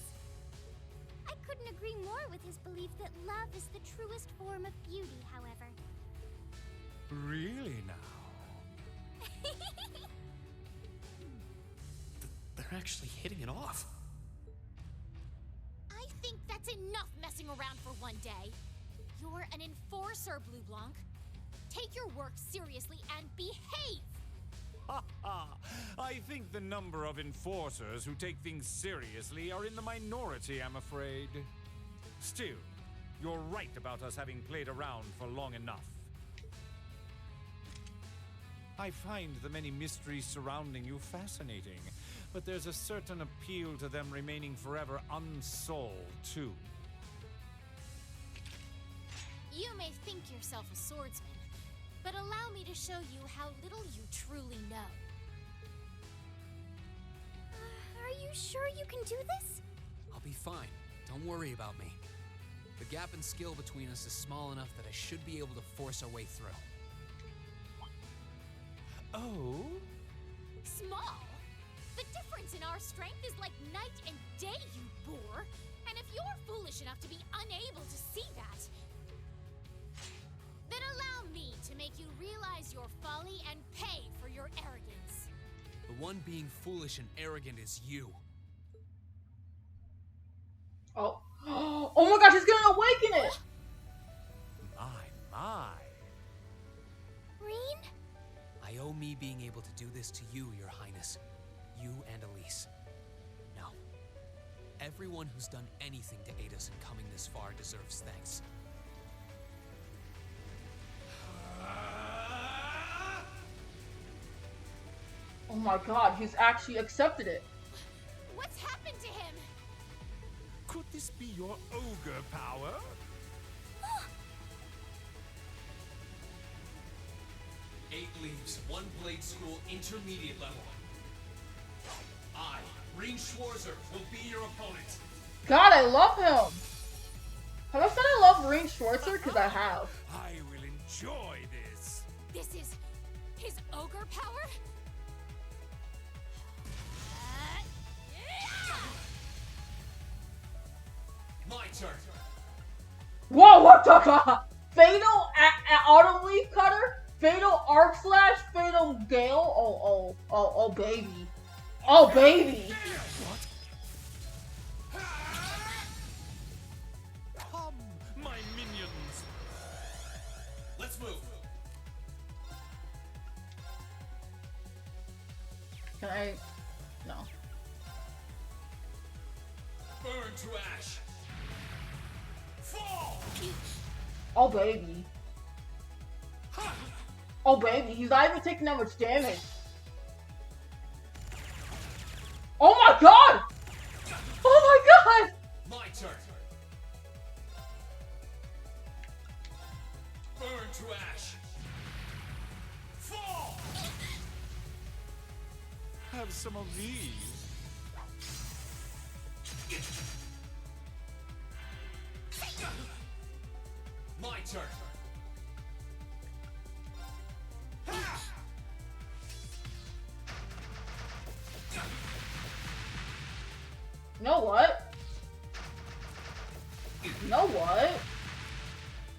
I couldn't agree more with his belief that love is the truest form of beauty, however. Really now? They're actually hitting it off. I think that's enough messing around for one day. You're an enforcer, Blue Blanc. Take your work seriously and behave! Ha ha! I think the number of enforcers who take things seriously are in the minority, I'm afraid. Still, you're right about us having played around for long enough. I find the many mysteries surrounding you fascinating, but there's a certain appeal to them remaining forever unsolved, too. You may think yourself a swordsman, but allow me to show you how little you truly know. Are you sure you can do this? I'll be fine. Don't worry about me. The gap in skill between us is small enough that I should be able to force our way through. Oh? Small? The difference in our strength is like night and day, you boor! And if you're foolish enough to be unable to see that, then allow me to make you realize your folly and pay for your arrogance. The one being foolish and arrogant is you. Oh. Oh my gosh, he's gonna awaken it! My. Reen? I owe me being able to do this to you, Your Highness. You and Elise. No. Everyone who's done anything to aid us in coming this far deserves thanks. Oh my god, he's actually accepted it. What's happened to him? Could this be your ogre power? 8 leaves, 1 blade school, intermediate level. I, Ring Schwarzer, will be your opponent. God, I love him. Have I said I love Ring Schwarzer? Because I have. I will enjoy this. This is his ogre power? My turn. Whoa, what the fuck? Fatal Autumn Leaf Cutter? Fatal Arc Slash? Fatal Gale? Oh, baby. Oh, baby. Come, my minions. Let's move. Can I? No. Burn to ash. Fall. Oh, baby. Oh, baby. He's not even taking that much damage. Oh my god! Oh my god! My turn. Burn to ash. Fall. Have some of these. My turn. You know what? You know what?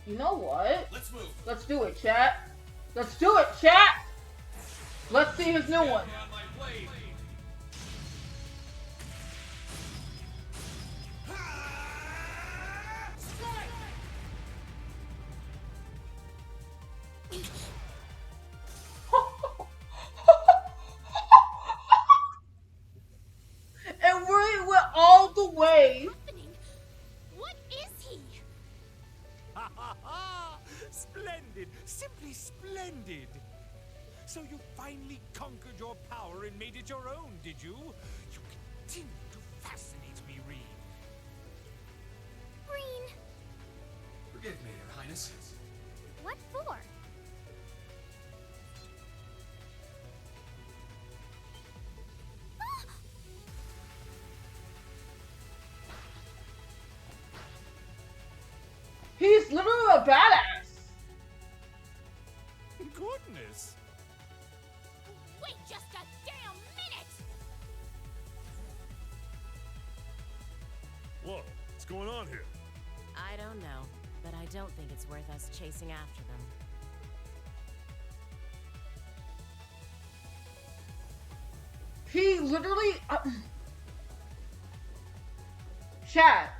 You know what? Let's move. Let's do it, chat. Let's do it, chat! Let's see his new one. And we went all the way. What is he? Ha ha ha! Splendid! Simply splendid! So you finally conquered your power and made it your own, did you? You continue to fascinate me, Reed. Green. Forgive me, Your Highness. What for? He's literally a badass. Goodness! Wait just a damn minute! Whoa, what's going on here? I don't know, but I don't think it's worth us chasing after them. He literally... Chat.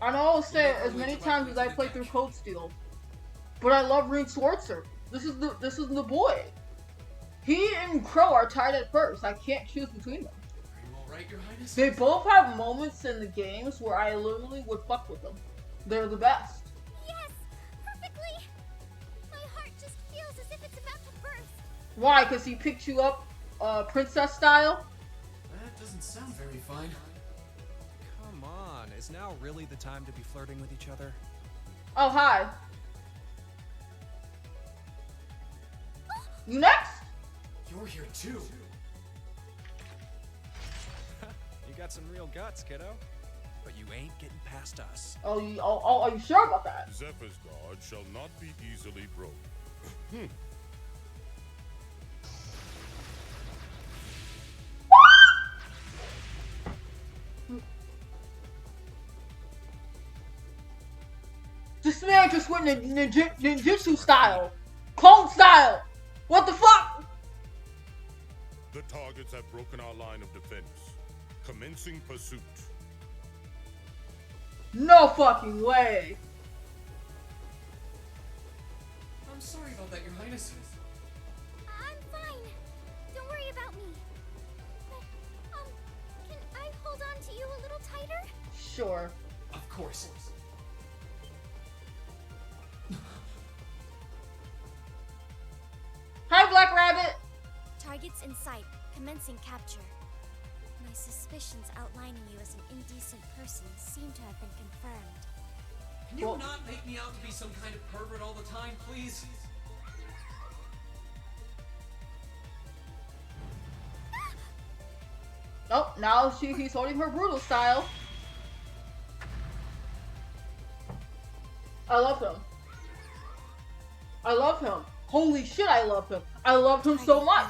I know I'll say it as many times as I play through Code Steel, but I love Ring Schwarzer. This is the boy. He and Crow are tied at first. I can't choose between them. Are you alright, Your Highness? They both have moments in the games where I literally would fuck with them. They're the best. Yes, perfectly. My heart just feels as if it's about to burst. Why? Because he picked you up, princess style? That doesn't sound very fine. Come on, is now really the time to be flirting with each other? Oh, hi. You next? You're here too. You got some real guts, kiddo. But you ain't getting past us. Oh, are you sure about that? Zephyr's guard shall not be easily broken. This man just went ninjutsu style. Clone style. What the fuck? The targets have broken our line of defense. Commencing pursuit. No fucking way. I'm sorry about that, Your Highness. I'm fine. Don't worry about me. But, can I hold on to you a little tighter? Sure. Of course. Hi, Black Rabbit. Targets in sight. Commencing capture. My suspicions outlining you as an indecent person seem to have been confirmed. Can you not make me out to be some kind of pervert all the time, please? Oh, now he's holding her brutal style. I love him. I love him. Holy shit, I love him. I love him so much.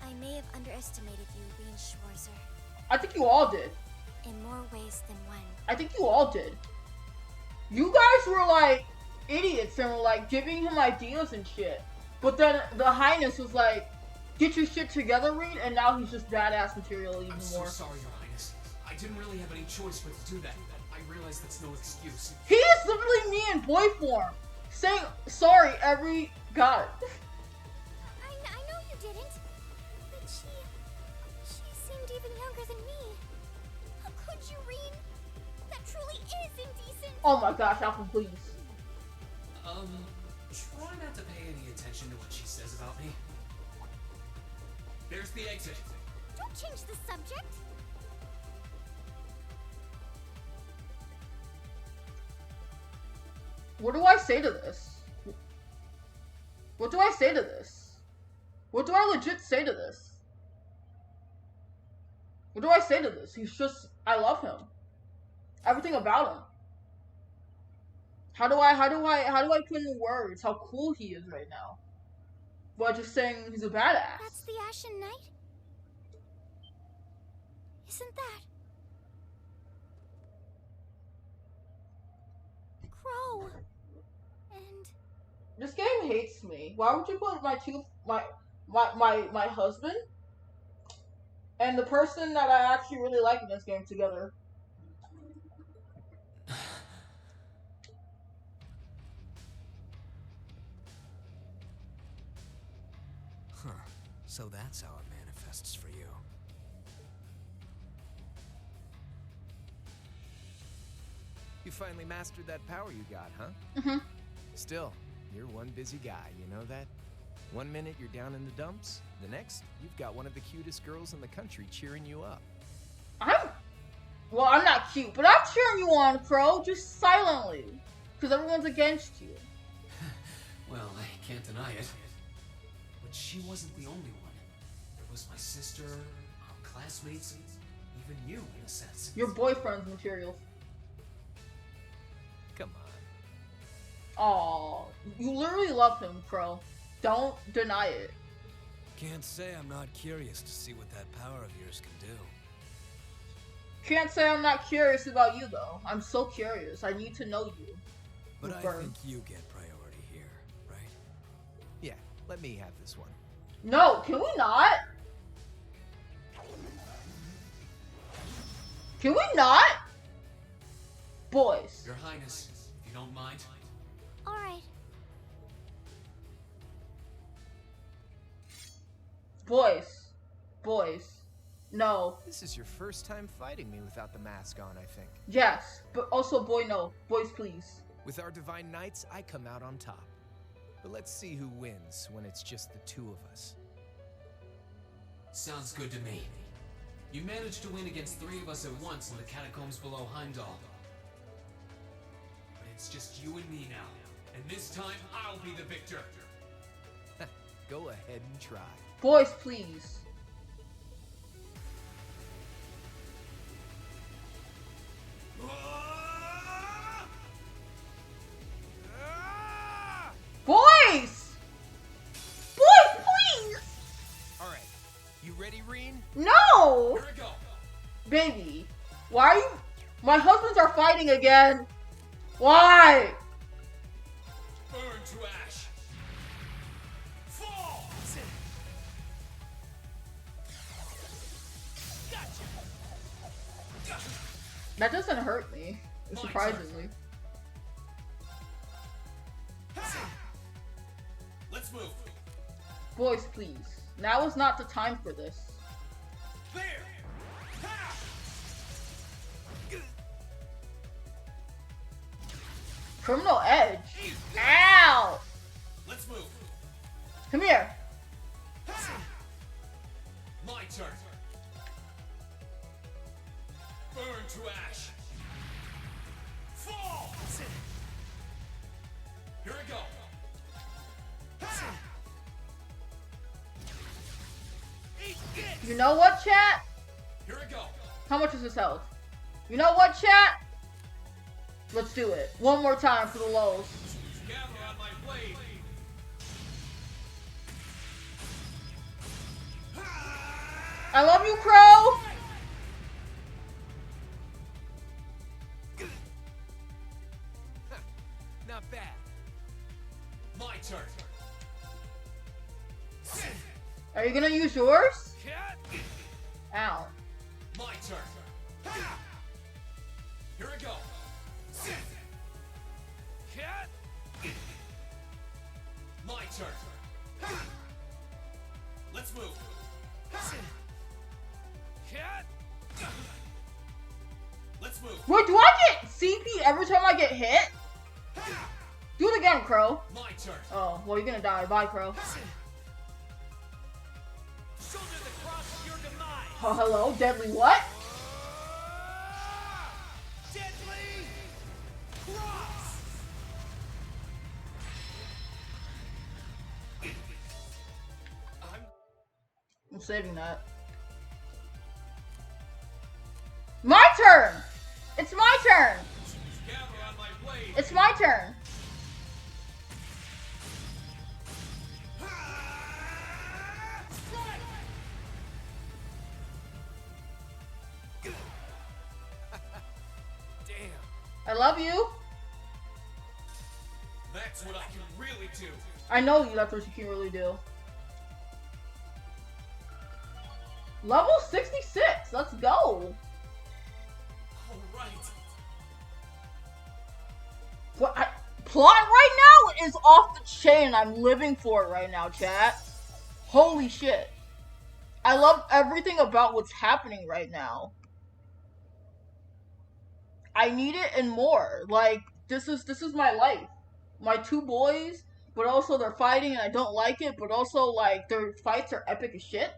I may have underestimated you, Rean Schwarzer. I think you all did. In more ways than one. I think you all did. You guys were like idiots and were like giving him ideas and shit. But then the Highness was like, get your shit together, Reed, and now he's just badass material even I'm more. so sorry, Your Highness. I didn't really have any choice but to do that. I realize that's no excuse. He is literally me in boy form, saying sorry every god. I know you didn't, but she seemed even younger than me. How could you, Rean? That truly is indecent. Oh my gosh, Alfin, please. Try not to pay any attention to what she says about me. There's the exit. Don't change the subject. What do I say to this? What do I say to this? What do I legit say to this? What do I say to this? He's just, I love him. Everything about him. How do I put into words how cool he is right now? By just saying he's a badass. That's the Ashen Knight? Isn't that Crow? And This game hates me. Why would you put my husband and the person that I actually really like in this game together? Huh. So that's how it manifests for you. You finally mastered that power you got, huh? Mm-hmm. Still, you're one busy guy, you know that? One minute you're down in the dumps, the next, you've got one of the cutest girls in the country cheering you up. Well, I'm not cute, but I'm cheering you on, Crow, just silently. Because everyone's against you. Well, I can't deny it. But she wasn't the only one. There was my sister, our classmates, and even you, in a sense. Your boyfriend's material. Come on. Aw, you literally love him, Crow. Don't deny it. Can't say I'm not curious to see what that power of yours can do. Can't say I'm not curious about you, though. I'm so curious. I need to know you. But I think you get priority here, right? Yeah, let me have this one. No, can we not? Can we not? Boys. Your Highness, if you don't mind. alright. Boys. No. This is your first time fighting me without the mask on, I think. Yes, but also boy no. Boys please. With our divine knights, I come out on top. But let's see who wins when it's just the two of us. Sounds good to me. You managed to win against 3 of us at once in the catacombs below Heimdall. But it's just you and me now. And this time, I'll be the victor. Go ahead and try. Boys please. Boys! Boys, please! Alright, you ready, Reen? No! Here we go. Baby, why are you... My husbands are fighting again. Why? Burn to ash. Fall! That doesn't hurt me, surprisingly. Let's move. Boys, please. Now is not the time for this. There! Criminal Edge. Ow! Let's move. Come here. My turn. Burn to ash. Fall! Here we go. You know what, chat? Here I go. How much is his health? You know what, chat? Let's do it. One more time for the lows. Gather on my blade. I love you, Crow! Not bad. My turn. Are you gonna use yours? Ow. My turn. Here I go. My turn. Let's move. Let's move. Wait, do I get CP every time I get hit? Do it again, Crow. My turn. Oh, well, you're gonna die. Bye, Crow. Shoulder the cross of your demise. Oh, hello? Deadly what? Deadly cross. I'm saving that. My turn! It's my turn! Gather on my blade. It's my turn! Damn. I love you. That's what I can really do. I know you, that's what you can really do. Level 66, let's go. Alright. What plot right now is off the chain. I'm living for it right now, chat. Holy shit. I love everything about what's happening right now. I need it and more. Like, this is my life. My two boys, but also they're fighting and I don't like it, but also like their fights are epic as shit.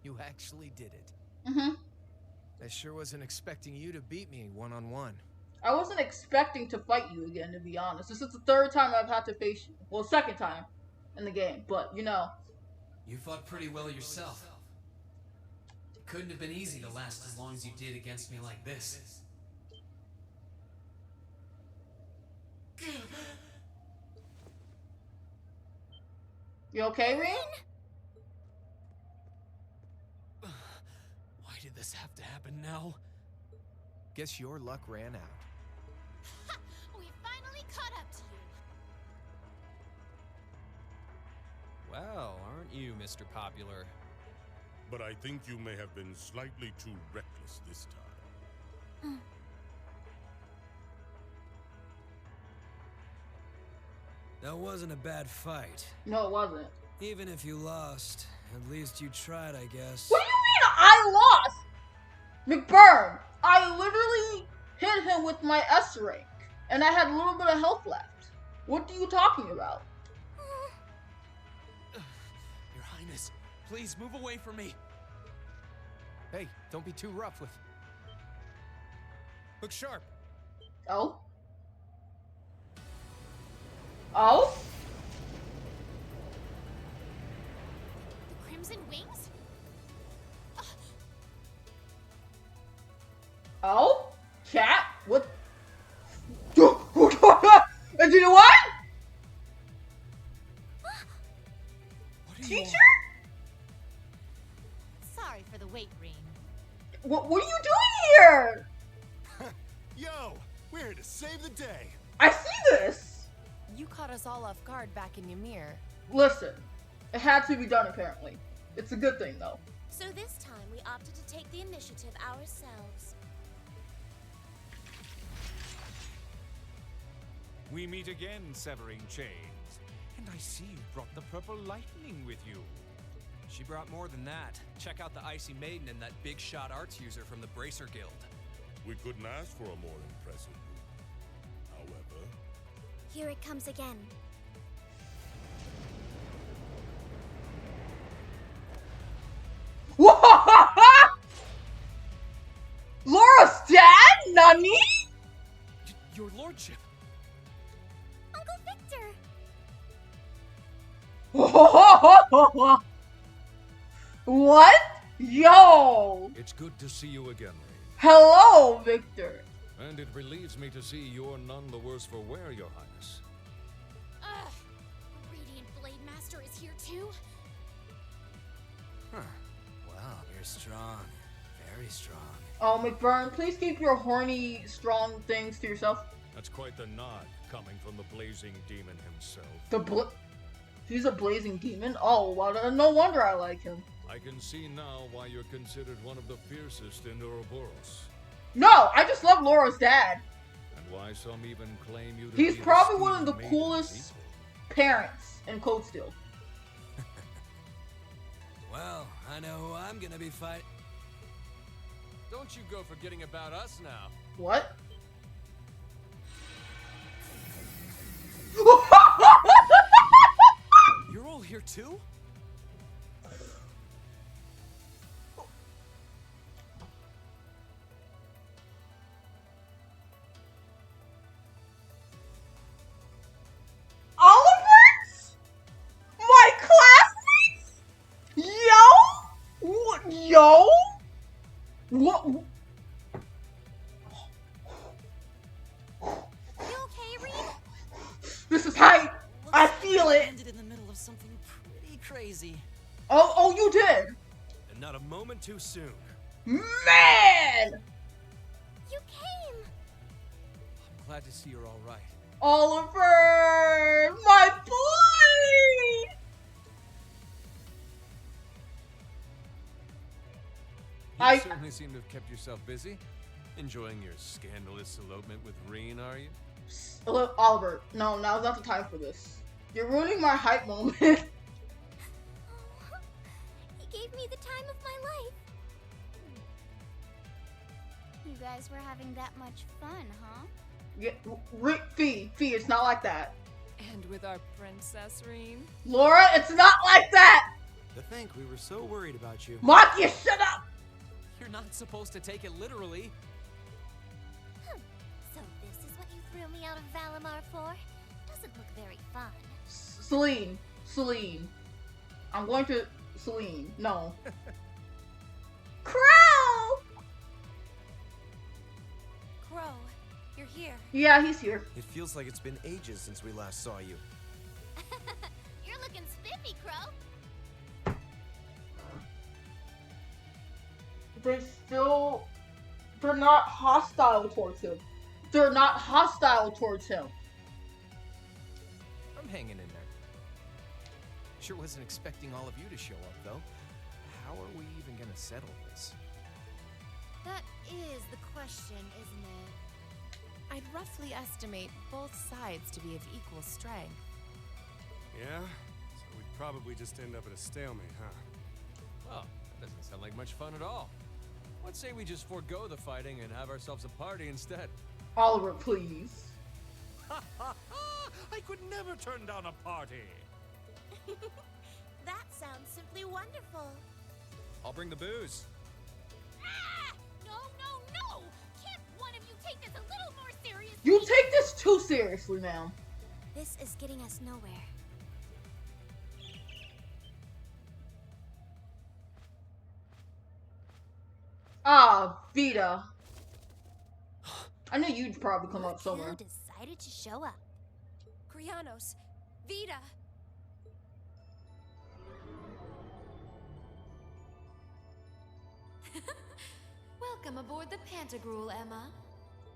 You actually did it. Mm-hmm. I sure wasn't expecting you to beat me one-on-one. I wasn't expecting to fight you again, to be honest. This is the third time I've had to face you. Well, second time in the game, but you know. You fought pretty well yourself. It couldn't have been easy to last as long as you did against me like this. You okay, Rean? Why did this have to happen now? Guess your luck ran out. We finally caught up to you. Well, aren't you, Mr. Popular? But I think you may have been slightly too reckless this time. That wasn't a bad fight. No, it wasn't. Even if you lost, at least you tried, I guess. What do you mean I lost? McBurn, I literally hit him with my S rank, and I had a little bit of health left. What are you talking about? Your Highness, please move away from me. Hey, don't be too rough with... Look sharp. Oh? Oh? The Crimson Wings? Oh? Chat? What? And you know what? Teacher? Sorry for the wait, Rean. What are you doing here? Yo, we're here to save the day. I see this. You caught us all off guard back in Ymir. Listen, it had to be done apparently. It's a good thing though. So this time we opted to take the initiative ourselves. We meet again, severing chains. And I see you brought the purple lightning with you. She brought more than that. Check out the Icy Maiden and that big shot arts user from the Bracer Guild. We couldn't ask for a more impressive group. However... Here it comes again. Laura's dad? Nani? Your lordship. Uncle Victor! What? Yo! It's good to see you again, Rain. Hello, Victor. And it relieves me to see you're none the worse for wear, Your Highness. Ugh! Radiant Blade Master is here too? Huh. Wow, you're strong. Very strong. Oh, McBurn, please keep your horny, strong things to yourself. That's quite the nod, coming from the blazing demon himself. He's a blazing demon? Oh, well, no wonder I like him. I can see now why you're considered one of the fiercest in Ouroboros. No, I just love Laura's dad. And why some even claim you to He's be probably one of the maiden's coolest equal. parents in Cold Steel. Well, I know who I'm gonna be fighting. Don't you go forgetting about us now. What? You're all here too? Oliver's? My classmates? Yo? What? Yo? What? You okay, Reed? This is hype. I feel it. Ended in the middle of something pretty crazy. Oh, you did. And not a moment too soon. Man! You came! I'm glad to see you're all right. Oliver! My boy! You certainly seem to have kept yourself busy. Enjoying your scandalous elopement with Reen, are you? Look, Oliver, no, now's not the time for this. You're ruining my hype moment. He gave me the time of my life. You guys were having that much fun, huh? Yeah, Fee, it's not like that. And with our Princess Reen? Laura, it's not like that! To think we were so worried about you. Maki, shut up! You're not supposed to take it literally. So this is what you threw me out of Valimar for? Doesn't look very fun. Celine. I'm going to... Celine, no. Crow! Crow, you're here. Yeah, he's here. It feels like it's been ages since we last saw you. You're looking spiffy, Crow. They're not hostile towards him. They're not hostile towards him. I'm hanging in there. Sure wasn't expecting all of you to show up, though. How are we even gonna settle this? That is the question, isn't it? I'd roughly estimate both sides to be of equal strength. Yeah? So we'd probably just end up at a stalemate, huh? Well, that doesn't sound like much fun at all. What say we just forego the fighting and have ourselves a party instead? Oliver, please. I could never turn down a party. That sounds simply wonderful. I'll bring the booze. Ah! No! Can't one of you take this a little more seriously? You take this too seriously now. This is getting us nowhere. Ah, Vita. I knew you'd probably come up somewhere. You decided to show up. Krianos, Vita! Welcome aboard the Pantagruel, Emma.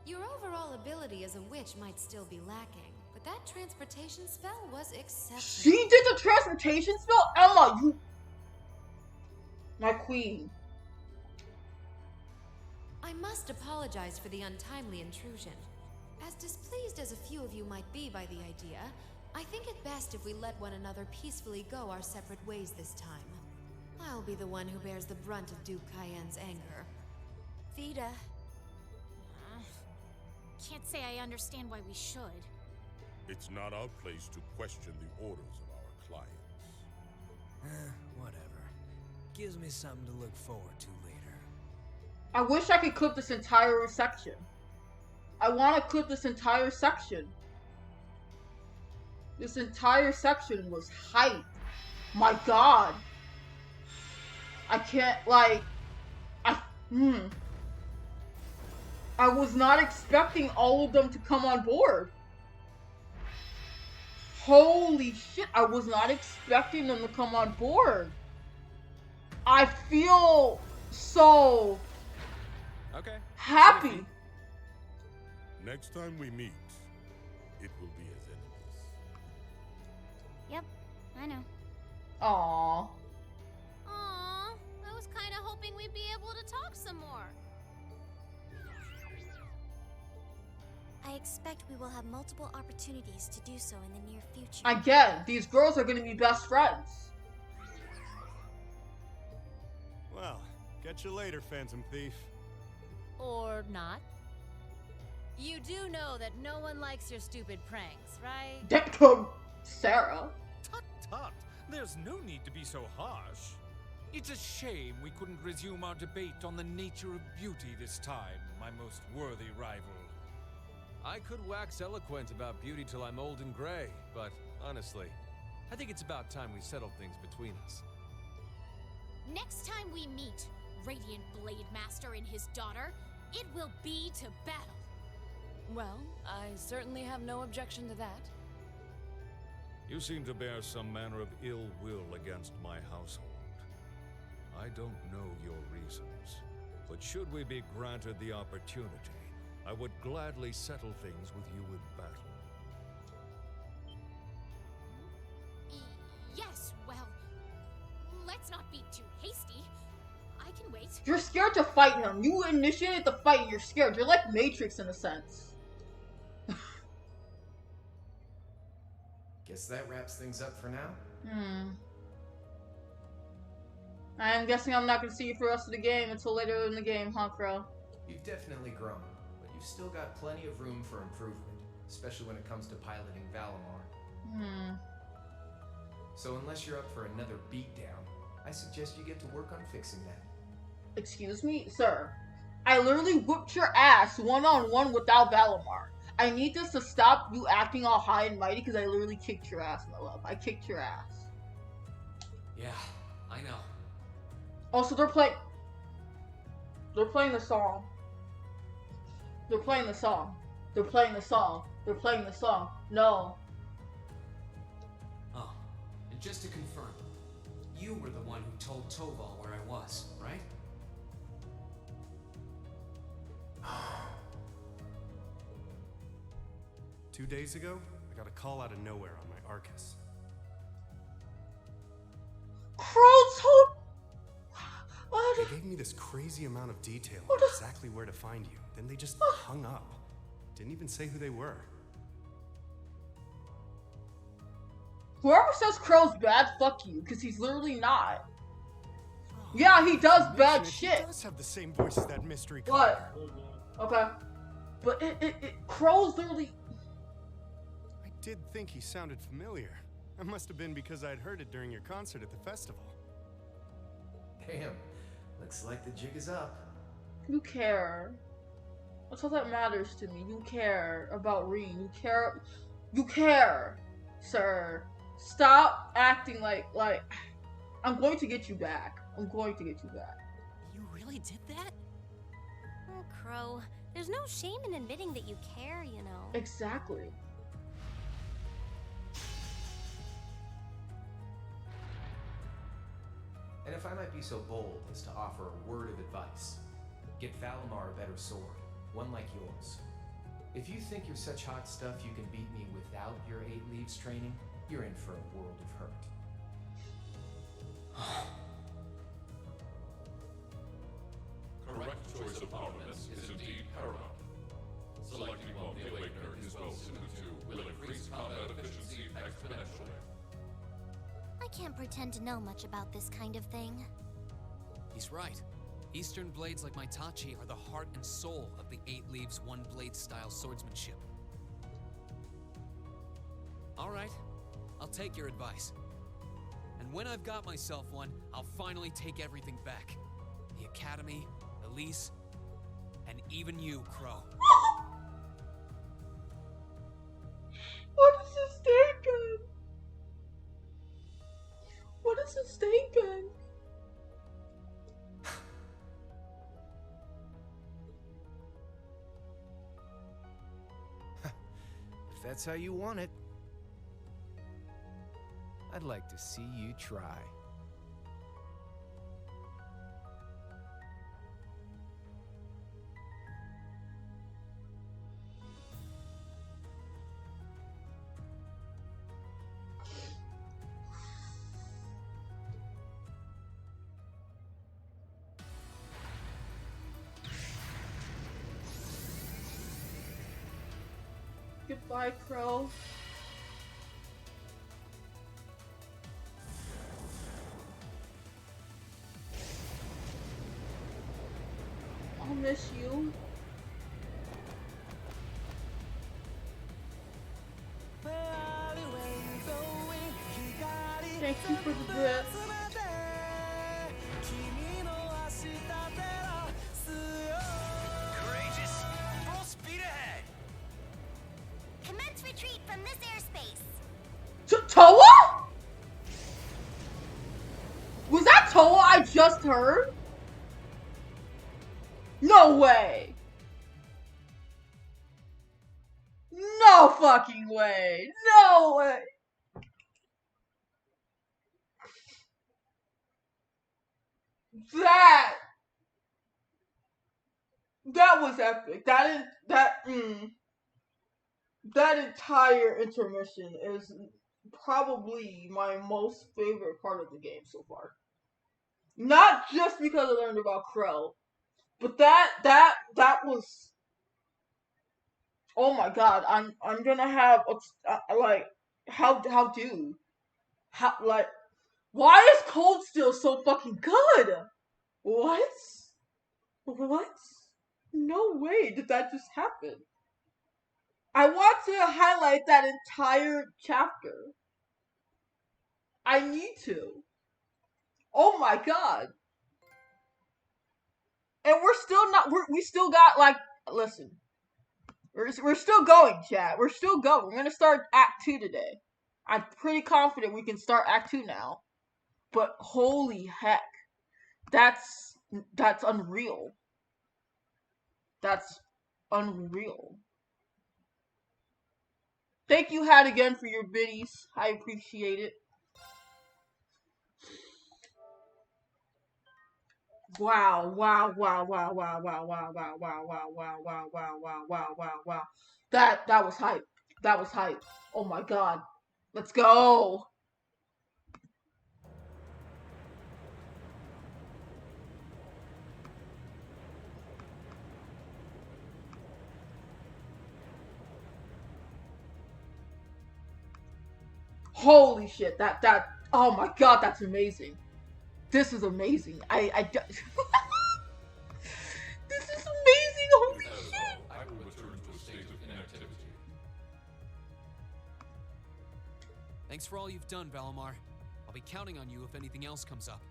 Your overall ability as a witch might still be lacking, but that transportation spell was exceptional. She did the transportation spell? Emma, you... My queen. I must apologize for the untimely intrusion. As displeased as a few of you might be by the idea, I think it best if we let one another peacefully go our separate ways this time. I'll be the one who bears the brunt of Duke Cayenne's anger. Vita. Can't say I understand why we should. It's not our place to question the orders of our clients. Whatever. Gives me something to look forward to later. I wish I could clip this entire section. I want to clip this entire section. This entire section was hype. My god. I can't, like, I was not expecting all of them to come on board. Holy shit, I was not expecting them to come on board. I feel so happy. Next time we meet, it will be as enemies. Yep, I know. Aww. Aww, I was kind of hoping we'd be able to talk some more. I expect we will have multiple opportunities to do so in the near future. Again, these girls are gonna be best friends. Well, catch you later, Phantom Thief. Or not. You do know that no one likes your stupid pranks, right? Sarah. Tut tut! There's no need to be so harsh. It's a shame we couldn't resume our debate on the nature of beauty this time, my most worthy rival. I could wax eloquent about beauty till I'm old and gray, but honestly, I think it's about time we settled things between us. Next time we meet Radiant Blade Master and his daughter, it will be to battle. Well, I certainly have no objection to that. You seem to bear some manner of ill will against my household. I don't know your reasons, but should we be granted the opportunity, I would gladly settle things with you in battle. Yes, well, let's not be too hasty. I can wait. You're scared to fight him. You initiated the fight, you're scared. You're like Matrix in a sense. Guess that wraps things up for now. I'm guessing I'm not gonna see you for the rest of the game until later in the game, huh, Crow? You've definitely grown, but you've still got plenty of room for improvement, especially when it comes to piloting Valimar. So unless you're up for another beatdown, I suggest you get to work on fixing that. Excuse me? Sir, I literally whipped your ass one-on-one without Valimar. I need this to stop you acting all high and mighty because I literally kicked your ass, my love. I kicked your ass. Yeah, I know. Also, they're playing the song. They're playing the song. They're playing the song. They're playing the song. No. Oh, and just to confirm, you were the one who told Toval where I was, right? 2 days ago, I got a call out of nowhere on my Arcus. Crow told... They gave me this crazy amount of detail on exactly where to find you. Then they just hung up. Didn't even say who they were. Whoever says Crow's bad, fuck you, because he's literally not. Yeah, he does bad shit. He does have the same voice as that mystery caller. What? Okay. But Crow's literally... I did think he sounded familiar. That must have been because I'd heard it during your concert at the festival. Damn. Looks like the jig is up. You care. That's all that matters to me. You care about Reen. You care. You care, sir. Stop acting like I'm going to get you back. I'm going to get you back. You really did that? Oh, Crow. There's no shame in admitting that you care, you know. Exactly. And if I might be so bold as to offer a word of advice, get Valimar a better sword, one like yours. If you think you're such hot stuff you can beat me without your 8 leaves training, you're in for a world of hurt. Correct choice of armaments is indeed paramount. Selecting one the Awakener is well suited to will increase combat efficiency exponentially. I can't pretend to know much about this kind of thing. He's right. Eastern blades like my Tachi are the heart and soul of the 8 Leaves 1 Blade style swordsmanship. Alright, I'll take your advice. And when I've got myself one, I'll finally take everything back. The Academy, Elise, and even you, Crow. What is this thinking? What is this thinking? that's how you want it. I'd like to see you try. Goodbye, Crow. I'll miss you. Thank you for the bits. Courageous, full speed ahead. Commence retreat from this airspace. Toa? Was that Toa I just heard? No way. No fucking way. No way. That was epic. That entire intermission is probably my most favorite part of the game so far. Not just because I learned about Krell, but that was, oh my god. I'm gonna have like how like why is Cold Steel so fucking good? What? No way did that just happen. I want to highlight that entire chapter. I need to. Oh my god. And we're still not, we still got like, listen. We're still going, chat. We're still going. We're gonna start Act 2 today. I'm pretty confident we can start Act 2 now. But holy heck. That's unreal. That's unreal. Thank you, Hat, again for your biddies. I appreciate it. Wow. That was hype. That was hype. Oh my god. Let's go. Holy shit, oh my god, that's amazing. This is amazing. This is amazing, holy shit. I will return to a state of inactivity. Thanks for all you've done, Valimar. I'll be counting on you if anything else comes up.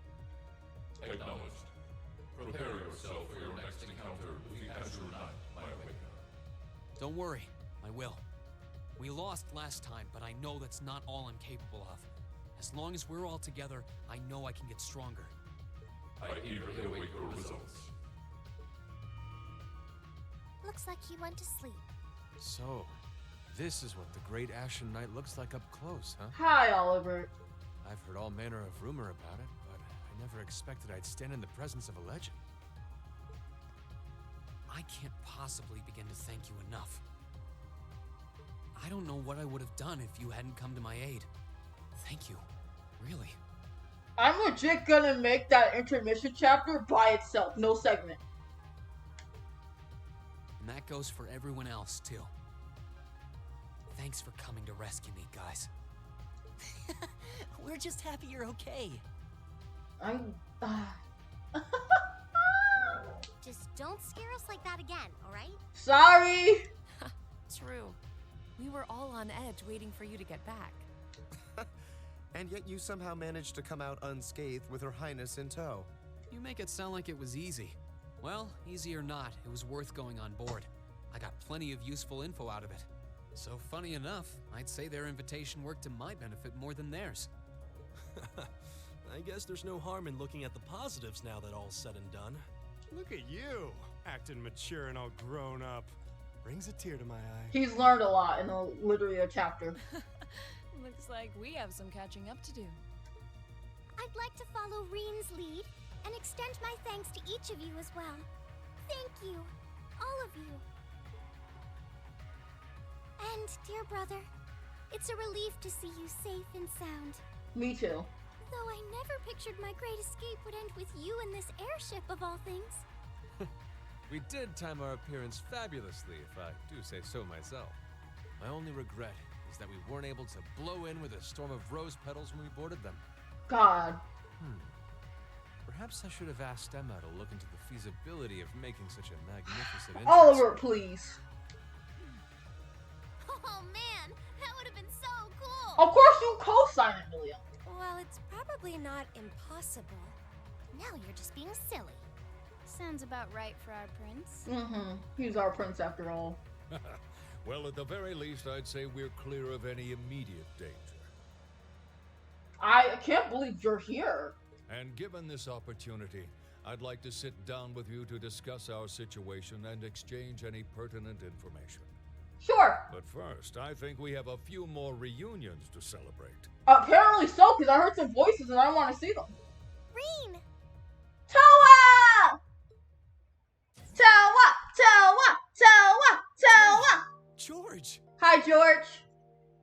Acknowledged. Prepare yourself for your next encounter with the Azure Knight, my awakener. Don't worry, I will. We lost last time, but I know that's not all I'm capable of. As long as we're all together, I know I can get stronger. I eagerly await your results. Looks like he went to sleep. So, this is what the Great Ashen Knight looks like up close, huh? Hi, Oliver. I've heard all manner of rumor about it, but I never expected I'd stand in the presence of a legend. I can't possibly begin to thank you enough. I don't know what I would have done if you hadn't come to my aid. Thank you. Really. I'm legit gonna make that intermission chapter by itself. No segment. And that goes for everyone else, too. Thanks for coming to rescue me, guys. We're just happy you're okay. Just don't scare us like that again, alright? Sorry! True. We were all on edge waiting for you to get back. And yet you somehow managed to come out unscathed with Her Highness in tow. You make it sound like it was easy. Well, easy or not, it was worth going on board. I got plenty of useful info out of it. So funny enough, I'd say their invitation worked to my benefit more than theirs. I guess there's no harm in looking at the positives now that all's said and done. Look at you, acting mature and all grown up. Brings a tear to my eye. He's learned a lot in literally a chapter. Looks like we have some catching up to do. I'd like to follow Reen's lead and extend my thanks to each of you as well. Thank you, all of you. And, dear brother, it's a relief to see you safe and sound. Me too. Though I never pictured my great escape would end with you in this airship of all things. We did time our appearance fabulously, if I do say so myself. My only regret is that we weren't able to blow in with a storm of rose petals when we boarded them. God. Perhaps I should have asked Emma to look into the feasibility of making such a magnificent entrance. Oliver, please. Oh man, that would have been so cool! Of course you co-sign it, William. Well, it's probably not impossible. Now you're just being silly. Sounds about right for our prince. Mm-hmm. He's our prince after all. Well, at the very least, I'd say we're clear of any immediate danger. I can't believe you're here. And given this opportunity, I'd like to sit down with you to discuss our situation and exchange any pertinent information. Sure. But first, I think we have a few more reunions to celebrate. Apparently so, because I heard some voices and I want to see them. Reen! Toa! Toa! Toa! Toa! Toa! George! Hi, George.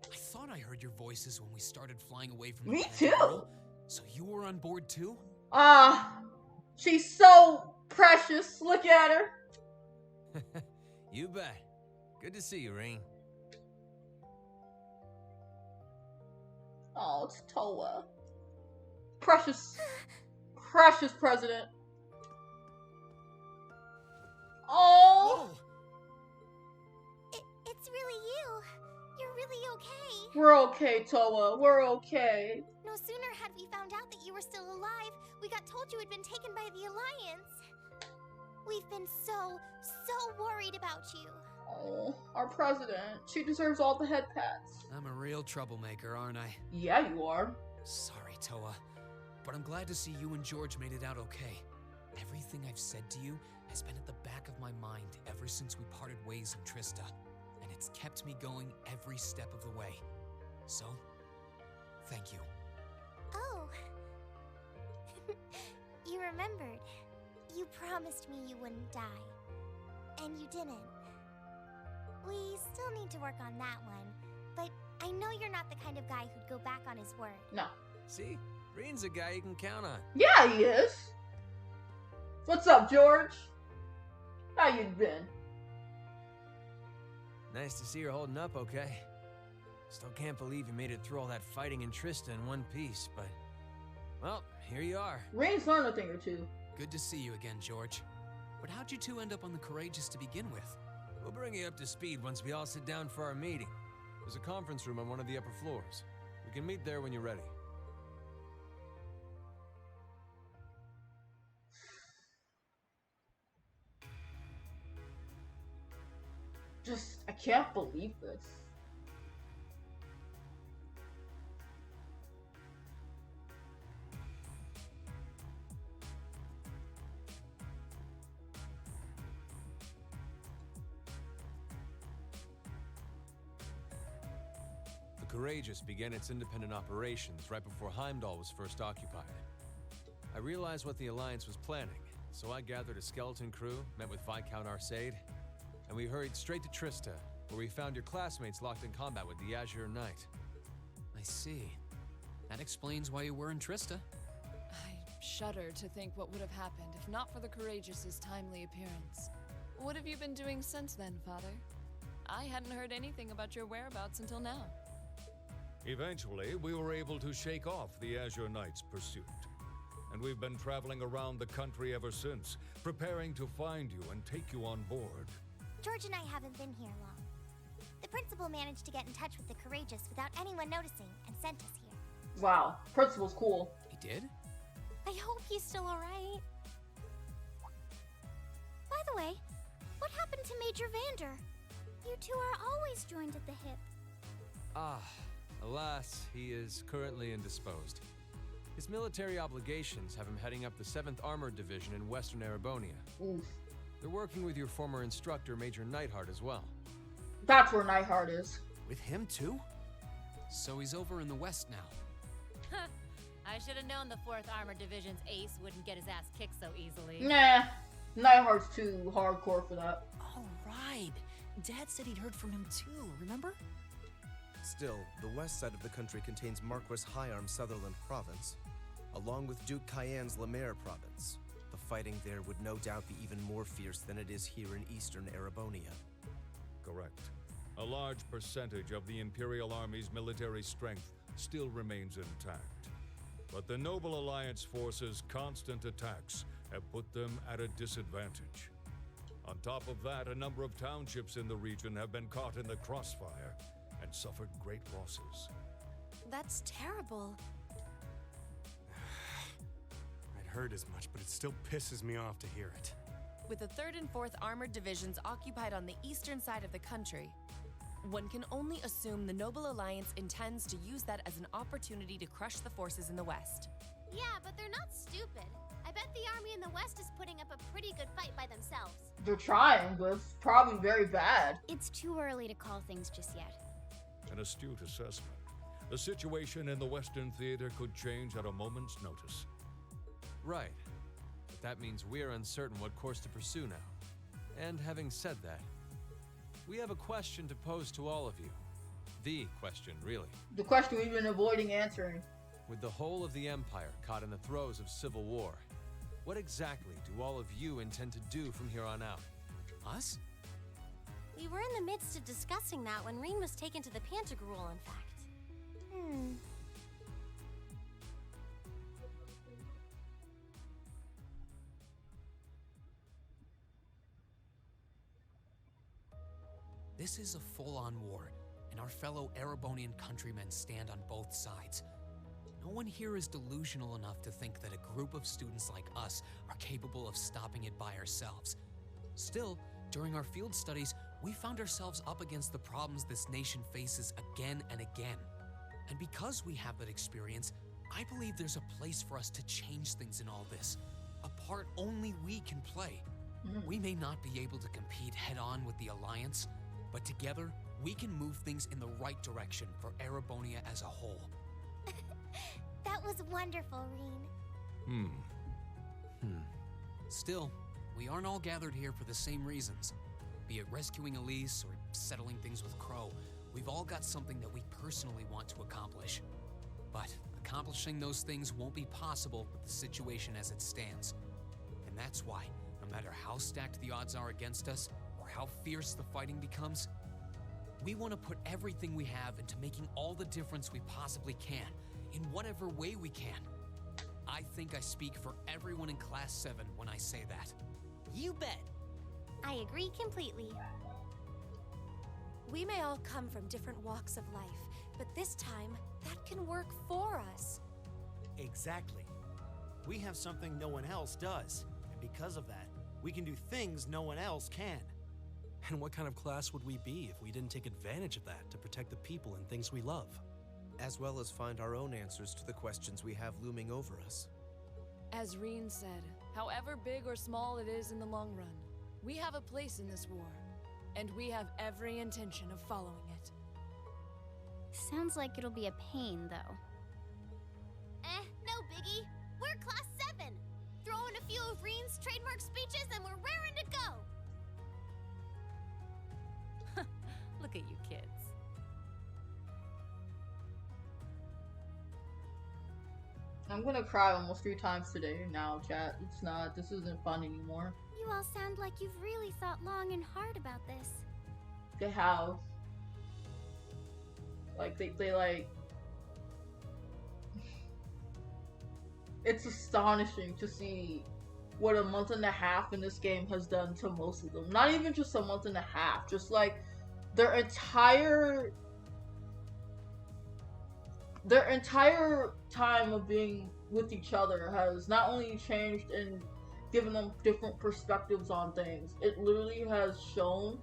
I thought I heard your voices when we started flying away from Me the too. girl. So you were on board too? She's so precious. Look at her. You bet. Good to see you, Reen. Oh, it's Toa. Precious. Precious president. Oh. It's really you. You're really okay. We're okay, Toa. We're okay. No sooner had we found out that you were still alive, we got told you had been taken by the Alliance. We've been so worried about you. Oh, our president. She deserves all the head pats. I'm a real troublemaker, aren't I? Yeah, you are. Sorry, Toa. But I'm glad to see you and George made it out okay. Everything I've said to you has been at the back of my mind ever since we parted ways in Trista. And it's kept me going every step of the way. So, thank you. Oh. You remembered. You promised me you wouldn't die. And you didn't. We still need to work on that one. But I know you're not the kind of guy who'd go back on his word. No. See? Reen's a guy you can count on. Yeah, he is. What's up, George? How you been? Nice to see you're holding up okay. Still can't believe you made it through all that fighting in Trista in one piece, but... well, here you are. Reen's learned a thing or two. Good to see you again, George. But how'd you two end up on the Courageous to begin with? We'll bring you up to speed once we all sit down for our meeting. There's a conference room on one of the upper floors. We can meet there when you're ready. I can't believe this. The Courageous began its independent operations right before Heimdall was first occupied. I realized what the Alliance was planning, so I gathered a skeleton crew, met with Viscount Arcade, and we hurried straight to Trista, where we found your classmates locked in combat with the Azure Knight. I see. That explains why you were in Trista. I shudder to think what would have happened if not for the Courageous's timely appearance. What have you been doing since then, Father? I hadn't heard anything about your whereabouts until now. Eventually, we were able to shake off the Azure Knight's pursuit. And we've been traveling around the country ever since, preparing to find you and take you on board. George and I haven't been here long. The principal managed to get in touch with the Courageous without anyone noticing and sent us here. Wow, principal's cool. He did? I hope he's still alright. By the way, what happened to Major Vander? You two are always joined at the hip. Alas, he is currently indisposed. His military obligations have him heading up the 7th Armored Division in Western Erebonia. Oof. They're working with your former instructor, Major Neidhart, as well. That's where Neidhart is. With him too? So he's over in the west now. I should have known the 4th Armored Division's ace wouldn't get his ass kicked so easily. Nah, Neidhart's too hardcore for that. Oh, right. Dad said he'd heard from him too, remember? Still, the west side of the country contains Marquis Hyarm's Sutherland province, along with Duke Cayenne's Lemaire province. The fighting there would no doubt be even more fierce than it is here in eastern Erebonia. Correct. A large percentage of the Imperial Army's military strength still remains intact. But the Noble Alliance forces' constant attacks have put them at a disadvantage. On top of that, a number of townships in the region have been caught in the crossfire and suffered great losses. That's terrible. I'd heard as much, but it still pisses me off to hear it. With the 3rd and 4th Armored Divisions occupied on the eastern side of the country, one can only assume the Noble Alliance intends to use that as an opportunity to crush the forces in the west. Yeah, but they're not stupid. I bet the army in the west is putting up a pretty good fight by themselves. They're trying, but it's probably very bad. It's too early to call things just yet. An astute assessment. The situation in the Western Theater could change at a moment's notice. Right. But that means we're uncertain what course to pursue now. And having said that, we have a question to pose to all of you. The question, really. The question we've been avoiding answering. With the whole of the Empire caught in the throes of civil war, what exactly do all of you intend to do from here on out? Us? We were in the midst of discussing that when Reen was taken to the Pantagruel, in fact. This is a full-on war, and our fellow Erebonian countrymen stand on both sides. No one here is delusional enough to think that a group of students like us are capable of stopping it by ourselves. Still, during our field studies, we found ourselves up against the problems this nation faces again and again. And because we have that experience, I believe there's a place for us to change things in all this, a part only we can play. We may not be able to compete head-on with the Alliance, but together, we can move things in the right direction for Erebonia as a whole. That was wonderful, Reen. Still, we aren't all gathered here for the same reasons. Be it rescuing Elise or settling things with Crow, we've all got something that we personally want to accomplish. But accomplishing those things won't be possible with the situation as it stands. And that's why, no matter how stacked the odds are against us, or how fierce the fighting becomes, we want to put everything we have into making all the difference we possibly can, in whatever way we can. I think I speak for everyone in Class 7 when I say that. You bet. I agree completely. We may all come from different walks of life, but this time, that can work for us. Exactly. We have something no one else does, and because of that, we can do things no one else can. And what kind of class would we be if we didn't take advantage of that to protect the people and things we love? As well as find our own answers to the questions we have looming over us. As Reen said, however big or small it is in the long run, we have a place in this war, and we have every intention of following it. Sounds like it'll be a pain, though. No biggie. We're Class 7. Throw in a few of Reen's trademark speeches and we're raring to go. Look at you kids. I'm gonna cry almost 3 times today now, chat. This isn't fun anymore. You all sound like you've really thought long and hard about this. They have. Like, they like... It's astonishing to see what a month and a half in this game has done to most of them. Not even just a month and a half, just like their entire time of being with each other has not only changed and given them different perspectives on things. It literally has shown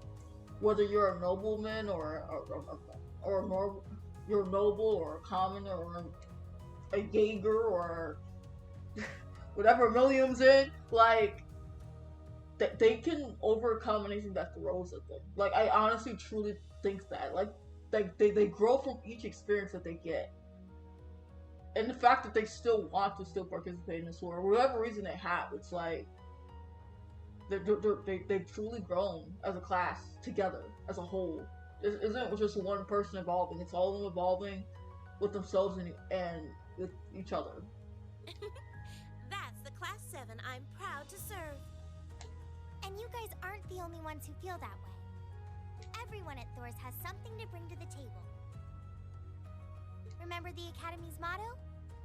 whether you're a nobleman or you're a noble or a common or a Jaeger or whatever William's in. Like, that they can overcome anything that throws at them. Like, I honestly truly think that. Like they grow from each experience that they get. And the fact that they still want to still participate in this war, whatever reason they have, it's like they've truly grown as a class together, as a whole. It isn't just one person evolving, it's all of them evolving with themselves and with each other. That's the Class 7 I'm proud to serve. And you guys aren't the only ones who feel that way. Everyone at Thor's has something to bring to the table. Remember the Academy's motto?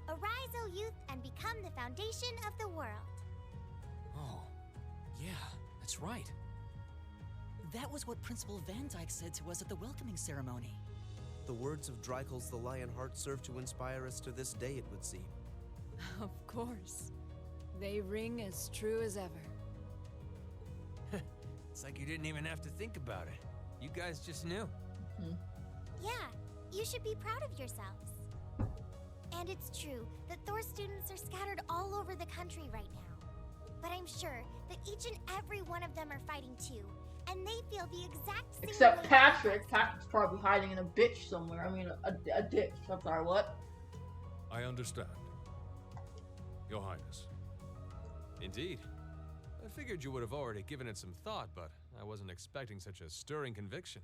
Arise, O youth, and become the foundation of the world. Oh, yeah, that's right. That was what Principal Van Dyke said to us at the welcoming ceremony. The words of Dreikel's the Lionheart serve to inspire us to this day, it would seem. Of course. They ring as true as ever. It's like you didn't even have to think about it. You guys just knew. Yeah, you should be proud of yourselves. And it's true that Thor students are scattered all over the country right now. But I'm sure that each and every one of them are fighting too, and they feel the exact same Except way. Patrick. Patrick's probably hiding in a bitch somewhere. I mean, a ditch. I'm sorry, what? I understand. Your Highness. Indeed. I figured you would have already given it some thought, but I wasn't expecting such a stirring conviction.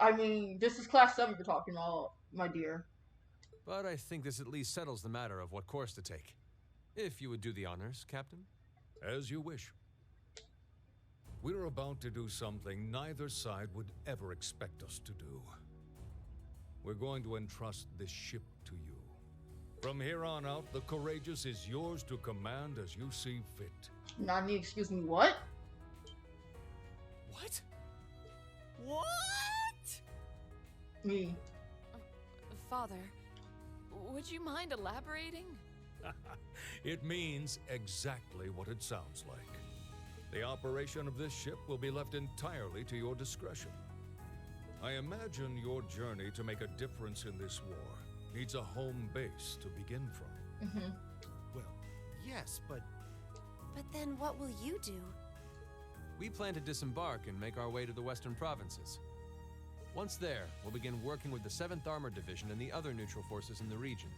I mean, this is Class 7 you're talking about, my dear. But I think this at least settles the matter of what course to take. If you would do the honors, Captain. As you wish. We're about to do something neither side would ever expect us to do. We're going to entrust this ship to you. From here on out, the Courageous is yours to command as you see fit. Nani, excuse me, what? What? What? Me. Father, would you mind elaborating? It means exactly what it sounds like. The operation of this ship will be left entirely to your discretion. I imagine your journey to make a difference in this war needs a home base to begin from. Well, yes, but... But then what will you do? We plan to disembark and make our way to the western provinces. Once there, we'll begin working with the 7th Armored Division and the other neutral forces in the region.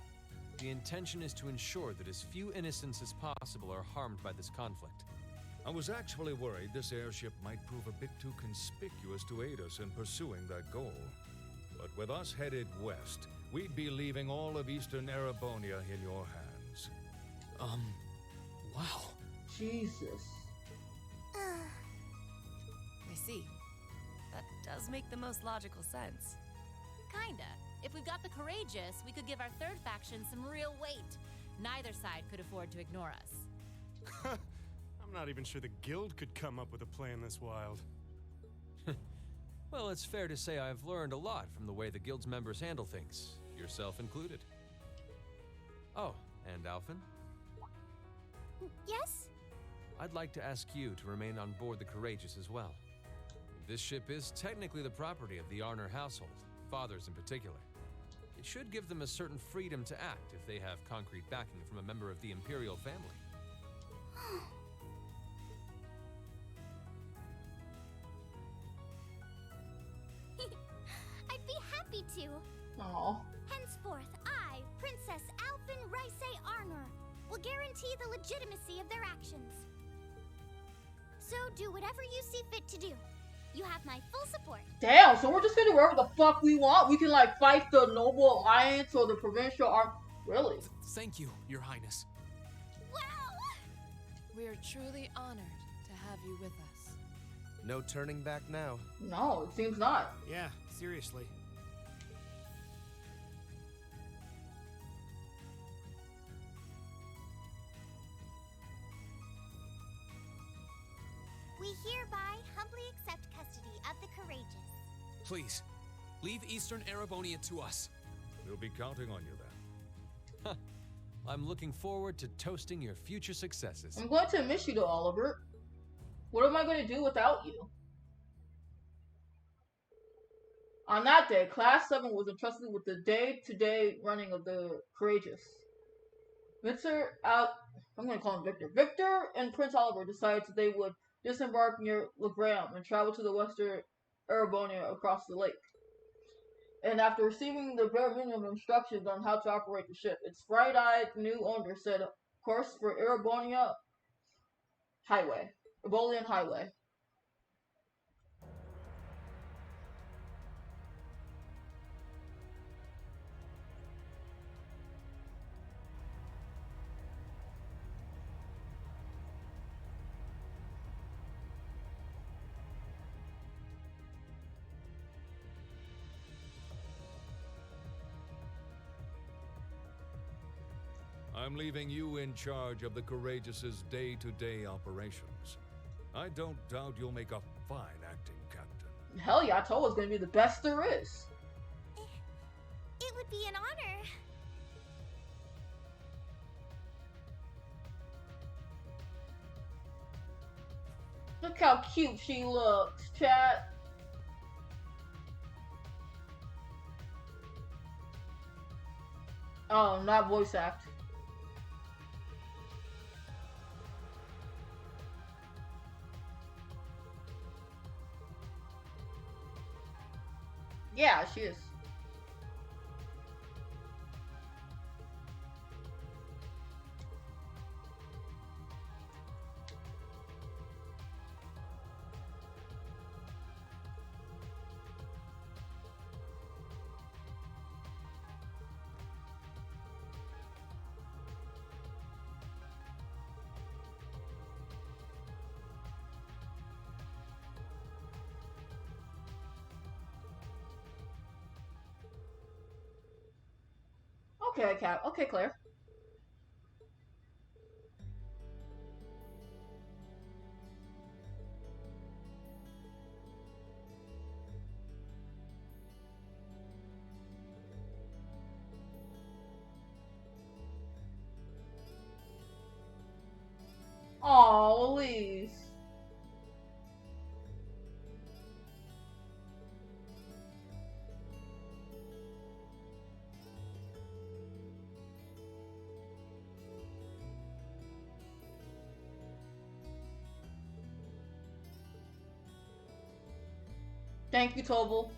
The intention is to ensure that as few innocents as possible are harmed by this conflict. I was actually worried this airship might prove a bit too conspicuous to aid us in pursuing that goal. But with us headed west, we'd be leaving all of Eastern Erebonia in your hands. Wow. Jesus. I see. That does make the most logical sense. Kinda. If we got the Courageous, we could give our third faction some real weight. Neither side could afford to ignore us. I'm not even sure the guild could come up with a plan this wild. Well, it's fair to say I've learned a lot from the way the guild's members handle things, yourself included. Oh, and Alfin? Yes? I'd like to ask you to remain on board the Courageous as well. This ship is technically the property of the Arner household, fathers in particular. It should give them a certain freedom to act if they have concrete backing from a member of the Imperial family. I'd be happy to. Aww. Henceforth, I, Princess Alfin Rice Arner, will guarantee the legitimacy of their actions. So do whatever you see fit to do. You have my full support. Damn, so we're just gonna do whatever the fuck we want? We can, like, fight the Noble Alliance or the Provincial Army? Really? Thank you, Your Highness. Well! We are truly honored to have you with us. No turning back now. No, it seems not. Yeah, seriously. We hereby humbly accept custody of the Courageous. Please, leave Eastern Erebonia to us. We'll be counting on you then. I'm looking forward to toasting your future successes. I'm going to miss you though, Oliver. What am I going to do without you? On that day, Class 7 was entrusted with the day-to-day running of the Courageous. I'm going to call him Victor. Victor and Prince Oliver decided that they would disembark near Legram and travel to the western Erebonia across the lake. And after receiving the bare minimum instructions on how to operate the ship, its bright-eyed new owner said, course for Erebonia Highway. Ebolian Highway. I'm leaving you in charge of the Courageous's day-to-day operations. I don't doubt you'll make a fine acting captain. Hell yeah, I told you it's gonna be the best there is. It would be an honor. Look how cute she looks, chat. Oh, not voice act. Yeah, she is. Okay, Cap. Okay, Claire. Oh, Elise. Thank you, Tobel.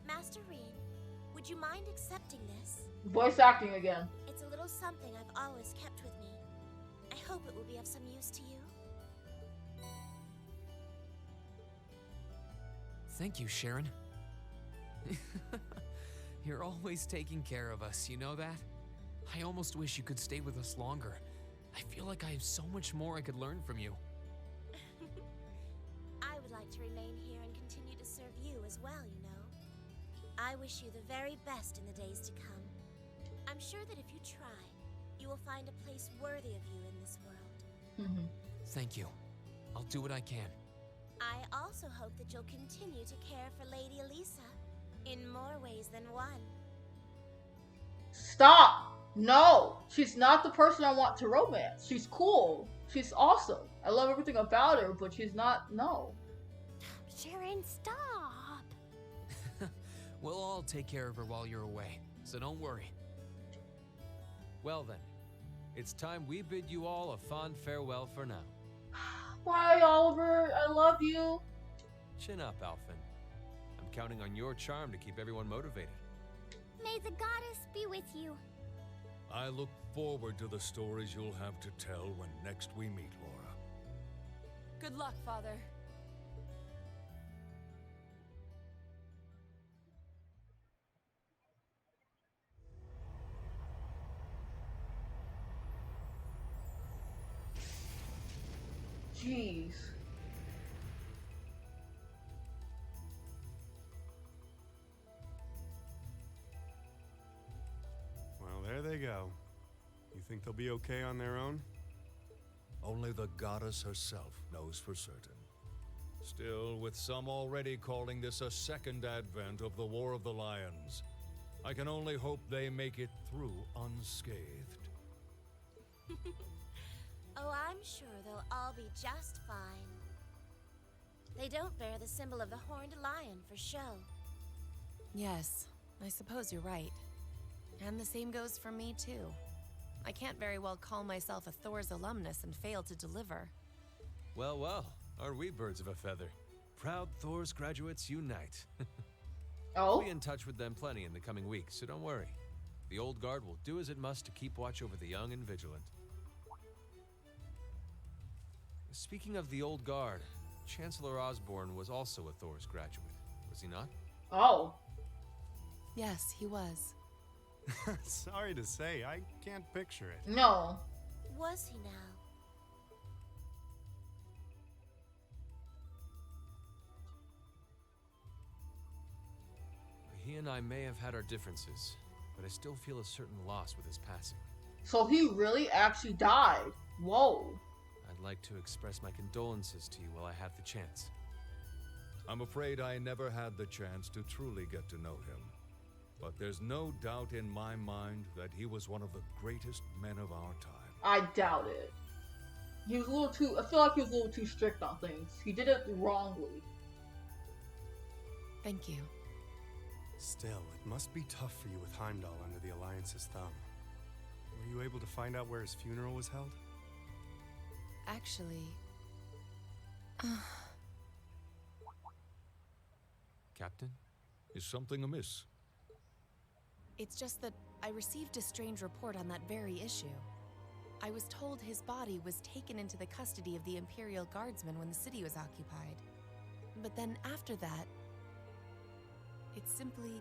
Master Reed, would you mind accepting this? Voice acting again. It's a little something I've always kept with me. I hope it will be of some use to you. Thank you, Sharon. You're always taking care of us, you know that? I almost wish you could stay with us longer. I feel like I have so much more I could learn from you. I would like to remain here and continue to serve you as well, you know. I wish you the very best in the days to come. I'm sure that if you try, you will find a place worthy of you in this world. Thank you. I'll do what I can. I also hope that you'll continue to care for Lady Elisa in more ways than one. Stop! No! She's not the person I want to romance. She's cool. She's awesome. I love everything about her, but she's not. No. Sharon, stop! We'll all take care of her while you're away, so don't worry. Well then, it's time we bid you all a fond farewell for now. Bye, Oliver. I love you. Chin up, Alfin. I'm counting on your charm to keep everyone motivated. May the goddess be with you. I look forward to the stories you'll have to tell when next we meet, Laura. Good luck, Father. Jeez. Well, there they go. You think they'll be okay on their own? Only the goddess herself knows for certain. Still, with some already calling this a second advent of the War of the Lions, I can only hope they make it through unscathed. Oh, I'm sure they'll all be just fine. They don't bear the symbol of the horned lion for show. Yes, I suppose you're right. And the same goes for me, too. I can't very well call myself a Thor's alumnus and fail to deliver. Well, well, are we birds of a feather? Proud Thor's graduates unite. Oh? I'll be in touch with them plenty in the coming weeks, so don't worry. The old guard will do as it must to keep watch over the young and vigilant. Speaking of the old guard, Chancellor Osborne was also a Thor's graduate, was he not? Oh. Yes, he was. Sorry to say, I can't picture it. No. Was he now? He and I may have had our differences, but I still feel a certain loss with his passing. So he really actually died. Whoa. I'd like to express my condolences to you while I have the chance. I'm afraid I never had the chance to truly get to know him. But there's no doubt in my mind that he was one of the greatest men of our time. I doubt it. He was a little too, I feel like he was a little too strict on things. He did it wrongly. Thank you. Still, it must be tough for you with Heimdall under the Alliance's thumb. Were you able to find out where his funeral was held? Actually... Captain? Is something amiss? It's just that I received a strange report on that very issue. I was told his body was taken into the custody of the Imperial Guardsmen when the city was occupied. But then after that, it simply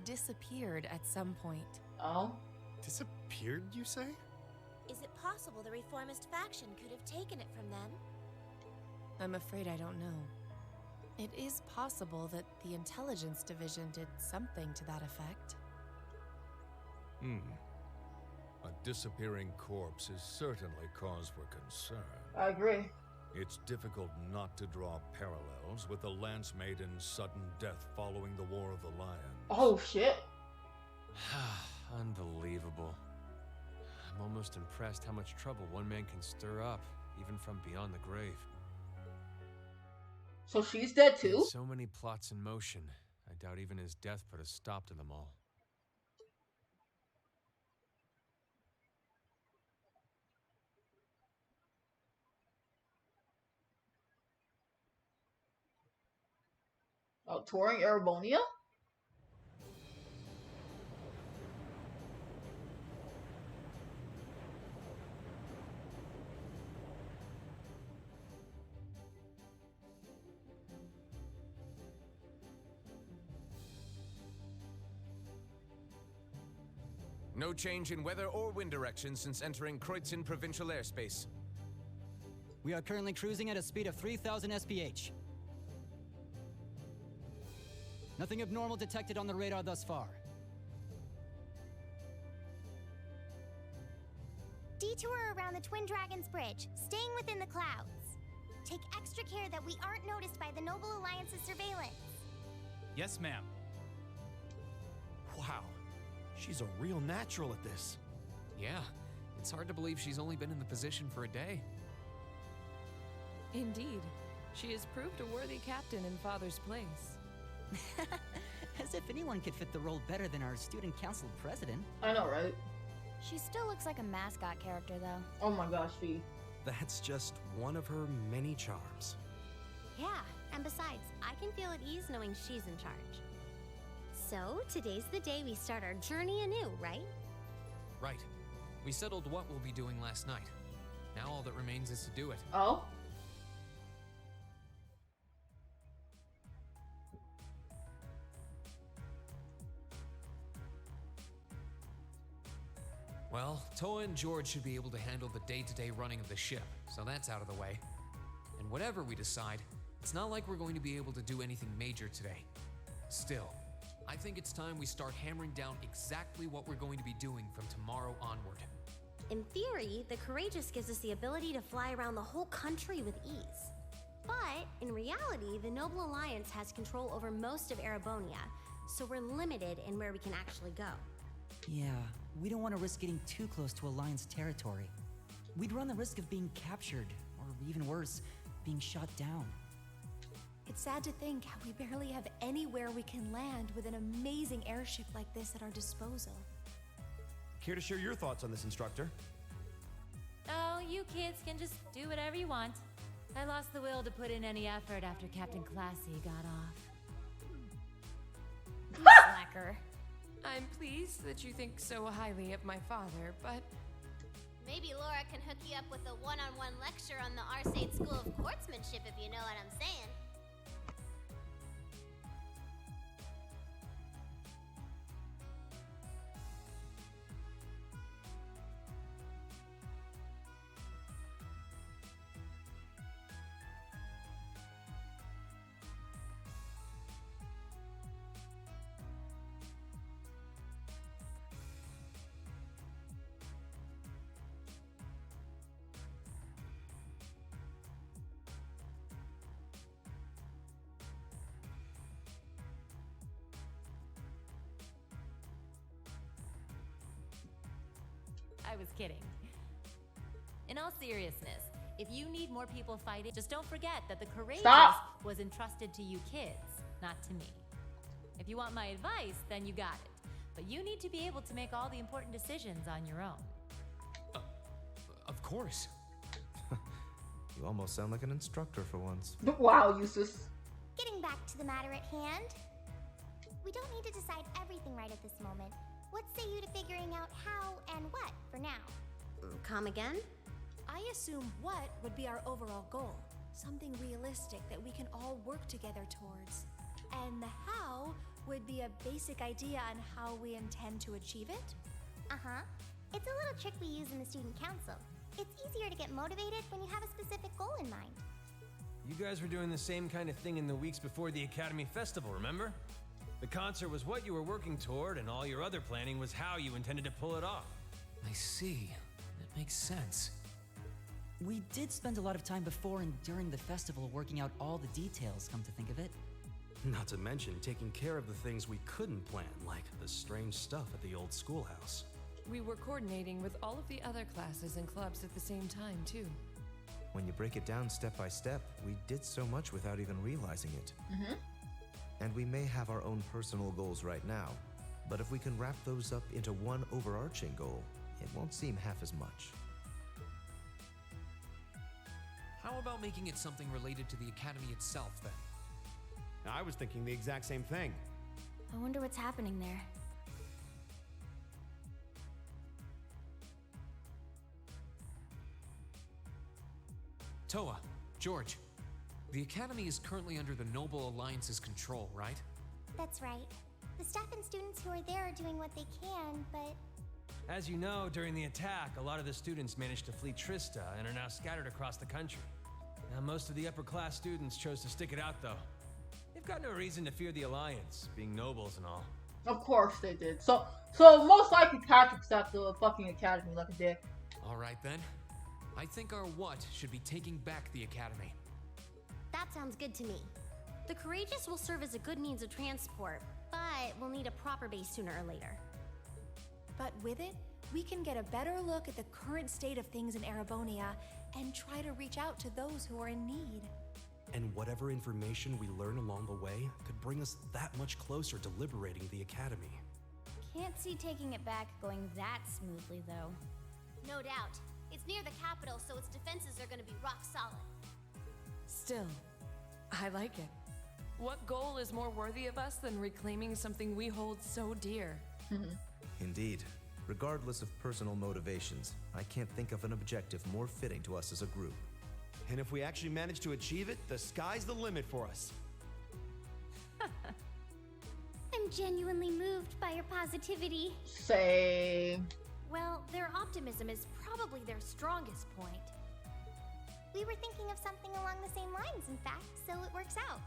disappeared at some point. Oh? Disappeared, you say? Is it possible the reformist faction could have taken it from them? I'm afraid I don't know. It is possible that the Intelligence Division did something to that effect. A disappearing corpse is certainly cause for concern. I agree. It's difficult not to draw parallels with the Lance Maiden's sudden death following the War of the Lion. Oh, shit. Unbelievable. I'm almost impressed how much trouble one man can stir up, even from beyond the grave. So she's dead too? With so many plots in motion, I doubt even his death put a stop to them all. Oh, touring Erebonia? No change in weather or wind direction since entering Kreutzen provincial airspace. We are currently cruising at a speed of 3,000 SPH. Nothing abnormal detected on the radar thus far. Detour around the Twin Dragons Bridge, staying within the clouds. Take extra care that we aren't noticed by the Noble Alliance's surveillance. Yes, ma'am. Wow. She's a real natural at this. Yeah, it's hard to believe she's only been in the position for a day. Indeed. She has proved a worthy captain in Father's place. As if anyone could fit the role better than our student council president. I know, right? She still looks like a mascot character, though. Oh my gosh, she. That's just one of her many charms. Yeah, and besides, I can feel at ease knowing she's in charge. So, today's the day we start our journey anew, right? Right. We settled what we'll be doing last night. Now all that remains is to do it. Oh? Well, Toa and George should be able to handle the day-to-day running of the ship, so that's out of the way. And whatever we decide, it's not like we're going to be able to do anything major today. Still, I think it's time we start hammering down exactly what we're going to be doing from tomorrow onward. In theory, the Courageous gives us the ability to fly around the whole country with ease. But, in reality, the Noble Alliance has control over most of Erebonia, so we're limited in where we can actually go. Yeah, we don't want to risk getting too close to Alliance territory. We'd run the risk of being captured, or even worse, being shot down. It's sad to think how we barely have anywhere we can land with an amazing airship like this at our disposal. Care to share your thoughts on this, instructor? Oh, you kids can just do whatever you want. I lost the will to put in any effort after Captain Classy got off. Slacker. I'm pleased that you think so highly of my father, but... Maybe Laura can hook you up with a one-on-one lecture on the Arcade School of Courtsmanship, if you know what I'm saying. I was kidding. In all seriousness, if you need more people fighting, just don't forget that the Courageous was entrusted to you kids, not to me. If you want my advice, then you got it. But you need to be able to make all the important decisions on your own. Of course. You almost sound like an instructor for once. Wow, Eustace. Getting back to the matter at hand, we don't need to decide everything right at this moment. What say you to figuring out how and what for now? Come again? I assume what would be our overall goal. Something realistic that we can all work together towards. And the how would be a basic idea on how we intend to achieve it? Uh-huh. It's a little trick we use in the student council. It's easier to get motivated when you have a specific goal in mind. You guys were doing the same kind of thing in the weeks before the Academy Festival, remember? The concert was what you were working toward, and all your other planning was how you intended to pull it off. I see. That makes sense. We did spend a lot of time before and during the festival working out all the details, come to think of it. Not to mention taking care of the things we couldn't plan, like the strange stuff at the old schoolhouse. We were coordinating with all of the other classes and clubs at the same time, too. When you break it down step by step, we did so much without even realizing it. And we may have our own personal goals right now, but if we can wrap those up into one overarching goal, it won't seem half as much. How about making it something related to the Academy itself, then? I was thinking the exact same thing. I wonder what's happening there. Toa, George, the Academy is currently under the Noble Alliance's control, right? That's right. The staff and students who are there are doing what they can, but... As you know, during the attack, a lot of the students managed to flee Trista and are now scattered across the country. Now, most of the upper-class students chose to stick it out, though. They've got no reason to fear the Alliance, being nobles and all. Of course they did. So most likely Patrick's at the fucking Academy like a dick. Alright then. I think our what should be taking back the Academy. That sounds good to me. The Courageous will serve as a good means of transport, but we'll need a proper base sooner or later. But with it, we can get a better look at the current state of things in Erebonia and try to reach out to those who are in need. And whatever information we learn along the way could bring us that much closer to liberating the Academy. Can't see taking it back going that smoothly, though. No doubt. It's near the capital, so its defenses are going to be rock solid. Still, I like it. What goal is more worthy of us than reclaiming something we hold so dear? Indeed. Regardless of personal motivations, I can't think of an objective more fitting to us as a group. And if we actually manage to achieve it, the sky's the limit for us. I'm genuinely moved by your positivity. Same. Well, their optimism is probably their strongest point. We were thinking of something along the same lines, in fact, so it works out.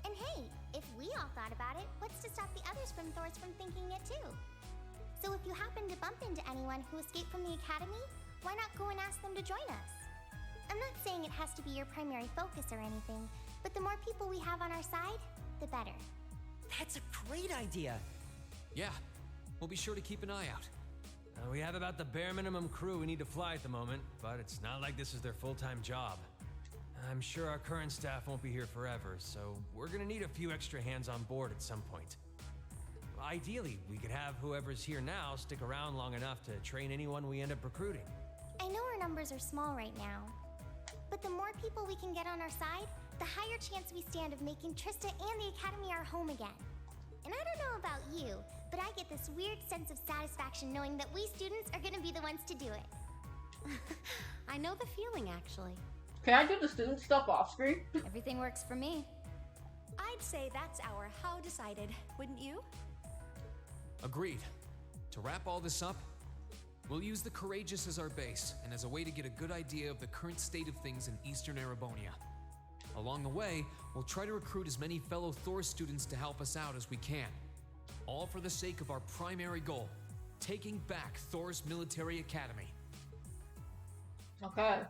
And hey, if we all thought about it, what's to stop the others from Thors from thinking it too? So if you happen to bump into anyone who escaped from the Academy, why not go and ask them to join us? I'm not saying it has to be your primary focus or anything, but the more people we have on our side, the better. That's a great idea. Yeah, we'll be sure to keep an eye out. We have about the bare minimum crew we need to fly at the moment, but it's not like this is their full-time job. I'm sure our current staff won't be here forever, so we're gonna need a few extra hands on board at some point. Ideally, we could have whoever's here now stick around long enough to train anyone we end up recruiting. I know our numbers are small right now, but the more people we can get on our side, the higher chance we stand of making Trista and the Academy our home again. And I don't know about you, but I get this weird sense of satisfaction knowing that we students are gonna be the ones to do it. I know the feeling, actually. Can I do the student stuff off screen? Everything works for me. I'd say that's our how decided, wouldn't you? Agreed. To wrap all this up, we'll use the Courageous as our base and as a way to get a good idea of the current state of things in Eastern Erebonia. Along the way, we'll try to recruit as many fellow Thor students to help us out as we can. All for the sake of our primary goal, taking back Thor's military academy. Okay.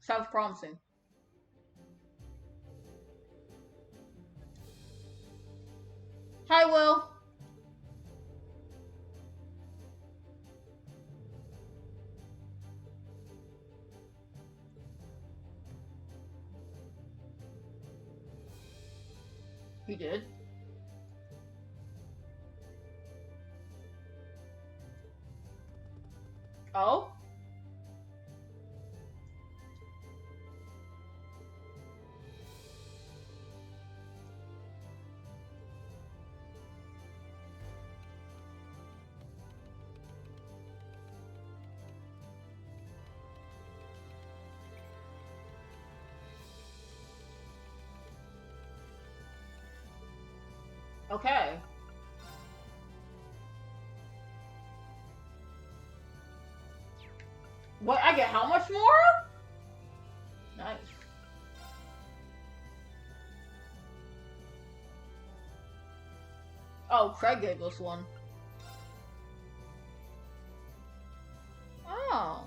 Sounds promising. Hi, Will. He did. Oh? Okay. What? I get how much more? Nice. Oh, Craig gave us one. Oh.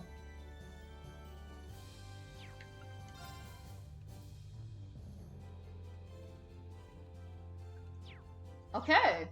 Okay.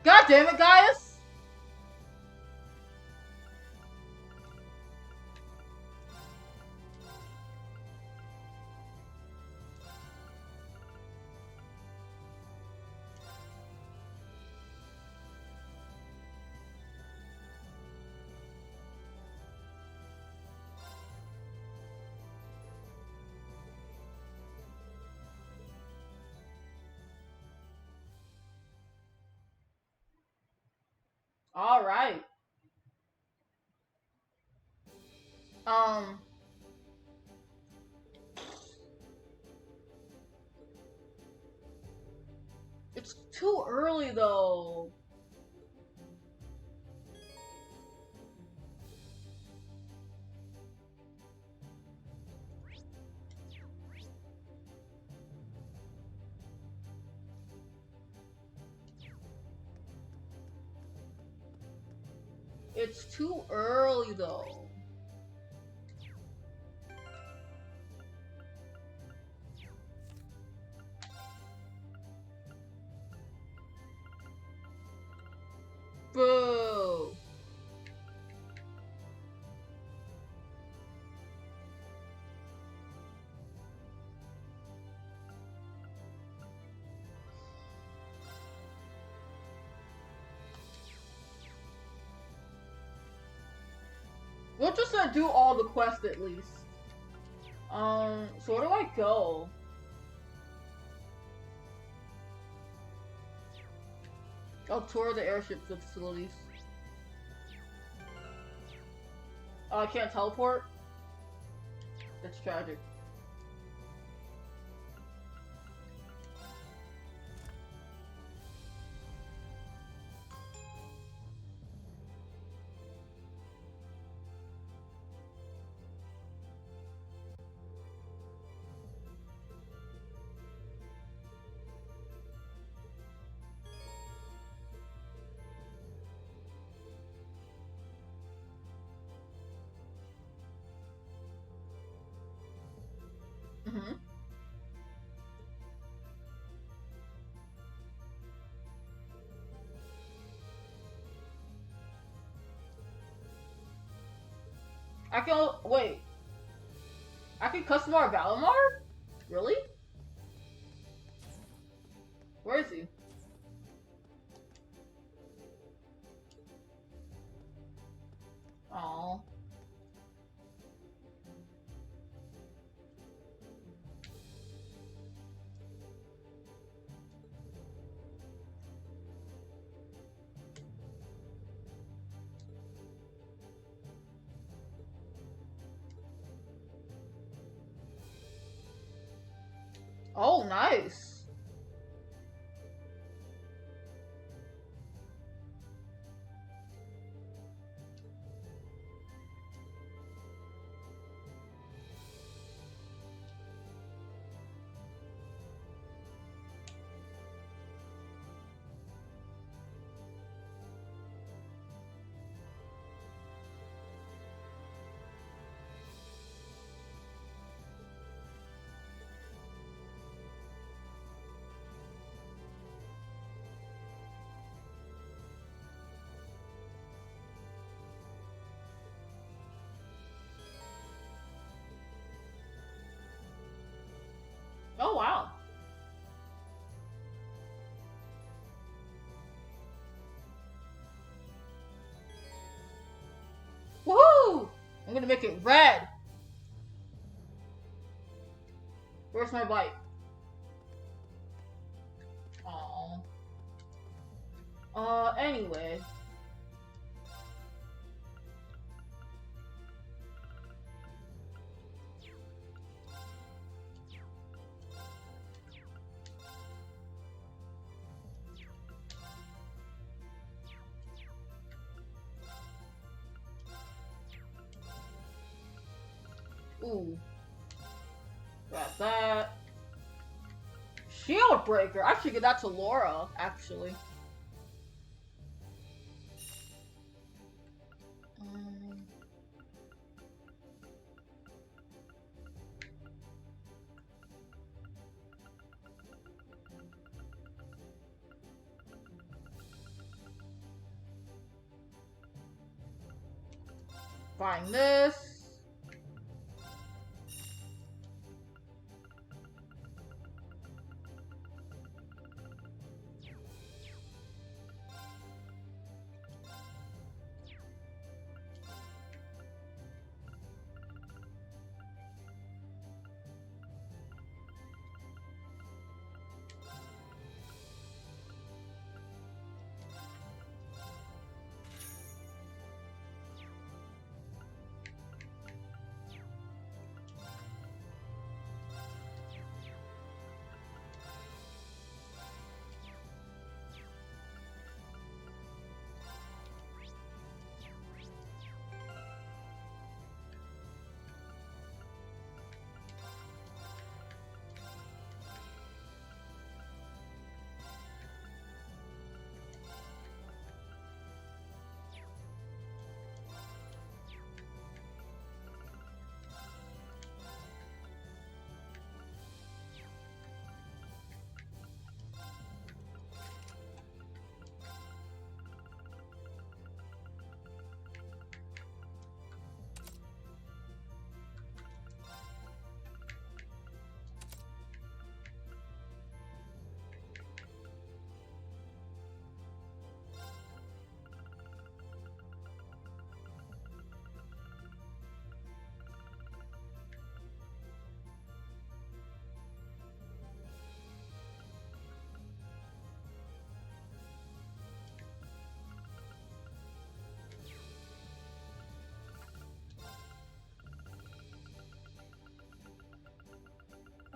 God damn it, Gaius! All right. It's too early though. It's too early though. We'll just do all the quests at least. So where do I go? I'll tour the airship facilities. Oh, I can't teleport? That's tragic. Mm-hmm. I can wait. I can customize Valimar? Really? Where is he? Oh. Oh, nice. Oh, wow. Woohoo! I'm gonna make it red. Where's my bike? Oh. Anyway. Ooh. Got that. Shield breaker. I should get that to Laura, actually. Find this.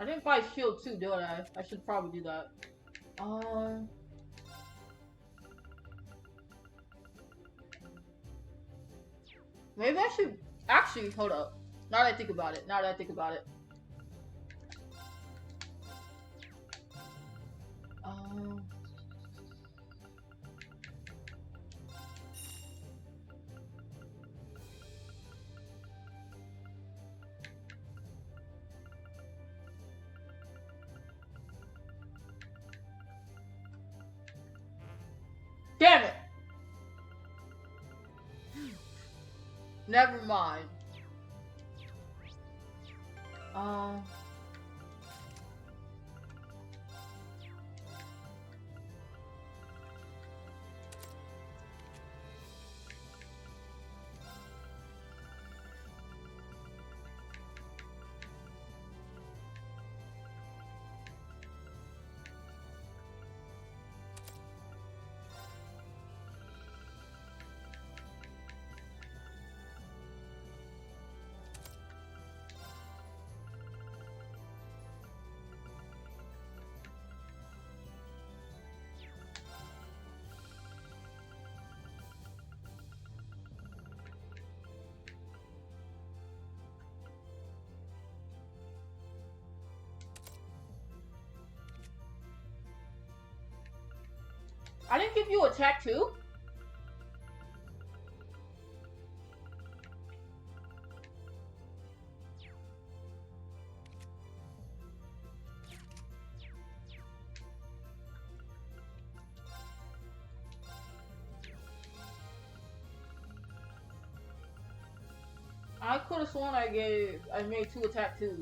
I didn't buy shield too, did I? I should probably do that. Maybe I should actually hold up. Now that I think about it. Damn it! Never mind. I didn't give you attack too? I could have sworn I made 2 attack 2s.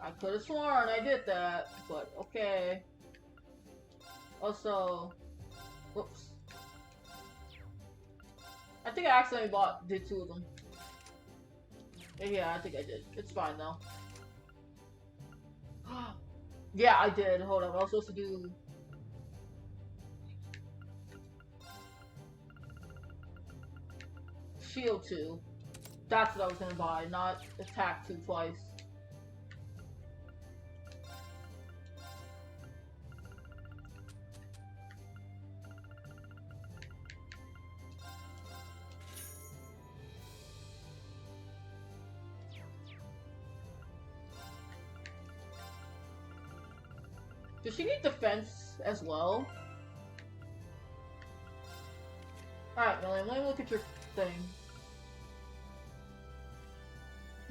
I could have sworn I did that, but okay. Also, whoops. I think I accidentally did 2 of them. Yeah, I think I did. It's fine though. Yeah, I did. Hold on, I was supposed to do... Shield 2. That's what I was gonna buy, not attack 2 twice. Does she need defense as well? Alright, Million, let me look at your thing.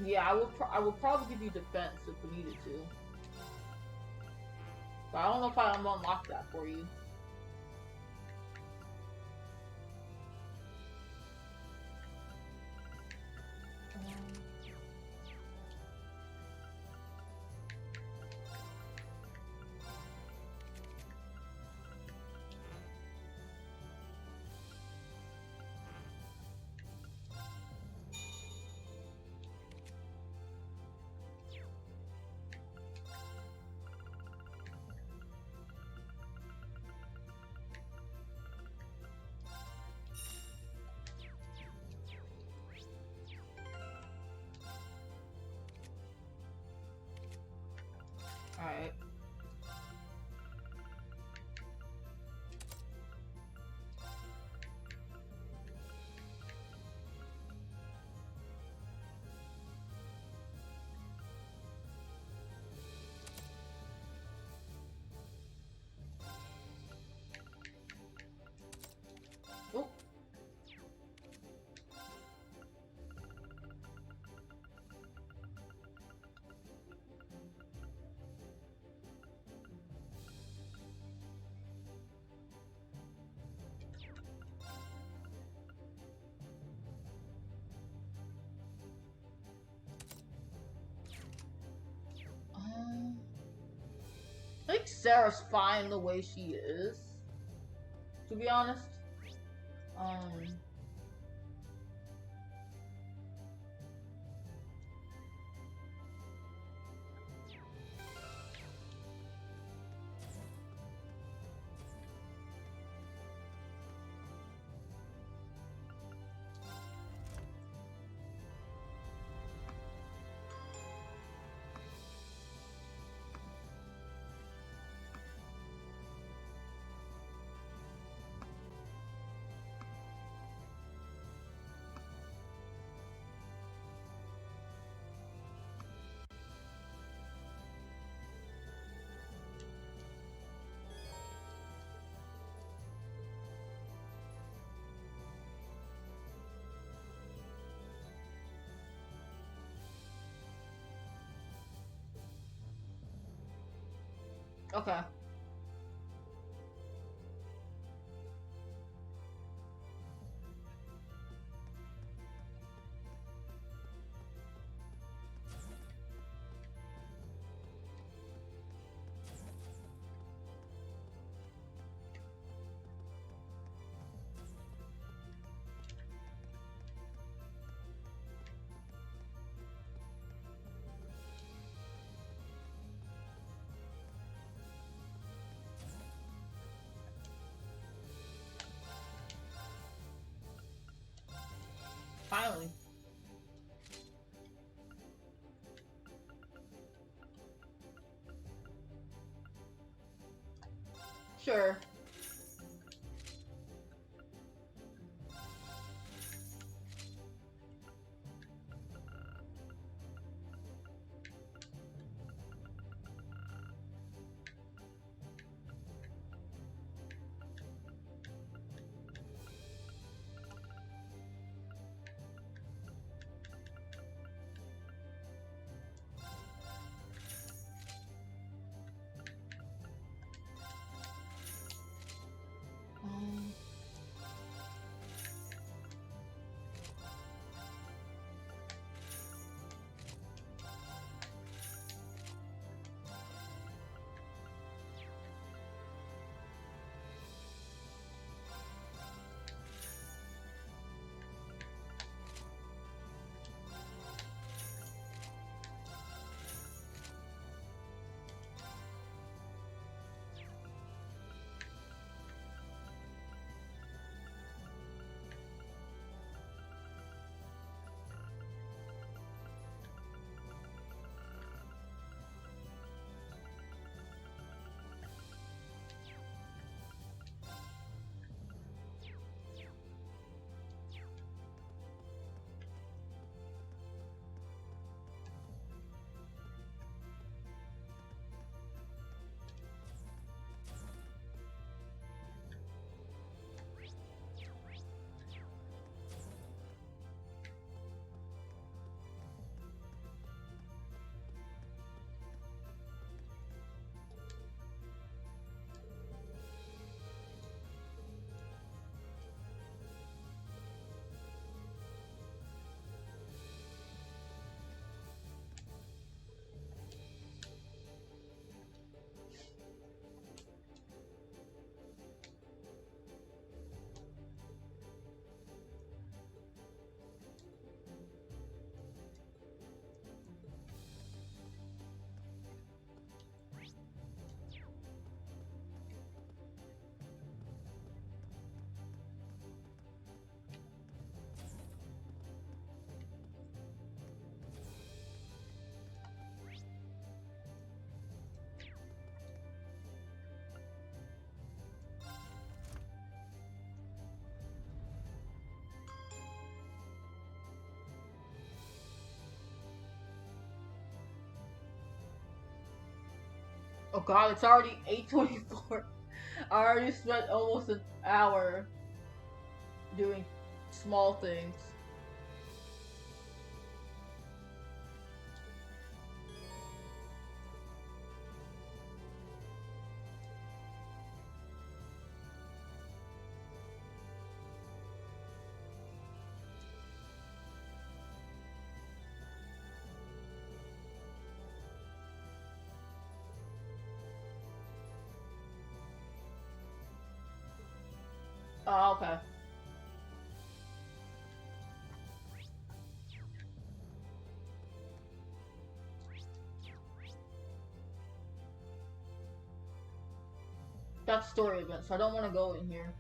Yeah, I will probably give you defense if we needed to. But I don't know if I'm gonna unlock that for you. Alright. Oh. I think Sarah's fine the way she is, to be honest. Okay. Finally. Sure. Oh god, it's already 8:24. I already spent almost an hour doing small things. Oh, okay. That's story event, so I don't want to go in here.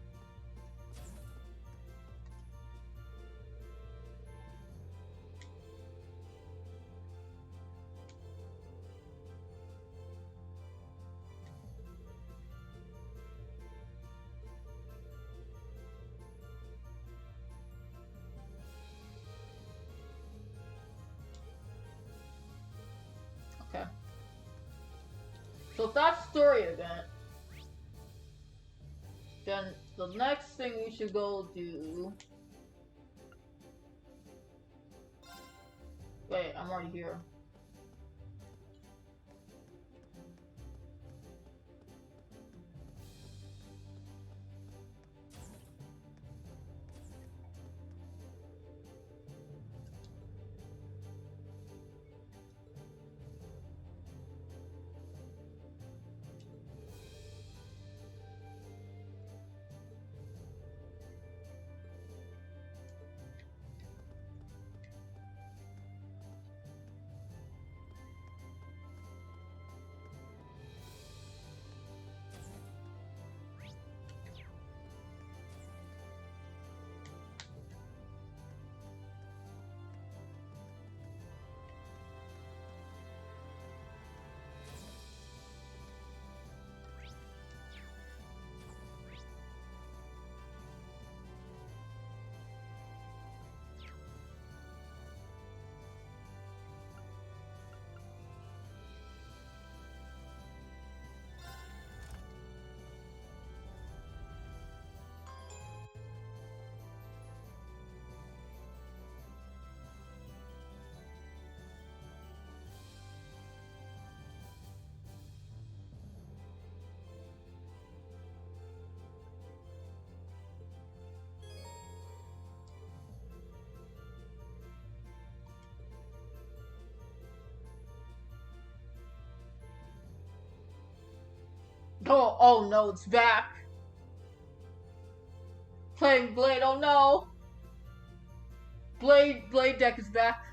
Okay. So if that's story event, then the next thing we should go do... Wait, I'm already here. Oh, oh no, it's back. Playing Blade, oh no. Blade deck is back.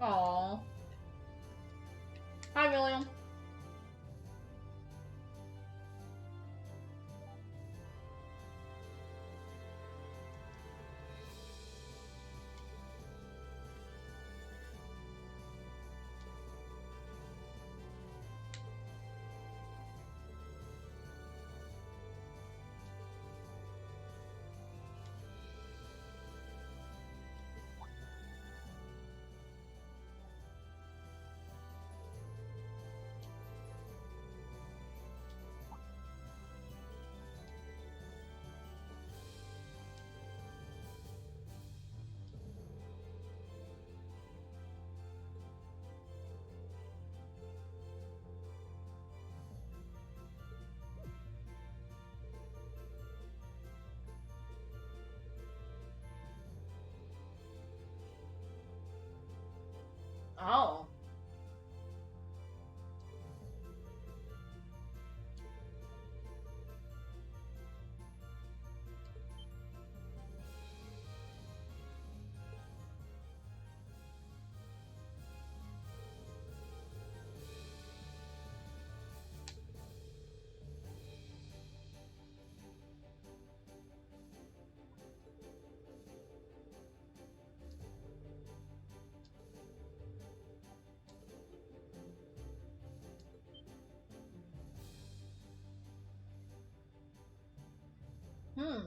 Aww. Hi, William. Oh. Hmm.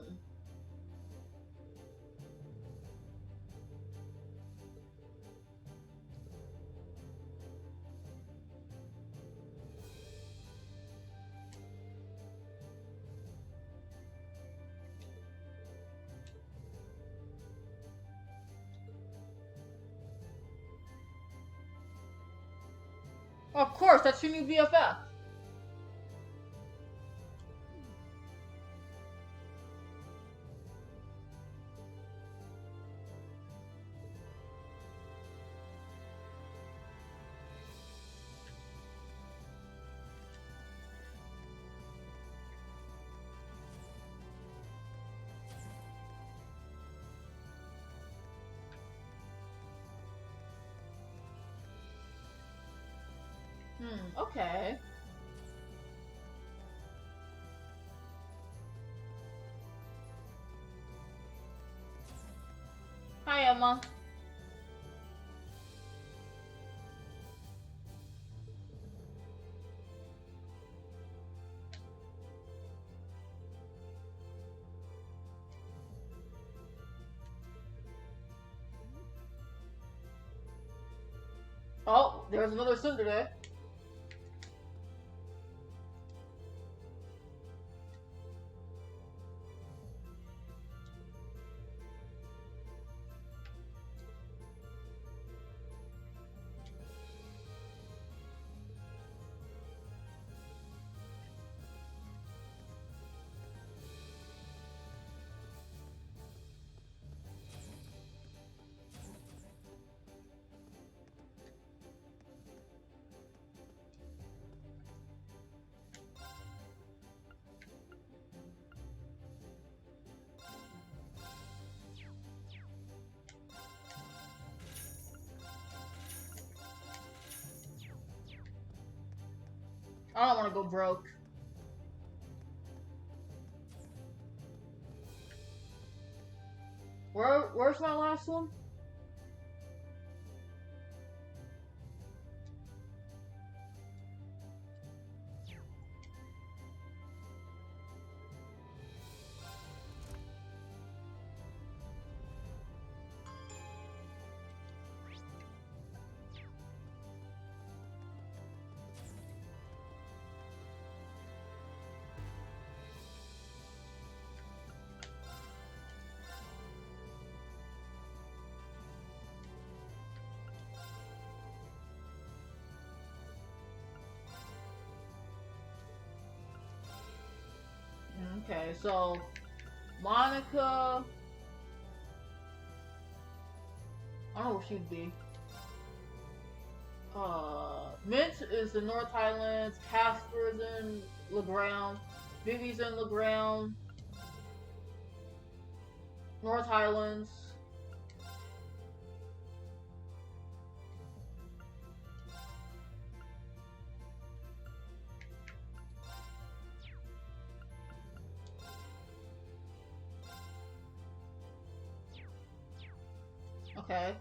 Of course, that's your new BFF. Okay. Hi, Emma. Oh, there's another Tsundere. I don't want to go broke. Where's my last one? Okay, so Monica, I don't know where she'd be. Mint is the North Highlands, Casper is in LeGround, Vivi's in LeGround, North Highlands. Okay.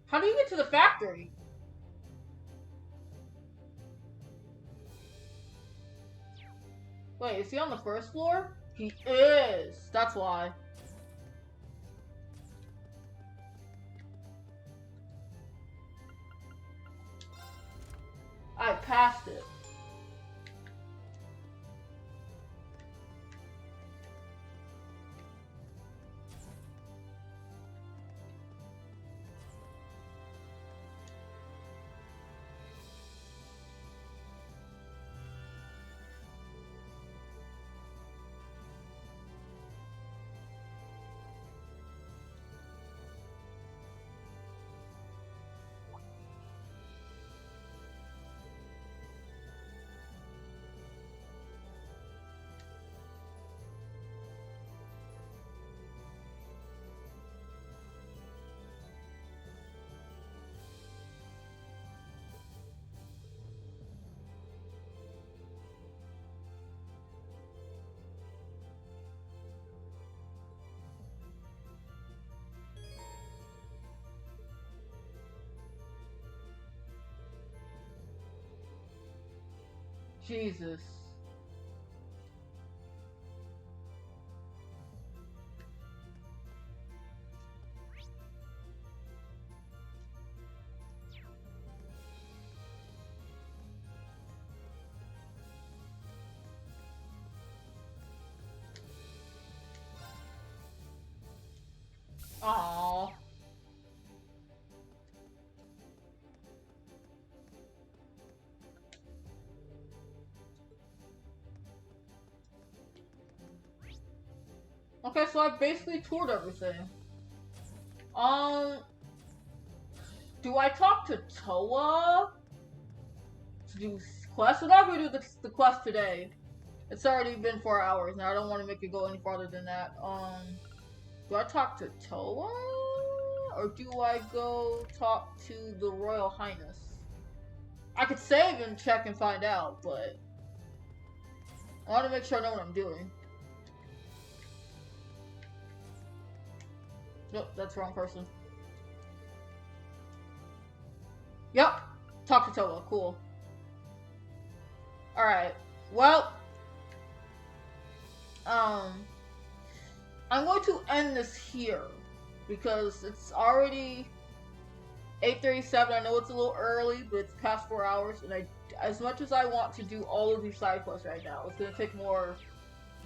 How do you get to the factory? Wait, is he on the first floor? He is! That's why. I passed it. Jesus. Aww. Okay, so I've basically toured everything. Do I talk to Toa to do quest? We're not gonna do the quest today. It's already been 4 hours now. I don't want to make it go any farther than that. Do I talk to Toa? Or do I go talk to the Royal Highness? I could save and check and find out, but I want to make sure I know what I'm doing. Nope, that's the wrong person. Yep, talk to Toa, cool. Alright, well, I'm going to end this here because it's already 8:37. I know it's a little early, but it's past 4 hours, and as much as I want to do all of these side quests right now, it's gonna take more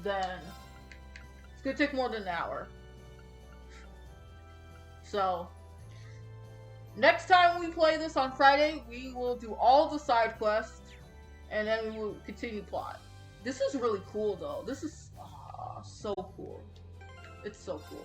than an hour. So Next time we play this on Friday, we will do all the side quests, and then we will continue plot. This is really cool, though. This is so cool. It's so cool.